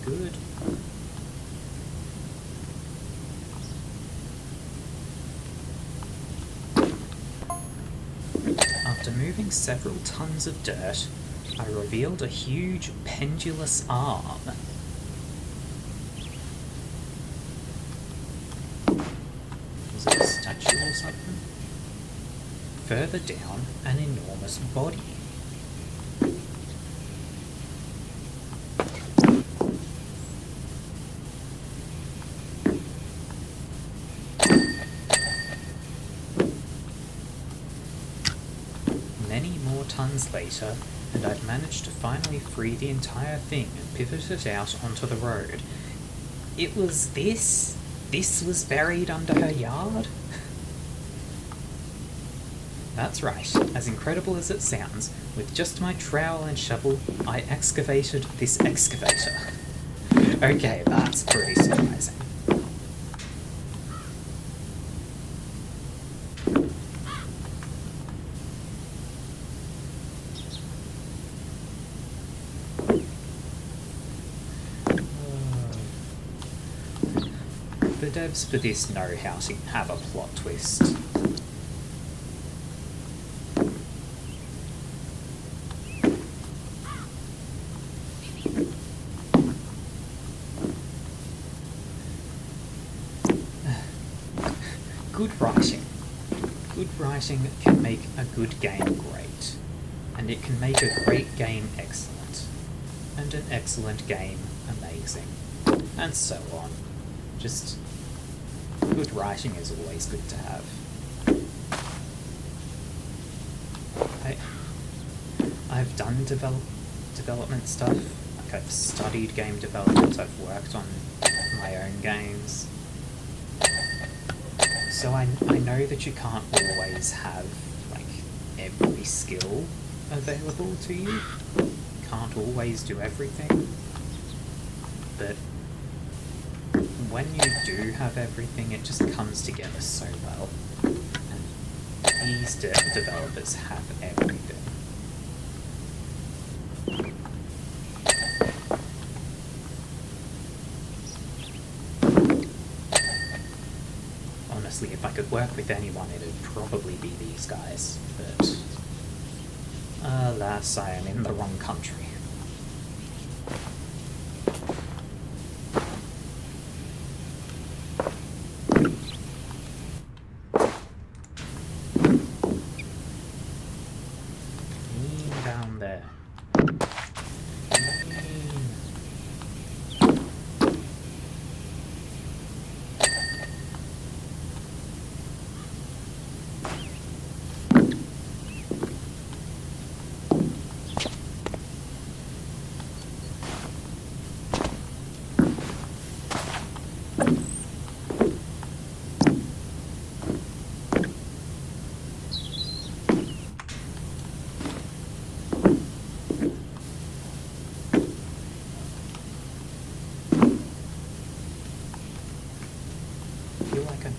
Good. After moving several tons of dirt, I revealed a huge pendulous arm. Was it a statue or something? Further down, an enormous body. Many more tons later, and I'd managed to finally free the entire thing and pivot it out onto the road. It was this? This was buried under her yard? That's right, as incredible as it sounds, with just my trowel and shovel, I excavated this excavator. Okay, that's pretty surprising. The devs for this know how to have a plot twist. Good writing. Good writing can make a good game great, and it can make a great game excellent, and an excellent game amazing, and so on. Just good writing is always good to have. I've done development stuff, like I've studied game development, I've worked on my own games. So I know that you can't always have like every skill available to you. Can't always do everything. But when you do have everything, it just comes together so well. And these developers have everything. Honestly, if I could work with anyone, it'd probably be these guys, but alas, I am in the wrong country. down there.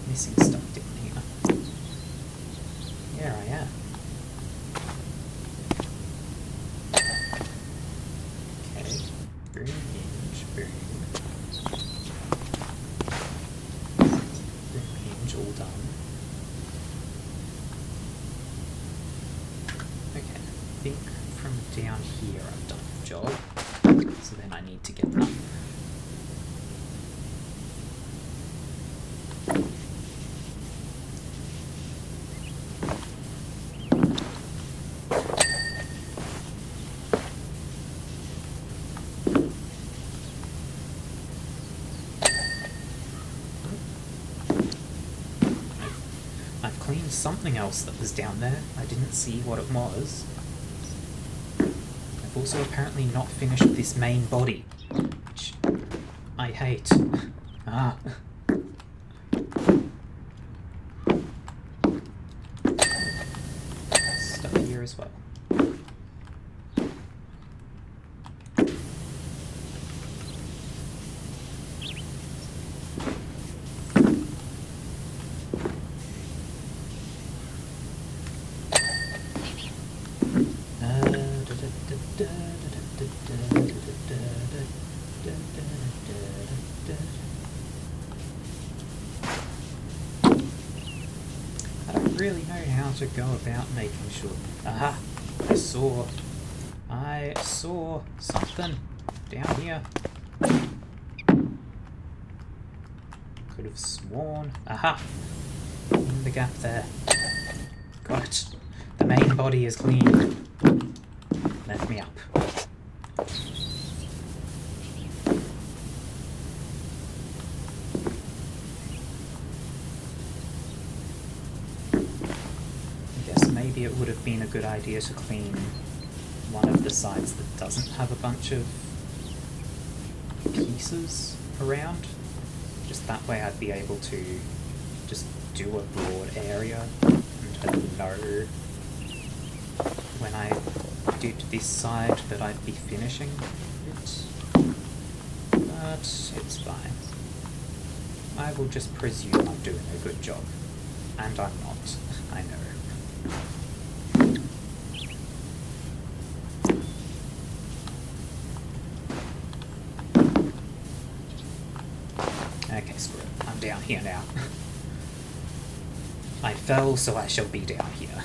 Missing stuff down here. Here I am. Okay, boom, hinge, boom. Boom, hinge, all done. Okay, I think from down here I've done the job. So then I need to get up. Something else that was down there. I didn't see what it was. I've also apparently not finished this main body, which I hate. Ah. Stuff here as well. I don't really know how to go about making sure. Aha! I saw something down here. Could have sworn. Aha! In the gap there. Got it. The main body is clean. Let me up. Maybe it would have been a good idea to clean one of the sides that doesn't have a bunch of pieces around. Just that way I'd be able to just do a broad area and know when I did this side that I'd be finishing it. But it's fine. I will just presume I'm doing a good job. And I'm not, I know. Okay, screw it. I'm down here now. I fell, so I shall be down here.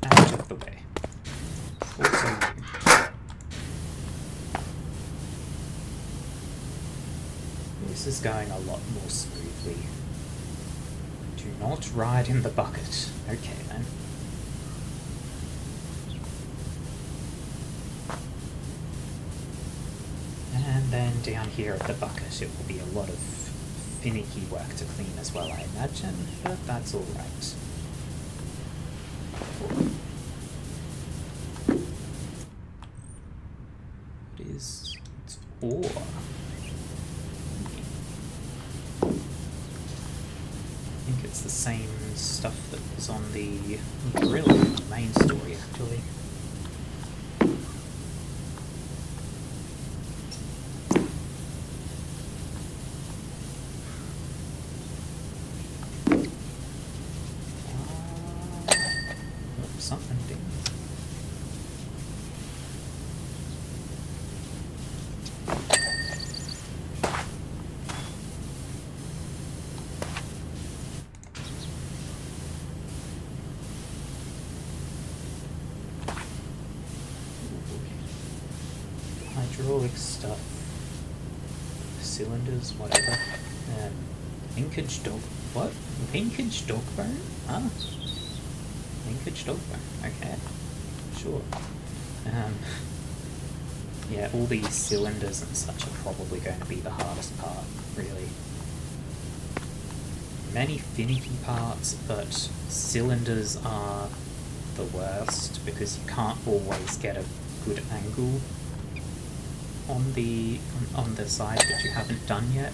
Out of the way. Also you. This is going a lot more smoothly. Do not ride in the bucket. Okay then. And then down here at the bucket it will be a lot of finicky work to clean as well, I imagine, but that's alright. It's ore. I think it's the same stuff that was on the grill in the main story, actually. Something did. hydraulic stuff, cylinders, whatever. Linkage dog. What? Linkage dog bone? Huh? Linkage dog bone. Okay. Sure. Yeah, all these cylinders and such are probably going to be the hardest part, really. Many finicky parts, but cylinders are the worst because you can't always get a good angle on the side that you haven't done yet.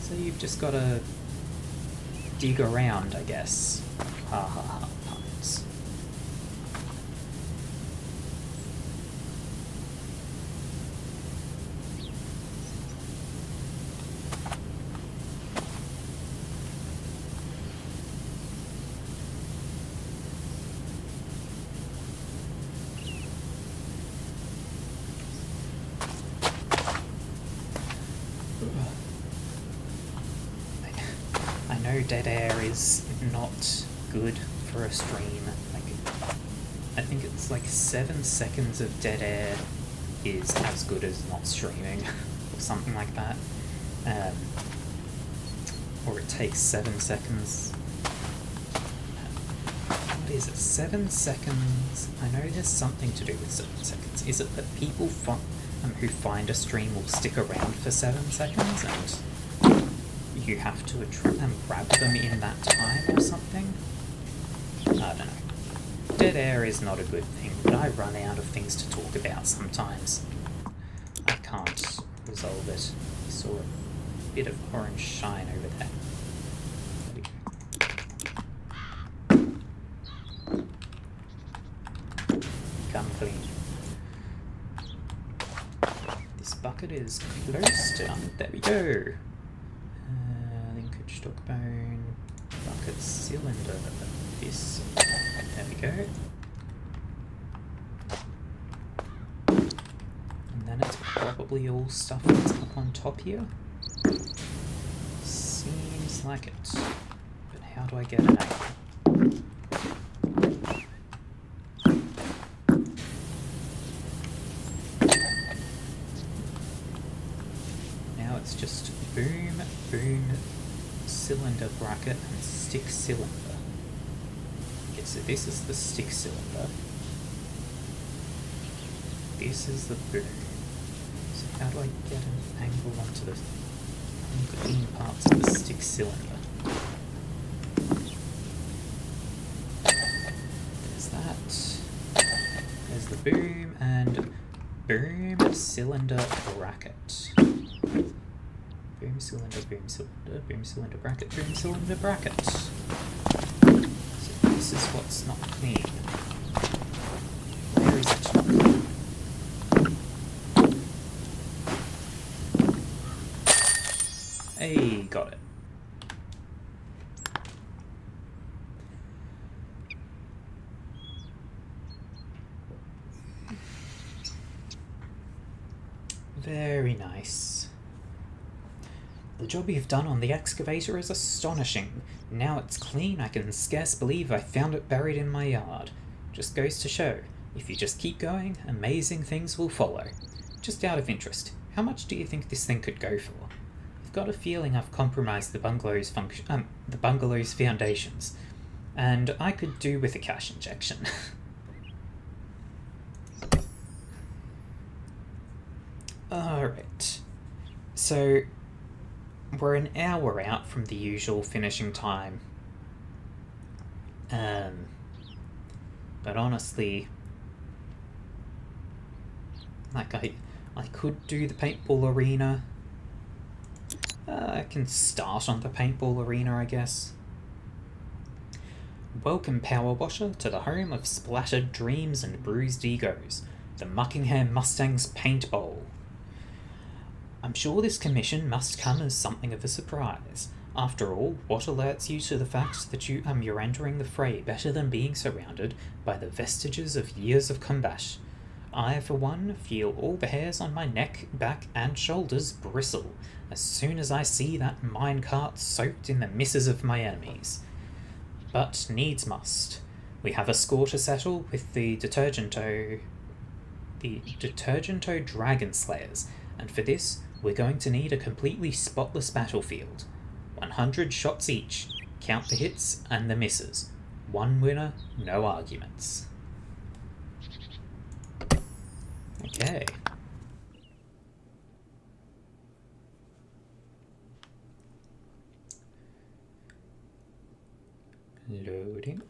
So you've just got to dig around, I guess. Ha ha ha, puns. I know dead air is not good for a stream. I think it's like 7 seconds of dead air is as good as not streaming, or something like that. Or it takes 7 seconds. What is it? 7 seconds? I know there's something to do with 7 seconds. Is it that people who find a stream will stick around for 7 seconds and you have to grab them in that time or something? I don't know. Dead air is not a good thing, but I run out of things to talk about sometimes. I can't resolve it. I saw a bit of orange shine over there. Come clean. This bucket is close to... there we go. Linkage dog bone. Bucket cylinder. This. There we go. And then it's probably all stuff that's up on top here. Seems like it. But how do I get an angle? Now it's just boom, boom, cylinder bracket and stick cylinder. Okay, so this is the stick cylinder. This is the boom. So how do I get an angle onto the clean parts of the stick cylinder? There's that. There's the boom and boom cylinder bracket. Boom cylinder, boom cylinder, boom cylinder bracket, boom cylinder bracket. So this is what's not clean. Where is it not clean? Hey, got it. Very nice. The job you've done on the excavator is astonishing. Now it's clean, I can scarce believe I found it buried in my yard. Just goes to show, if you just keep going, amazing things will follow. Just out of interest, how much do you think this thing could go for? I've got a feeling I've compromised the bungalow's foundations, and I could do with a cash injection. Alright, so we're an hour out from the usual finishing time. But honestly, like I could do the paintball arena. I can start on the paintball arena, I guess. Welcome, PowerWasher, to the home of splattered dreams and bruised egos, the Muckingham Mustangs Paint Bowl. I'm sure this commission must come as something of a surprise. After all, what alerts you to the fact that you're entering the fray better than being surrounded by the vestiges of years of combat? I, for one, feel all the hairs on my neck, back, and shoulders bristle as soon as I see that minecart soaked in the misses of my enemies. But needs must. We have a score to settle with the detergento the Detergento Dragon Slayers, and for this, we're going to need a completely spotless battlefield. 100 shots each. Count the hits and the misses. One winner, no arguments. Okay. Loading.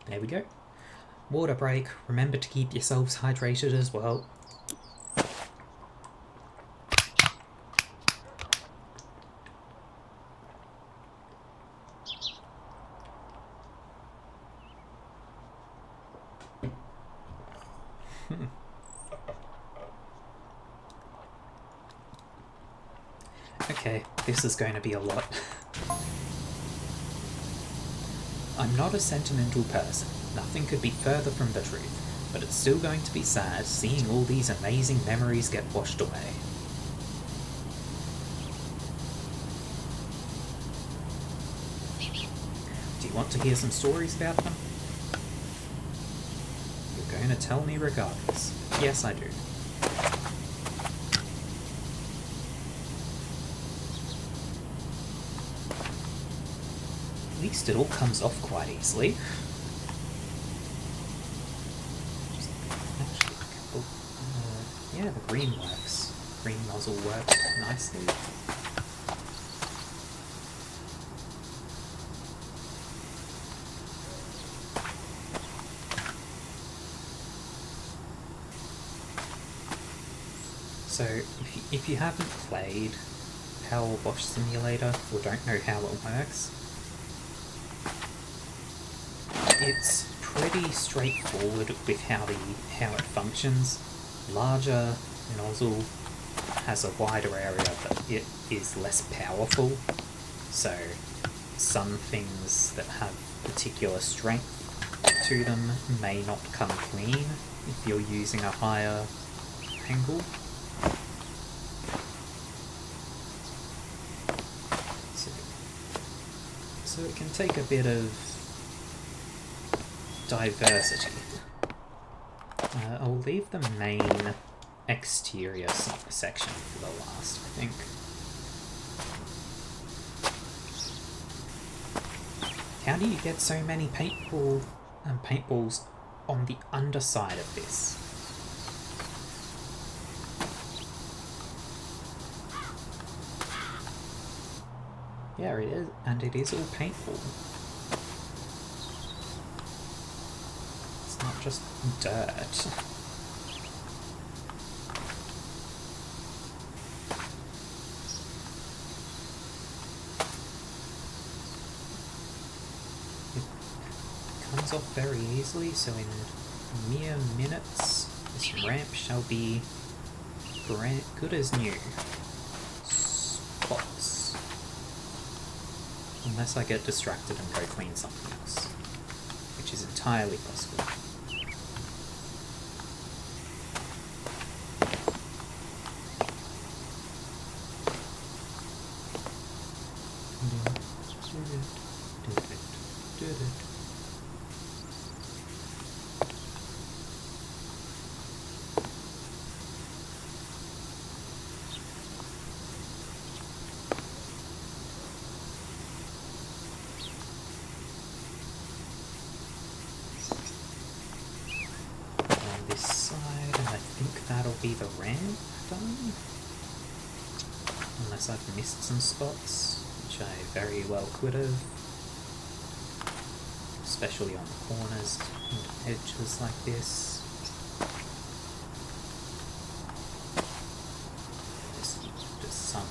There we go. Water break. Remember to keep yourselves hydrated as well. Okay, this is going to be a lot. I'm not a sentimental person. Nothing could be further from the truth, but it's still going to be sad seeing all these amazing memories get washed away. Do you want to hear some stories about them? You're going to tell me regardless. Yes, I do. At least it all comes off quite easily. Yeah, the green works. Green nozzle works nicely. So, if you haven't played PowerWash Simulator or don't know how it works, it's pretty straightforward with how it functions. Larger nozzle has a wider area, but it is less powerful. So some things that have particular strength to them may not come clean if you're using a higher angle. So it can take a bit of diversity. I'll leave the main exterior section for the last, I think. How do you get so many paintballs on the underside of this? Yeah, it is, and it is all paintball. It's not just dirt. It comes off very easily, so in mere minutes, this ramp shall be good as new. Spots. Unless I get distracted and go clean something else, which is entirely possible. Be the ramp done, unless I've missed some spots, which I very well could have, especially on the corners and edges like this. There's some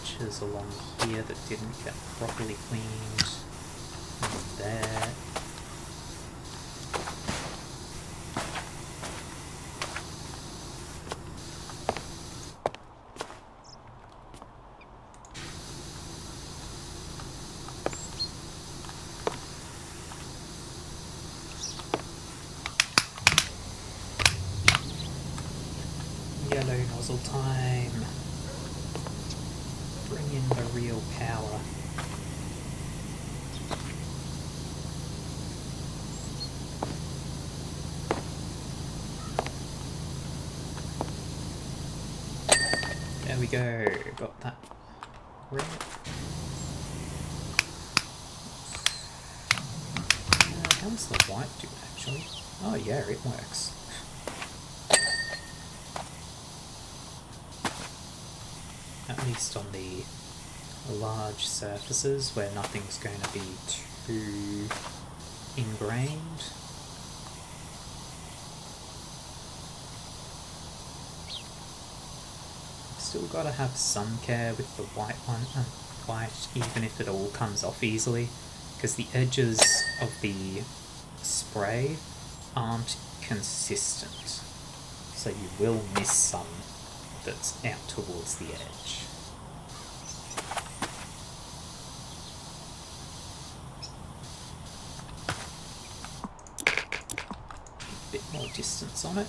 edges along here that didn't get properly cleaned, and there. Yellow nozzle time. Bring in the real power. There we go. Got that red. How does the white do actually? Oh yeah, it works. At least on the large surfaces where nothing's going to be too ingrained. Still gotta have some care with the white one, even if it all comes off easily, because the edges of the spray aren't consistent, so you will miss some that's out towards the edge. A bit more distance on it.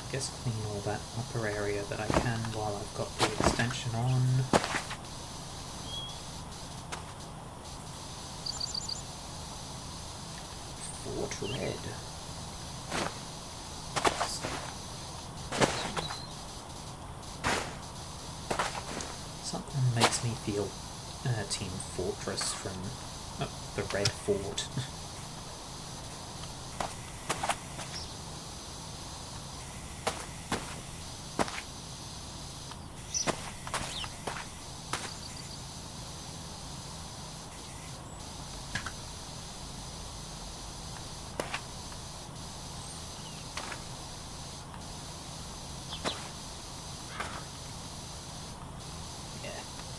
Guess clean all that upper area that I can while I've got the extension on. Fort Red. Something makes me feel Team Fortress from the Red Fort.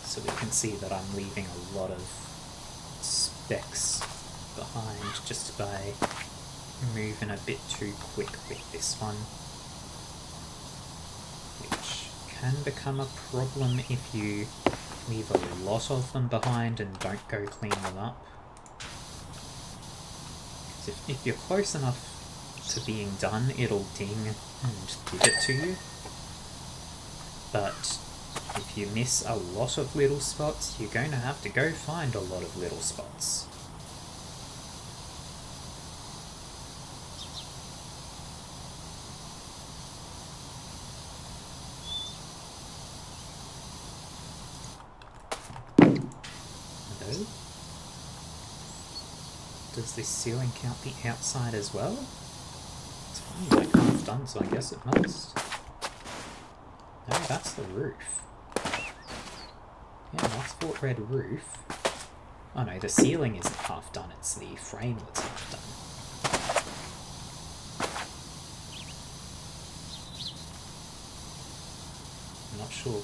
So we can see that I'm leaving a lot of specks behind just by moving a bit too quick with this one, which can become a problem if you leave a lot of them behind and don't go clean them up. If you're close enough to being done, it'll ding and give it to you, but if you miss a lot of little spots, you're going to have to go find a lot of little spots. Hello? Does this ceiling count the outside as well? It's only like half done, so I guess it must. No, that's the roof. Yeah, that's Fort Red roof. Oh no, the ceiling isn't half done, it's the frame that's half done. I'm not sure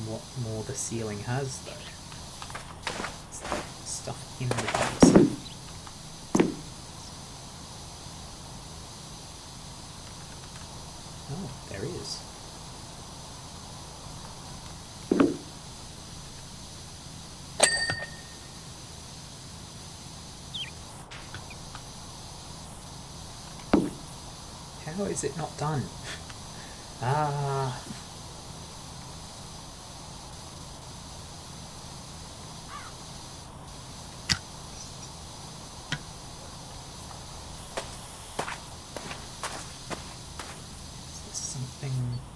what more the ceiling has though. It's like stuff in the base. Oh, there is. How is it not done? Ah. Is this something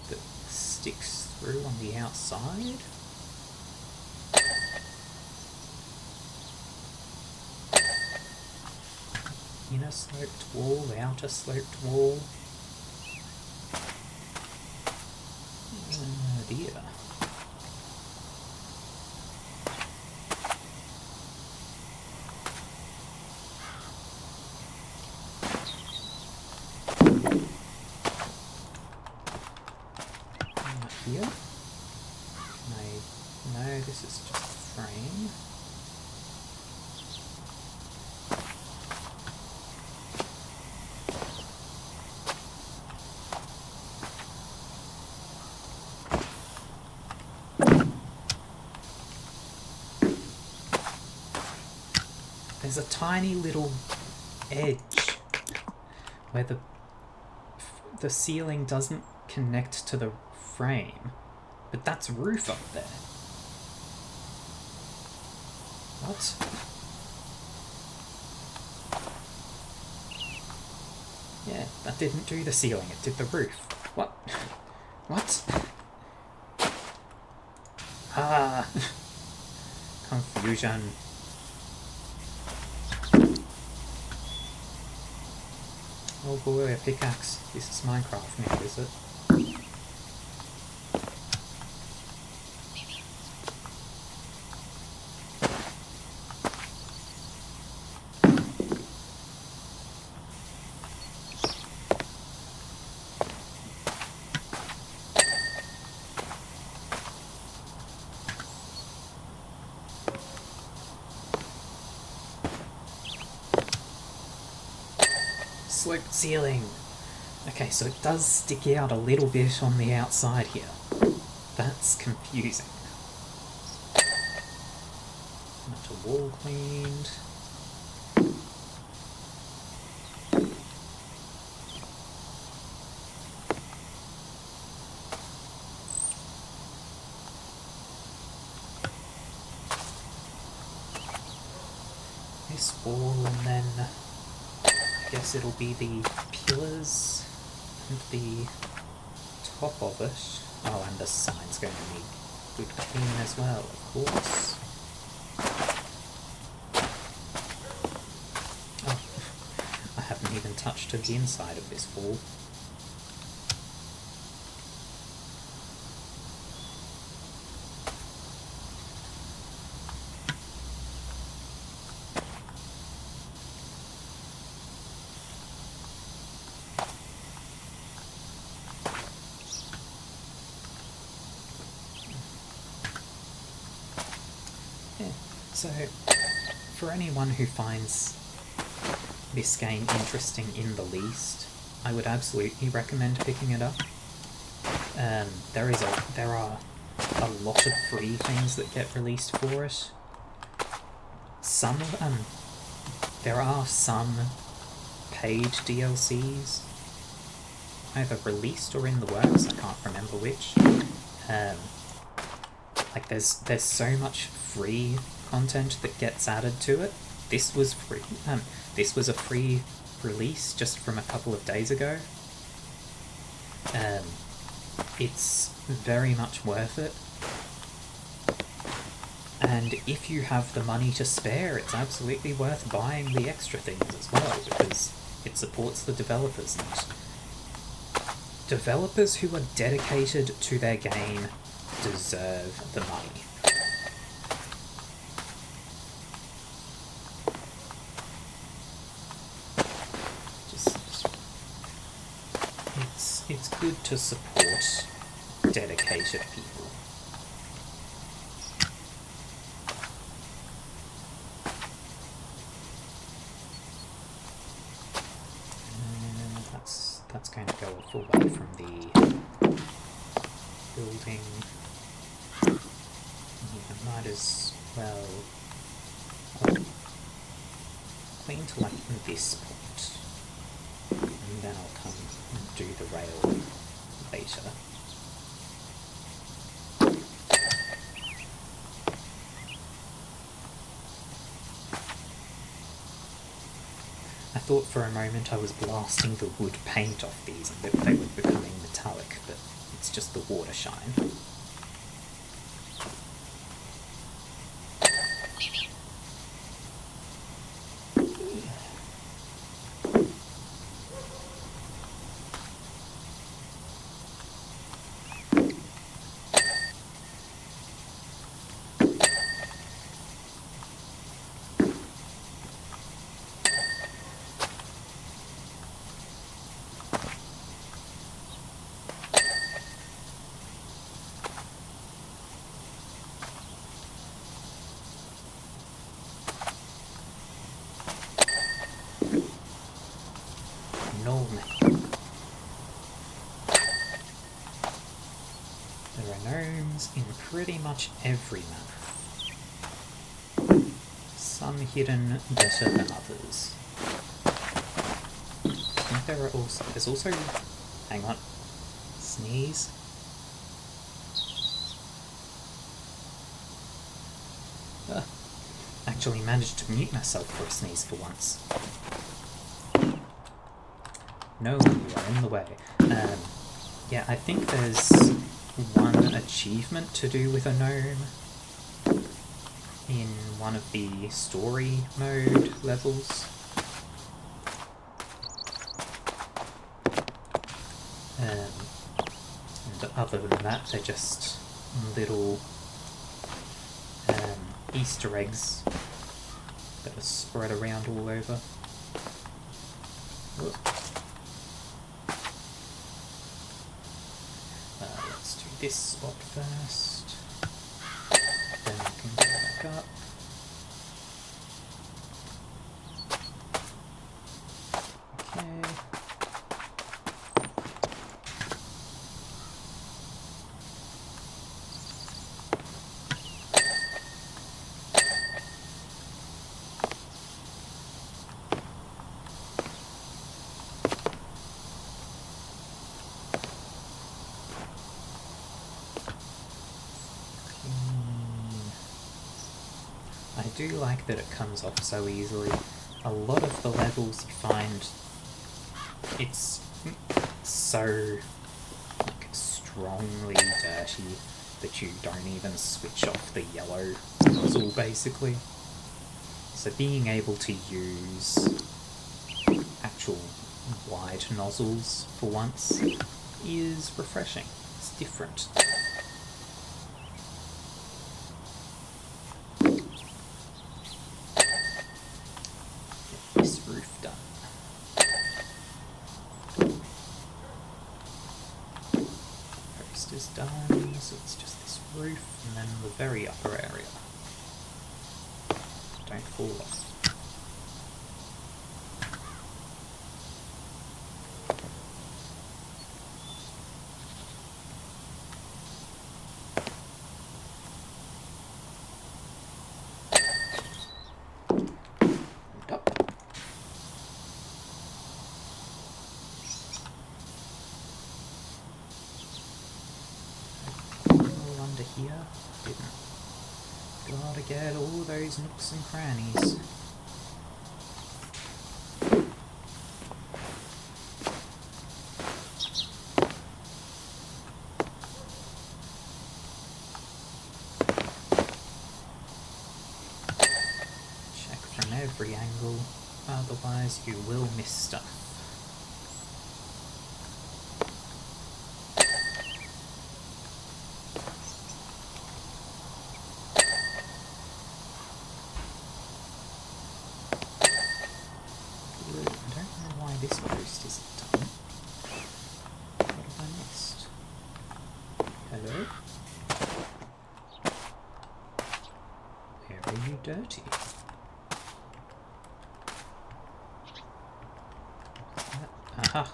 that sticks through on the outside? Inner sloped wall, outer sloped wall. Oh dear. Here? No, this is just a frame. There's a tiny little edge where the ceiling doesn't connect to the frame. But that's roof up there. What? Yeah, that didn't do the ceiling, it did the roof. What? What? Ah! Confusion. Oh boy, a pickaxe. This is Minecraft now, is it? Sloped ceiling. Okay, so it does stick out a little bit on the outside here. That's confusing. Not a wall cleaned. This wall, and then I guess it'll be the pillars and the top of it. Oh, and the sign's going to need good clean as well, of course. Oh, I haven't even touched the inside of this wall. So, for anyone who finds this game interesting in the least, I would absolutely recommend picking it up. There are a lot of free things that get released for it. There are some paid DLCs, either released or in the works. I can't remember which. Like there's so much free content that gets added to it. This was free. This was a free release just from a couple of days ago. It's very much worth it. And if you have the money to spare, it's absolutely worth buying the extra things as well, because it supports the developers. And developers who are dedicated to their game deserve the money. It's good to support dedicated people. That's going to go a full way from the building. Yeah, might as well clean to like this point, and then I'll come and do the rail later. I thought for a moment I was blasting the wood paint off these and that they were becoming metallic, but it's just the water shine. There are gnomes in pretty much every map. Some hidden better than others. I think there's also, hang on, sneeze. actually managed to mute myself for a sneeze for once. No, you are in the way. Yeah, I think there's one achievement to do with a gnome in one of the story mode levels. And other than that, they're just little Easter eggs that are spread around all over. Whoop. Let's do this spot first, then we can go back up. Okay. I do like that it comes off so easily. A lot of the levels you find it's so like strongly dirty that you don't even switch off the yellow nozzle basically. So being able to use actual white nozzles for once is refreshing. It's different. Is done, so it's just this roof and then the very upper area. Don't fall off. And up. Under here, didn't. Gotta get all those nooks and crannies. Check from every angle, otherwise you will miss stuff. This post isn't done. What have I missed? Hello? Where are you dirty? Aha!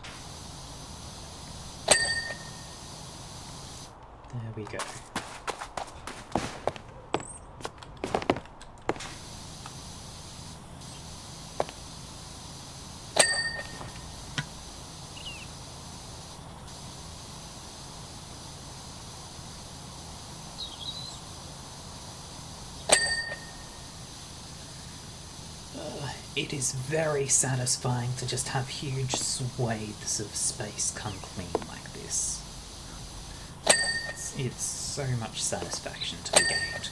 There we go. It is very satisfying to just have huge swathes of space come clean like this. It's so much satisfaction to be gained.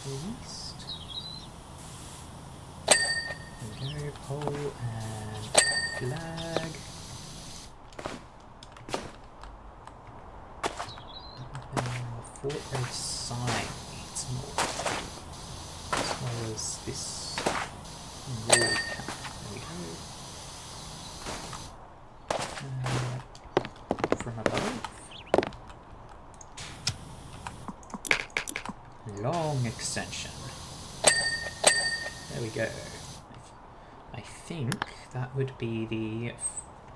East. There we go, pole and flag. Fort Red sign needs more. As well as this wall cap. There we go. From above. Long extension. There we go. I think that would be the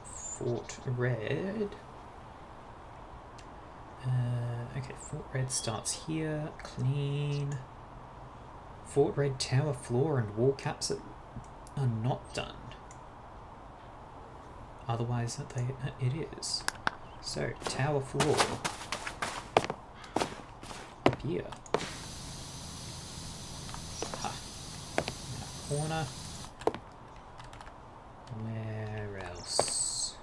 Fort Red. Okay, Fort Red starts here. Clean. Fort Red tower floor and wall caps are not done. Otherwise, it is. So, tower floor. Up here. Ha. Corner. Where else?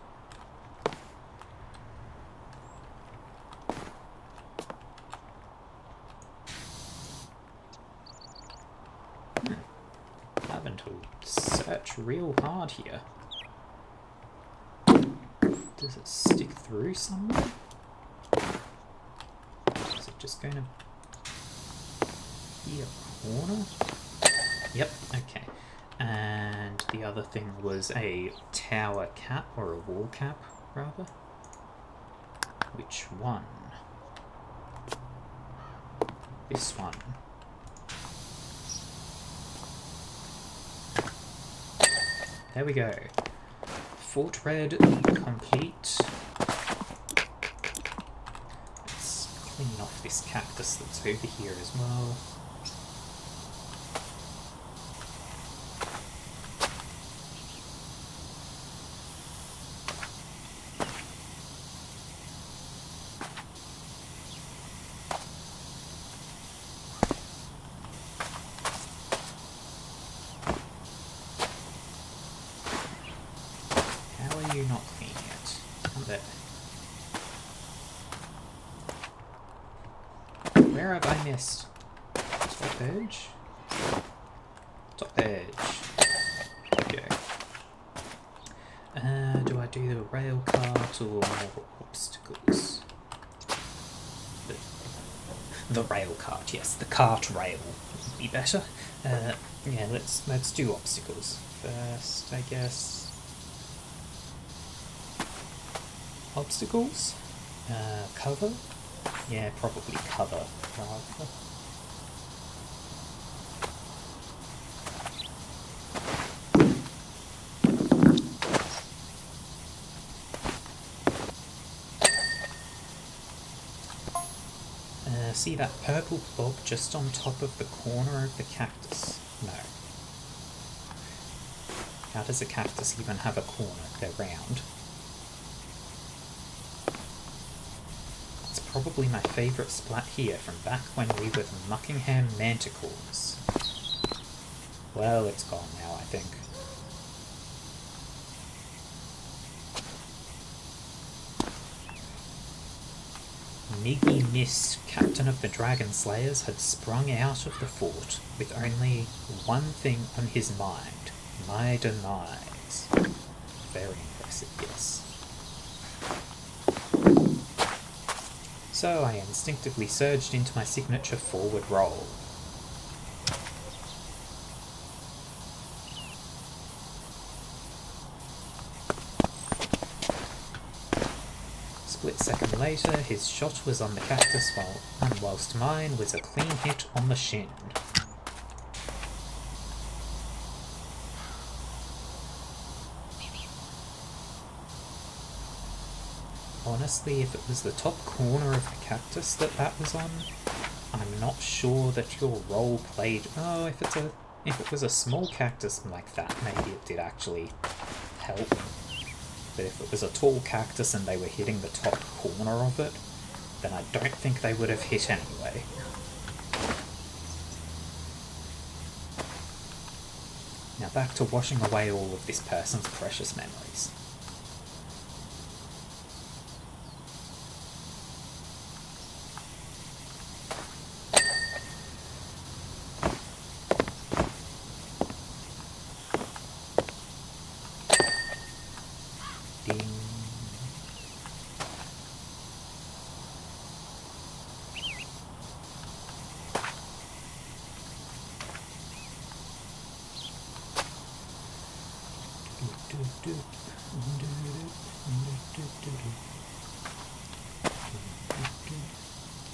Having to search real hard here. Does it stick through somewhere? Is it just going to be a corner? Yep, okay. And the other thing was a tower cap, or a wall cap, rather. Which one? This one. There we go. Fort Red complete. Let's clean off this cactus that's over here as well. How are you not cleaning it? Come there. Where have I missed? Top edge? Top edge. Okay. Do I do the rail cart or more obstacles? The rail cart, yes. The cart rail would be better. Yeah, let's do obstacles first, I guess. Obstacles? Cover? Yeah, probably cover rather. See that purple blob just on top of the corner of the cactus? No. How does a cactus even have a corner? They're round. It's probably my favourite splat here from back when we were the Muckingham manticores. Well, it's gone now, I think. Miggy Mist, captain of the Dragon Slayers, had sprung out of the fort with only one thing on his mind: my demise. Very impressive, yes. So I instinctively surged into my signature forward roll. Split second later, his shot was on the cactus whilst mine was a clean hit on the shin. Honestly, if it was the top corner of the cactus that was on, I'm not sure that your roll played. Oh, if it was a small cactus like that, maybe it did actually help. But if it was a tall cactus and they were hitting the top corner of it, then I don't think they would have hit anyway. Now back to washing away all of this person's precious memories.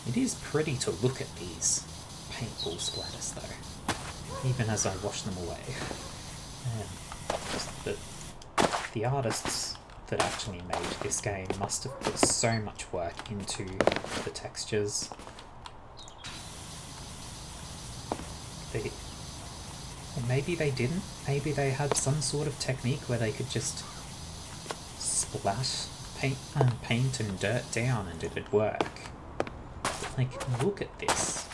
It is pretty to look at these paintball splatters though, even as I wash them away. The artists that actually made this game must have put so much work into the textures. Or maybe they didn't. Maybe they had some sort of technique where they could just splash paint and dirt down and it would work. But, like, look at this.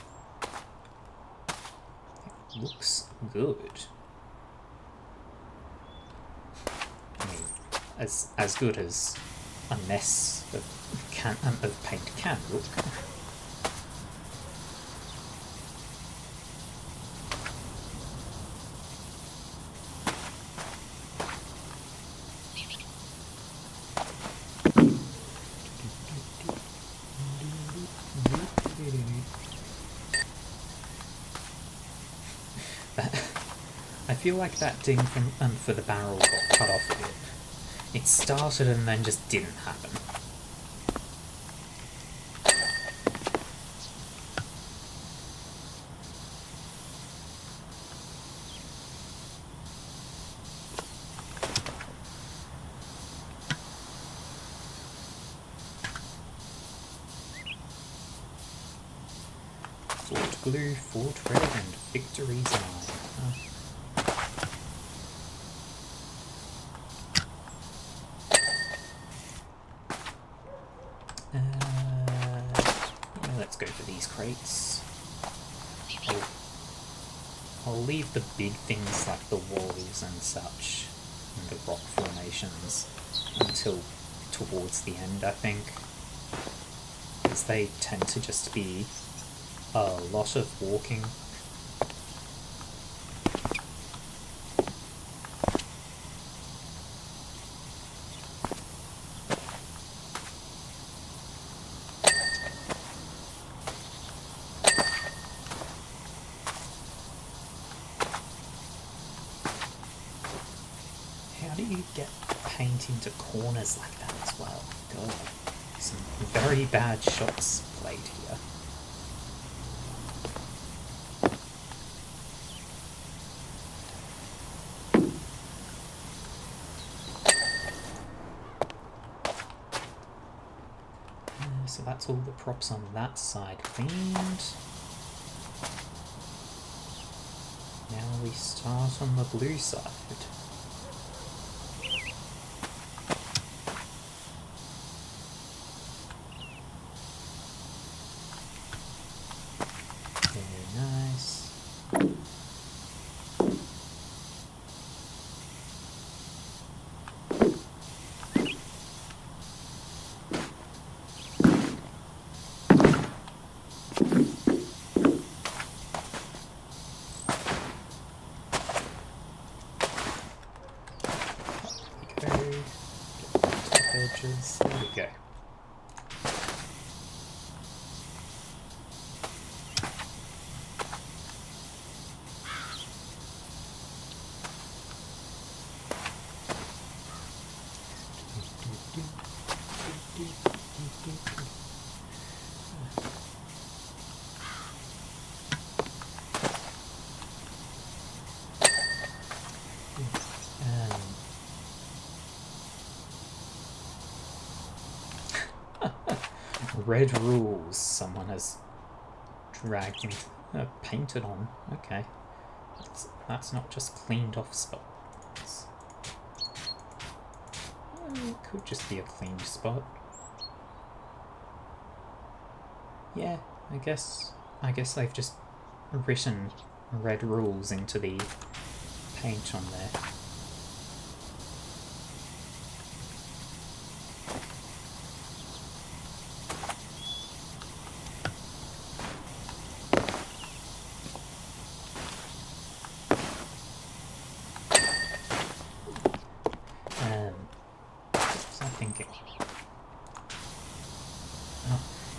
It looks good. I mean, as good as a mess of paint can look. I feel like that ding for the barrel got cut off a bit. It started and then just didn't happen. Fort blue, fort red, and victory's mine. Let's go for these crates. I'll leave the big things like the walls and such, and the rock formations, until towards the end, I think. Because they tend to just be a lot of walking. How do you get paint into corners like that as well? God, some very bad shots played here. So that's all the props on that side cleaned. Now we start on the blue side. Very nice. Edges. There we go. Red rules someone has dragged and painted on. Okay. That's not just cleaned off spots. It could just be a cleaned spot. Yeah, I guess they've just written red rules into the paint on there.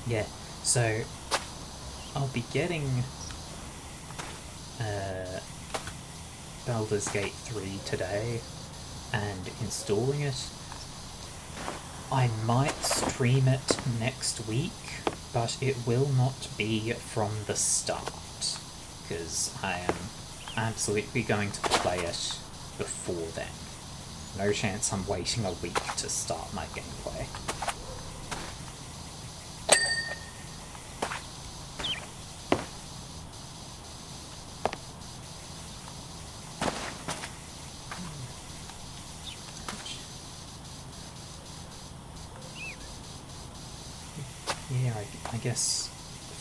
Yeah, so I'll be getting Baldur's Gate 3 today, and installing it. I might stream it next week, but it will not be from the start, because I am absolutely going to play it before then. No chance I'm waiting a week to start my gameplay. Yeah, I guess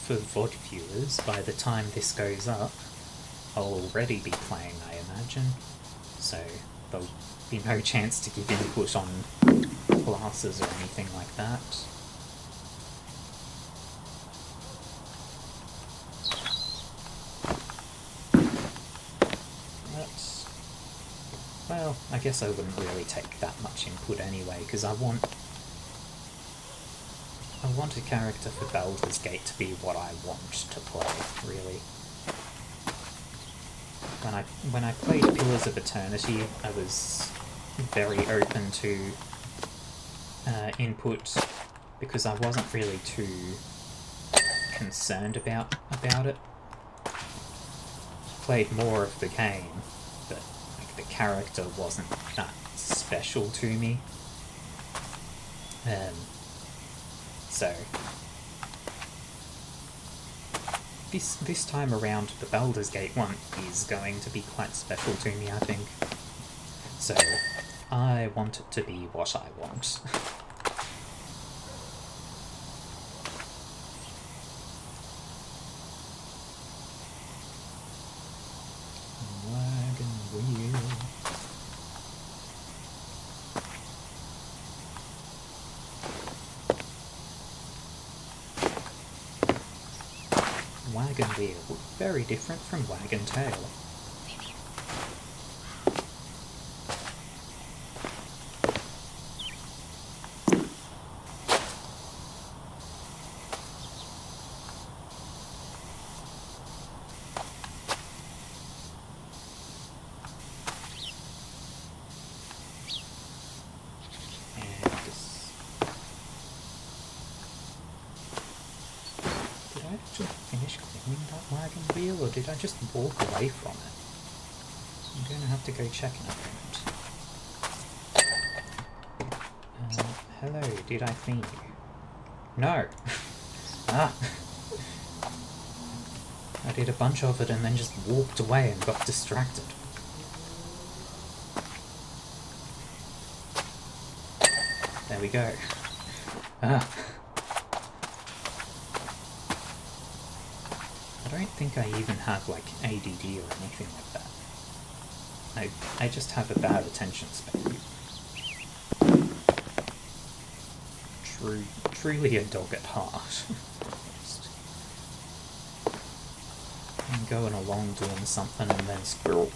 for VOD viewers, by the time this goes up, I'll already be playing, I imagine. So there'll be no chance to give input on classes or anything like that. But, well, I guess I wouldn't really take that much input anyway, because I want a character for Baldur's Gate to be what I want to play, really. When I played Pillars of Eternity, I was very open to input, because I wasn't really too concerned about it. Played more of the game, but like the character wasn't that special to me. So this time around, the Baldur's Gate one is going to be quite special to me, I think. So I want it to be what I want. Wagon wheel. Wagon wheel, very different from wagon tail. Or did I just walk away from it? I'm going to have to go check in a moment. Hello, did I clean you? No! Ah! I did a bunch of it and then just walked away and got distracted. There we go. Ah! I don't think I even have, like, ADD or anything like that. I just have a bad attention span. Truly a dog at heart. I'm going along doing something and then squirrel.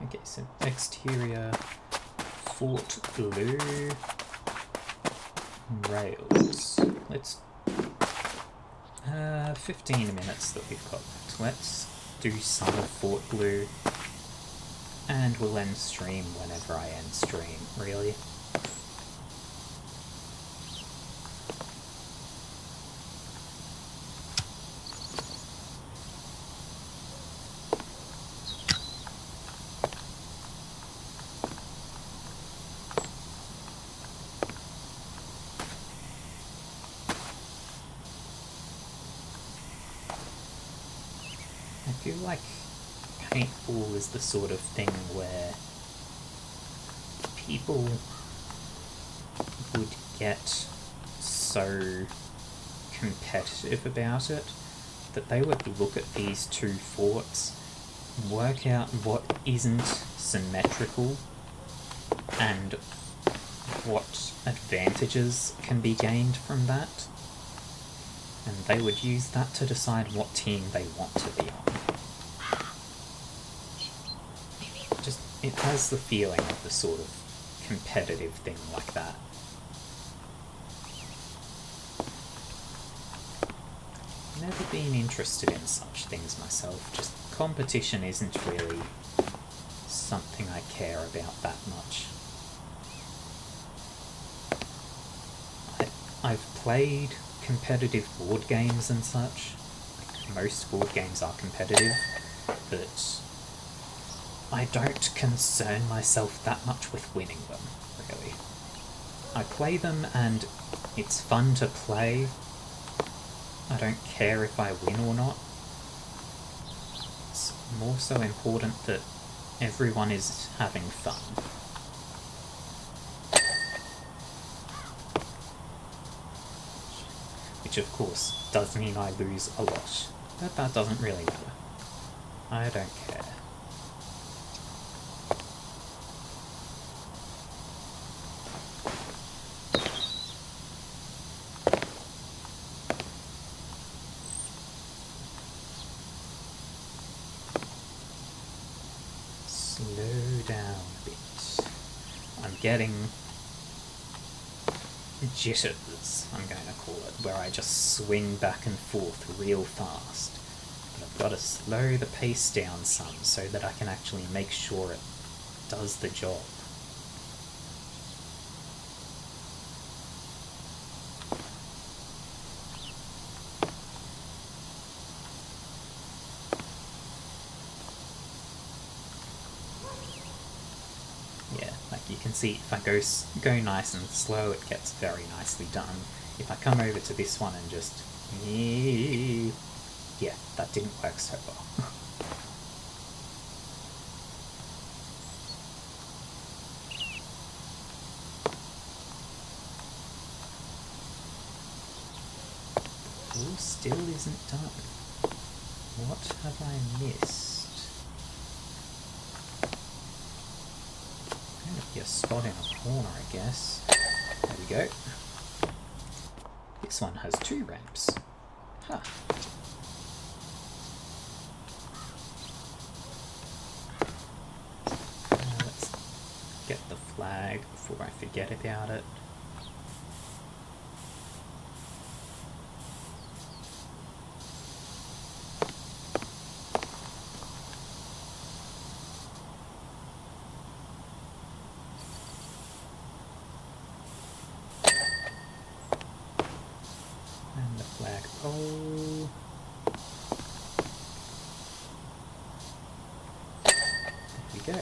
Okay, so exterior fort glue. Rails. Let's 15 minutes that we've got. Let's do some of Fort Blue, and we'll end stream whenever I end stream, really. I feel like paintball is the sort of thing where people would get so competitive about it that they would look at these two forts, work out what isn't symmetrical and what advantages can be gained from that, and they would use that to decide what team they want to be on. Just, it has the feeling of the sort of competitive thing like that. never been interested in such things myself. Just competition isn't really something I care about that much. I've played competitive board games and such. Most board games are competitive, but I don't concern myself that much with winning them, really. I play them and it's fun to play. I don't care if I win or not. It's more so important that everyone is having fun. Which of course does mean I lose a lot, but that doesn't really matter. I don't care. Slow down a bit. I'm getting jitters, I'm going to call it, where I just swing back and forth real fast. But I've got to slow the pace down some so that I can actually make sure it does the job. Yeah, like you can see, if I go nice and slow, it gets very nicely done. If I come over to this one and just... yeah, that didn't work so well. The pool still isn't done. What have I missed? Going to be a spot in a corner, I guess. There we go. This one has 2 ramps. Huh. Let's get the flag before I forget about it. And the flagpole. There we go.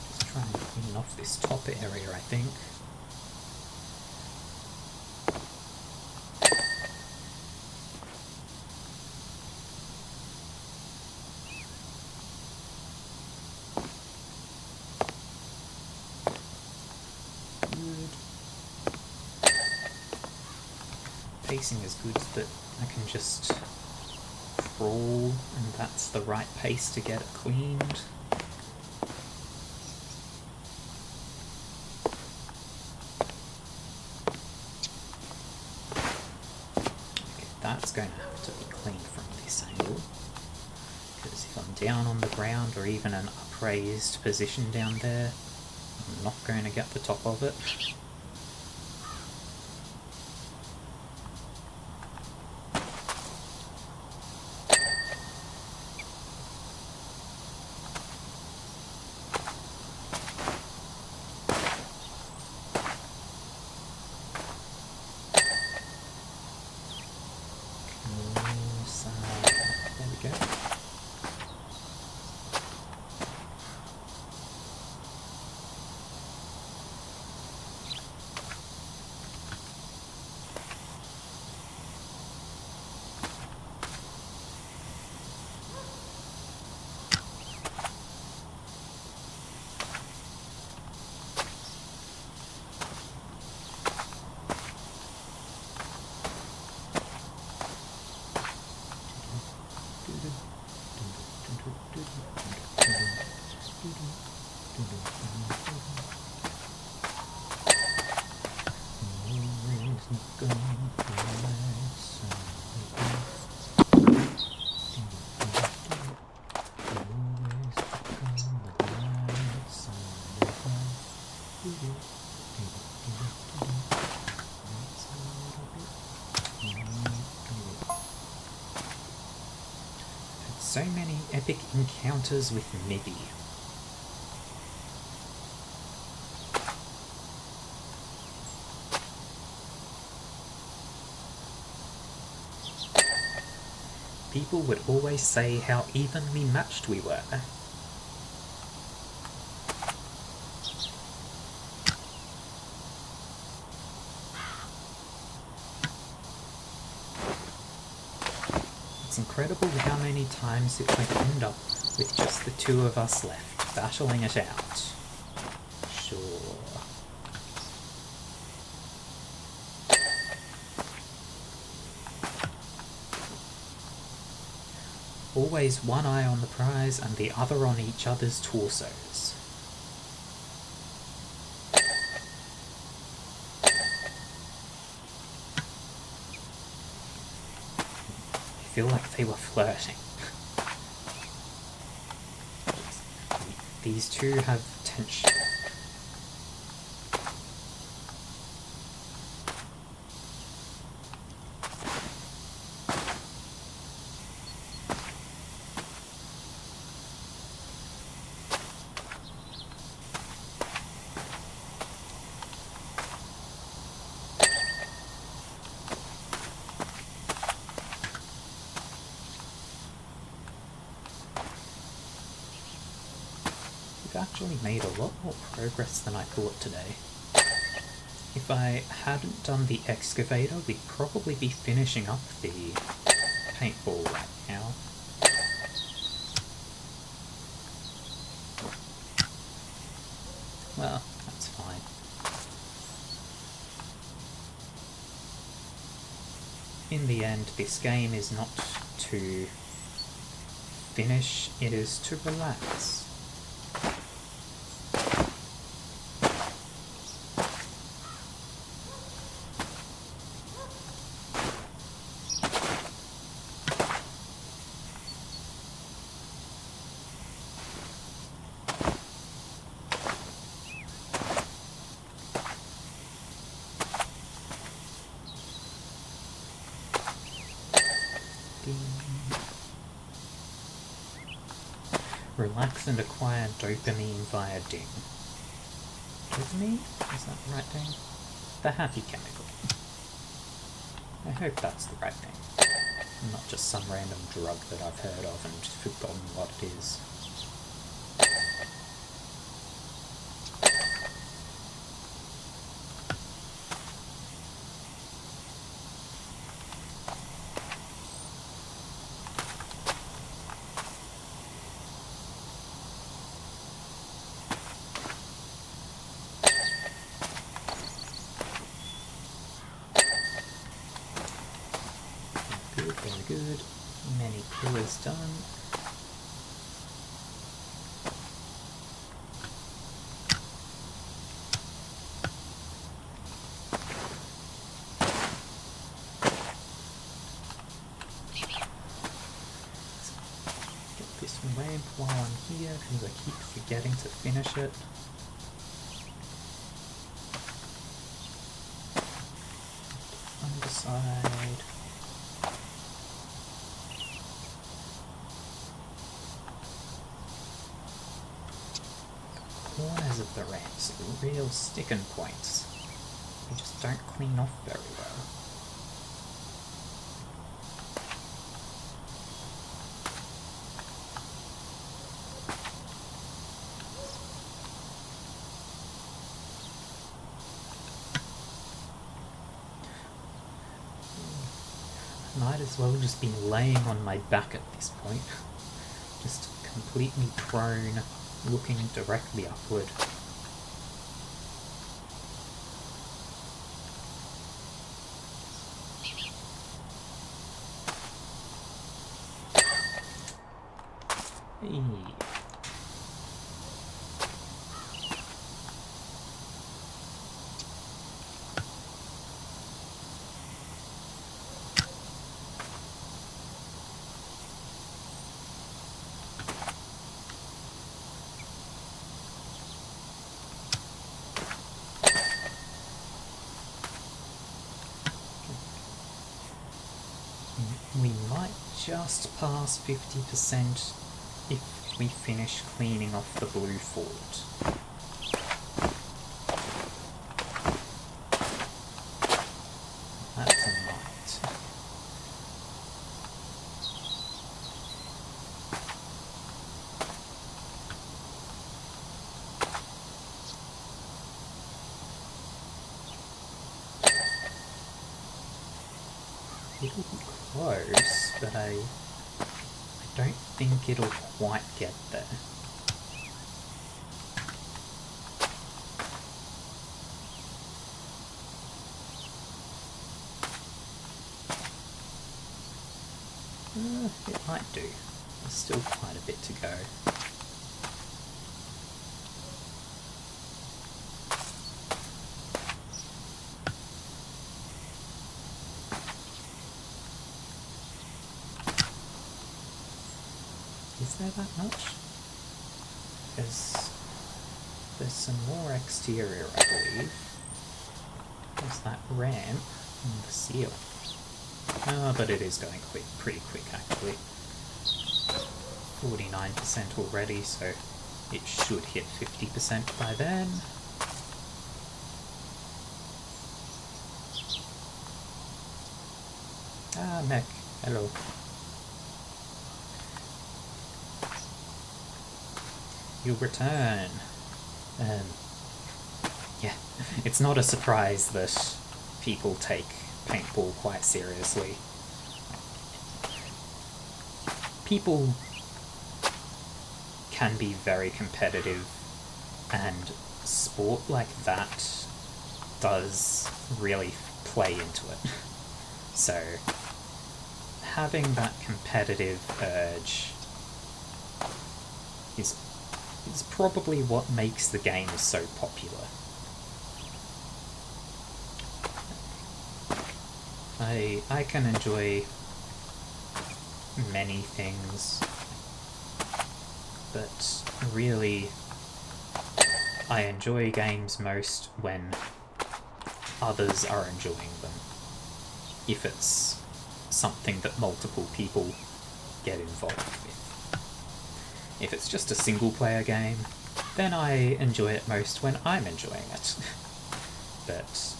Just trying to clean off this top area, I think. Pacing is good that I can just crawl and that's the right pace to get it cleaned. Okay, that's going to have to be cleaned from this angle, because if I'm down on the ground or even an upraised position down there, I'm not going to get the top of it. There we go. Had so many epic encounters with Mibby. People would always say how evenly matched we were. It's incredible how many times it might end up with just the two of us left, battling it out. Sure. Always one eye on the prize and the other on each other's torsos. I feel like they were flirting. These two have tension. We've actually made a lot more progress than I thought today. If I hadn't done the excavator, we'd probably be finishing up the paintball right now. Well, that's fine. In the end, this game is not to finish, it is to relax. Relax and acquire dopamine via ding. Dopamine? Is that the right thing? The happy chemical. I hope that's the right thing. Not just some random drug that I've heard of and forgotten what it is. Very good. Many pillars done. Get this ramp while I'm here because I keep forgetting to finish it. Underside. Corners of the ramps are real sticking points. They just don't clean off very well. Might as well just be laying on my back at this point. Just completely prone, looking directly upward. Hey. We might just pass 50% if we finish cleaning off the blue fort. That's a knight. It'll be close, but I don't think it'll quite get there. It might do. There's still quite a bit to go. Is there that much? There's some more exterior, I believe. There's that ramp and the seal. Oh, but it is going pretty quick actually. 49% already, so it should hit 50% by then. Ah, mech, hello. You return. Yeah, it's not a surprise that people take paintball quite seriously. People can be very competitive, and sport like that does really play into it. So having that competitive urge is probably what makes the game so popular. I can enjoy many things, but really I enjoy games most when others are enjoying them. If it's something that multiple people get involved with. If it's just a single player game, then I enjoy it most when I'm enjoying it. But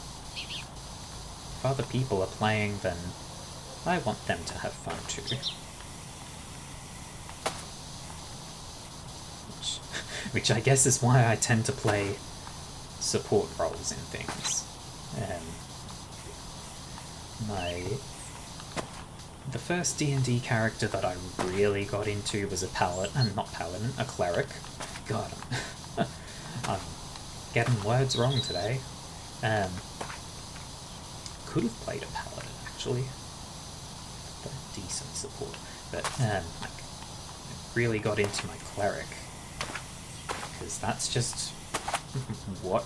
if other people are playing, then I want them to have fun too. Which I guess is why I tend to play support roles in things. The first D&D character that I really got into was a cleric. God, I'm getting words wrong today. Could have played a paladin actually. But a decent support. But I really got into my cleric, because that's just what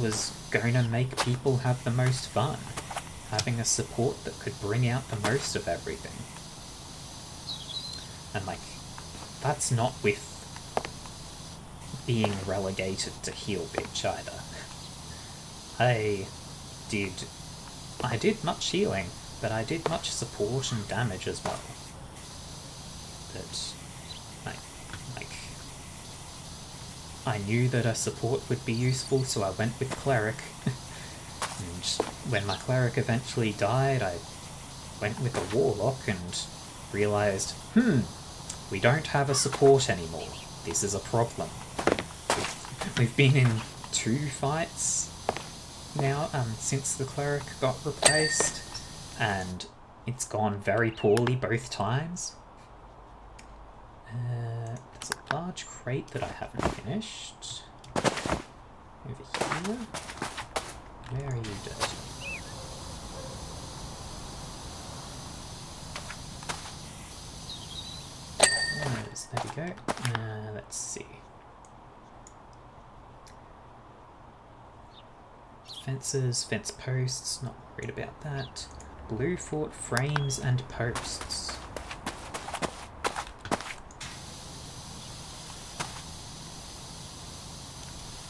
was going to make people have the most fun. Having a support that could bring out the most of everything. And that's not with being relegated to heal bitch either. I did much healing, but I did much support and damage as well. But I knew that a support would be useful, so I went with cleric. And when my cleric eventually died, I went with a warlock and realised, we don't have a support anymore. This is a problem. We've been in 2 fights now since the cleric got replaced, and it's gone very poorly both times. There's a large crate that I haven't finished. Over here. Where are you, dirty? There we go. Let's see. Fences, fence posts, not worried about that. Blue fort frames and posts.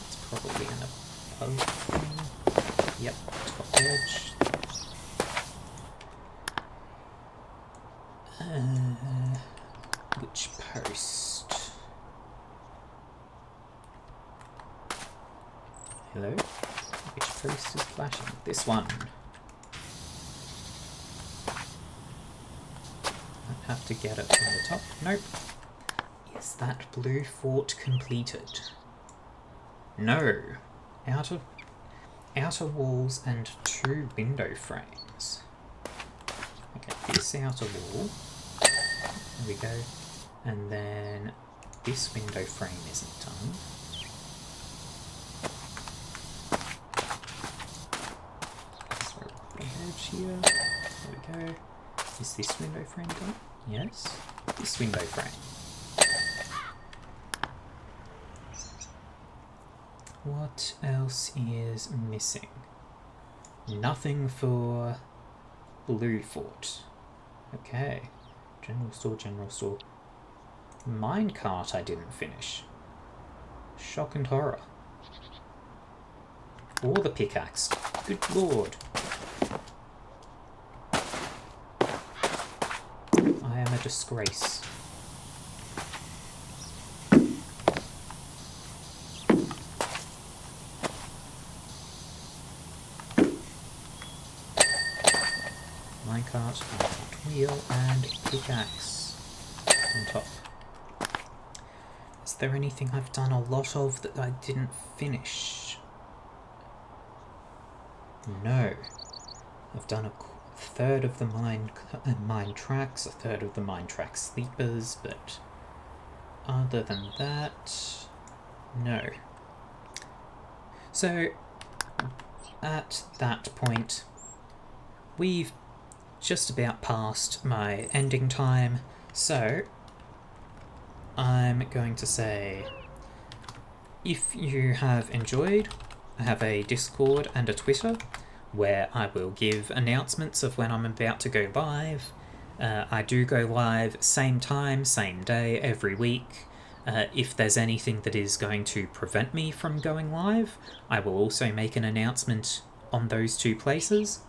That's probably an above thing. Yep, top edge. toast is flashing. This one. I'd have to get it from the top. Nope. Is that blue fort completed? No. Outer walls and 2 window frames. Okay, this outer wall. There we go. And then this window frame isn't done. Throw the edge here. There we go. Is this window frame done? Yes. This window frame. What else is missing? Nothing for blue fort. Okay. General store, general store. Minecart I didn't finish. Shock and horror. Or the pickaxe. Good lord. I am a disgrace. Minecart, wheel, and pickaxe on top. Is there anything I've done a lot of that I didn't finish? No. I've done a third of the mine tracks, a third of the mine track sleepers, but other than that, no. So, at that point, we've just about past my ending time, so I'm going to say, if you have enjoyed, I have a Discord and a Twitter where I will give announcements of when I'm about to go live. I do go live same time, same day, every week. If there's anything that is going to prevent me from going live, I will also make an announcement on those 2 places.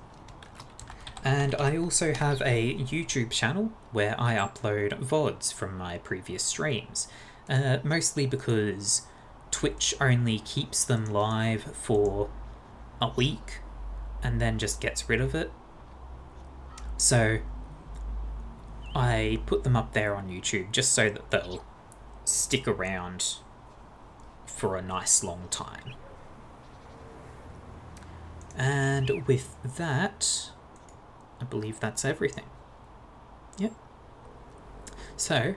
And I also have a YouTube channel where I upload VODs from my previous streams, mostly because Twitch only keeps them live for a week and then just gets rid of it. So I put them up there on YouTube just so that they'll stick around for a nice long time. And with that, I believe that's everything. Yep. So,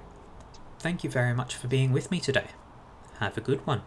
thank you very much for being with me today. Have a good one.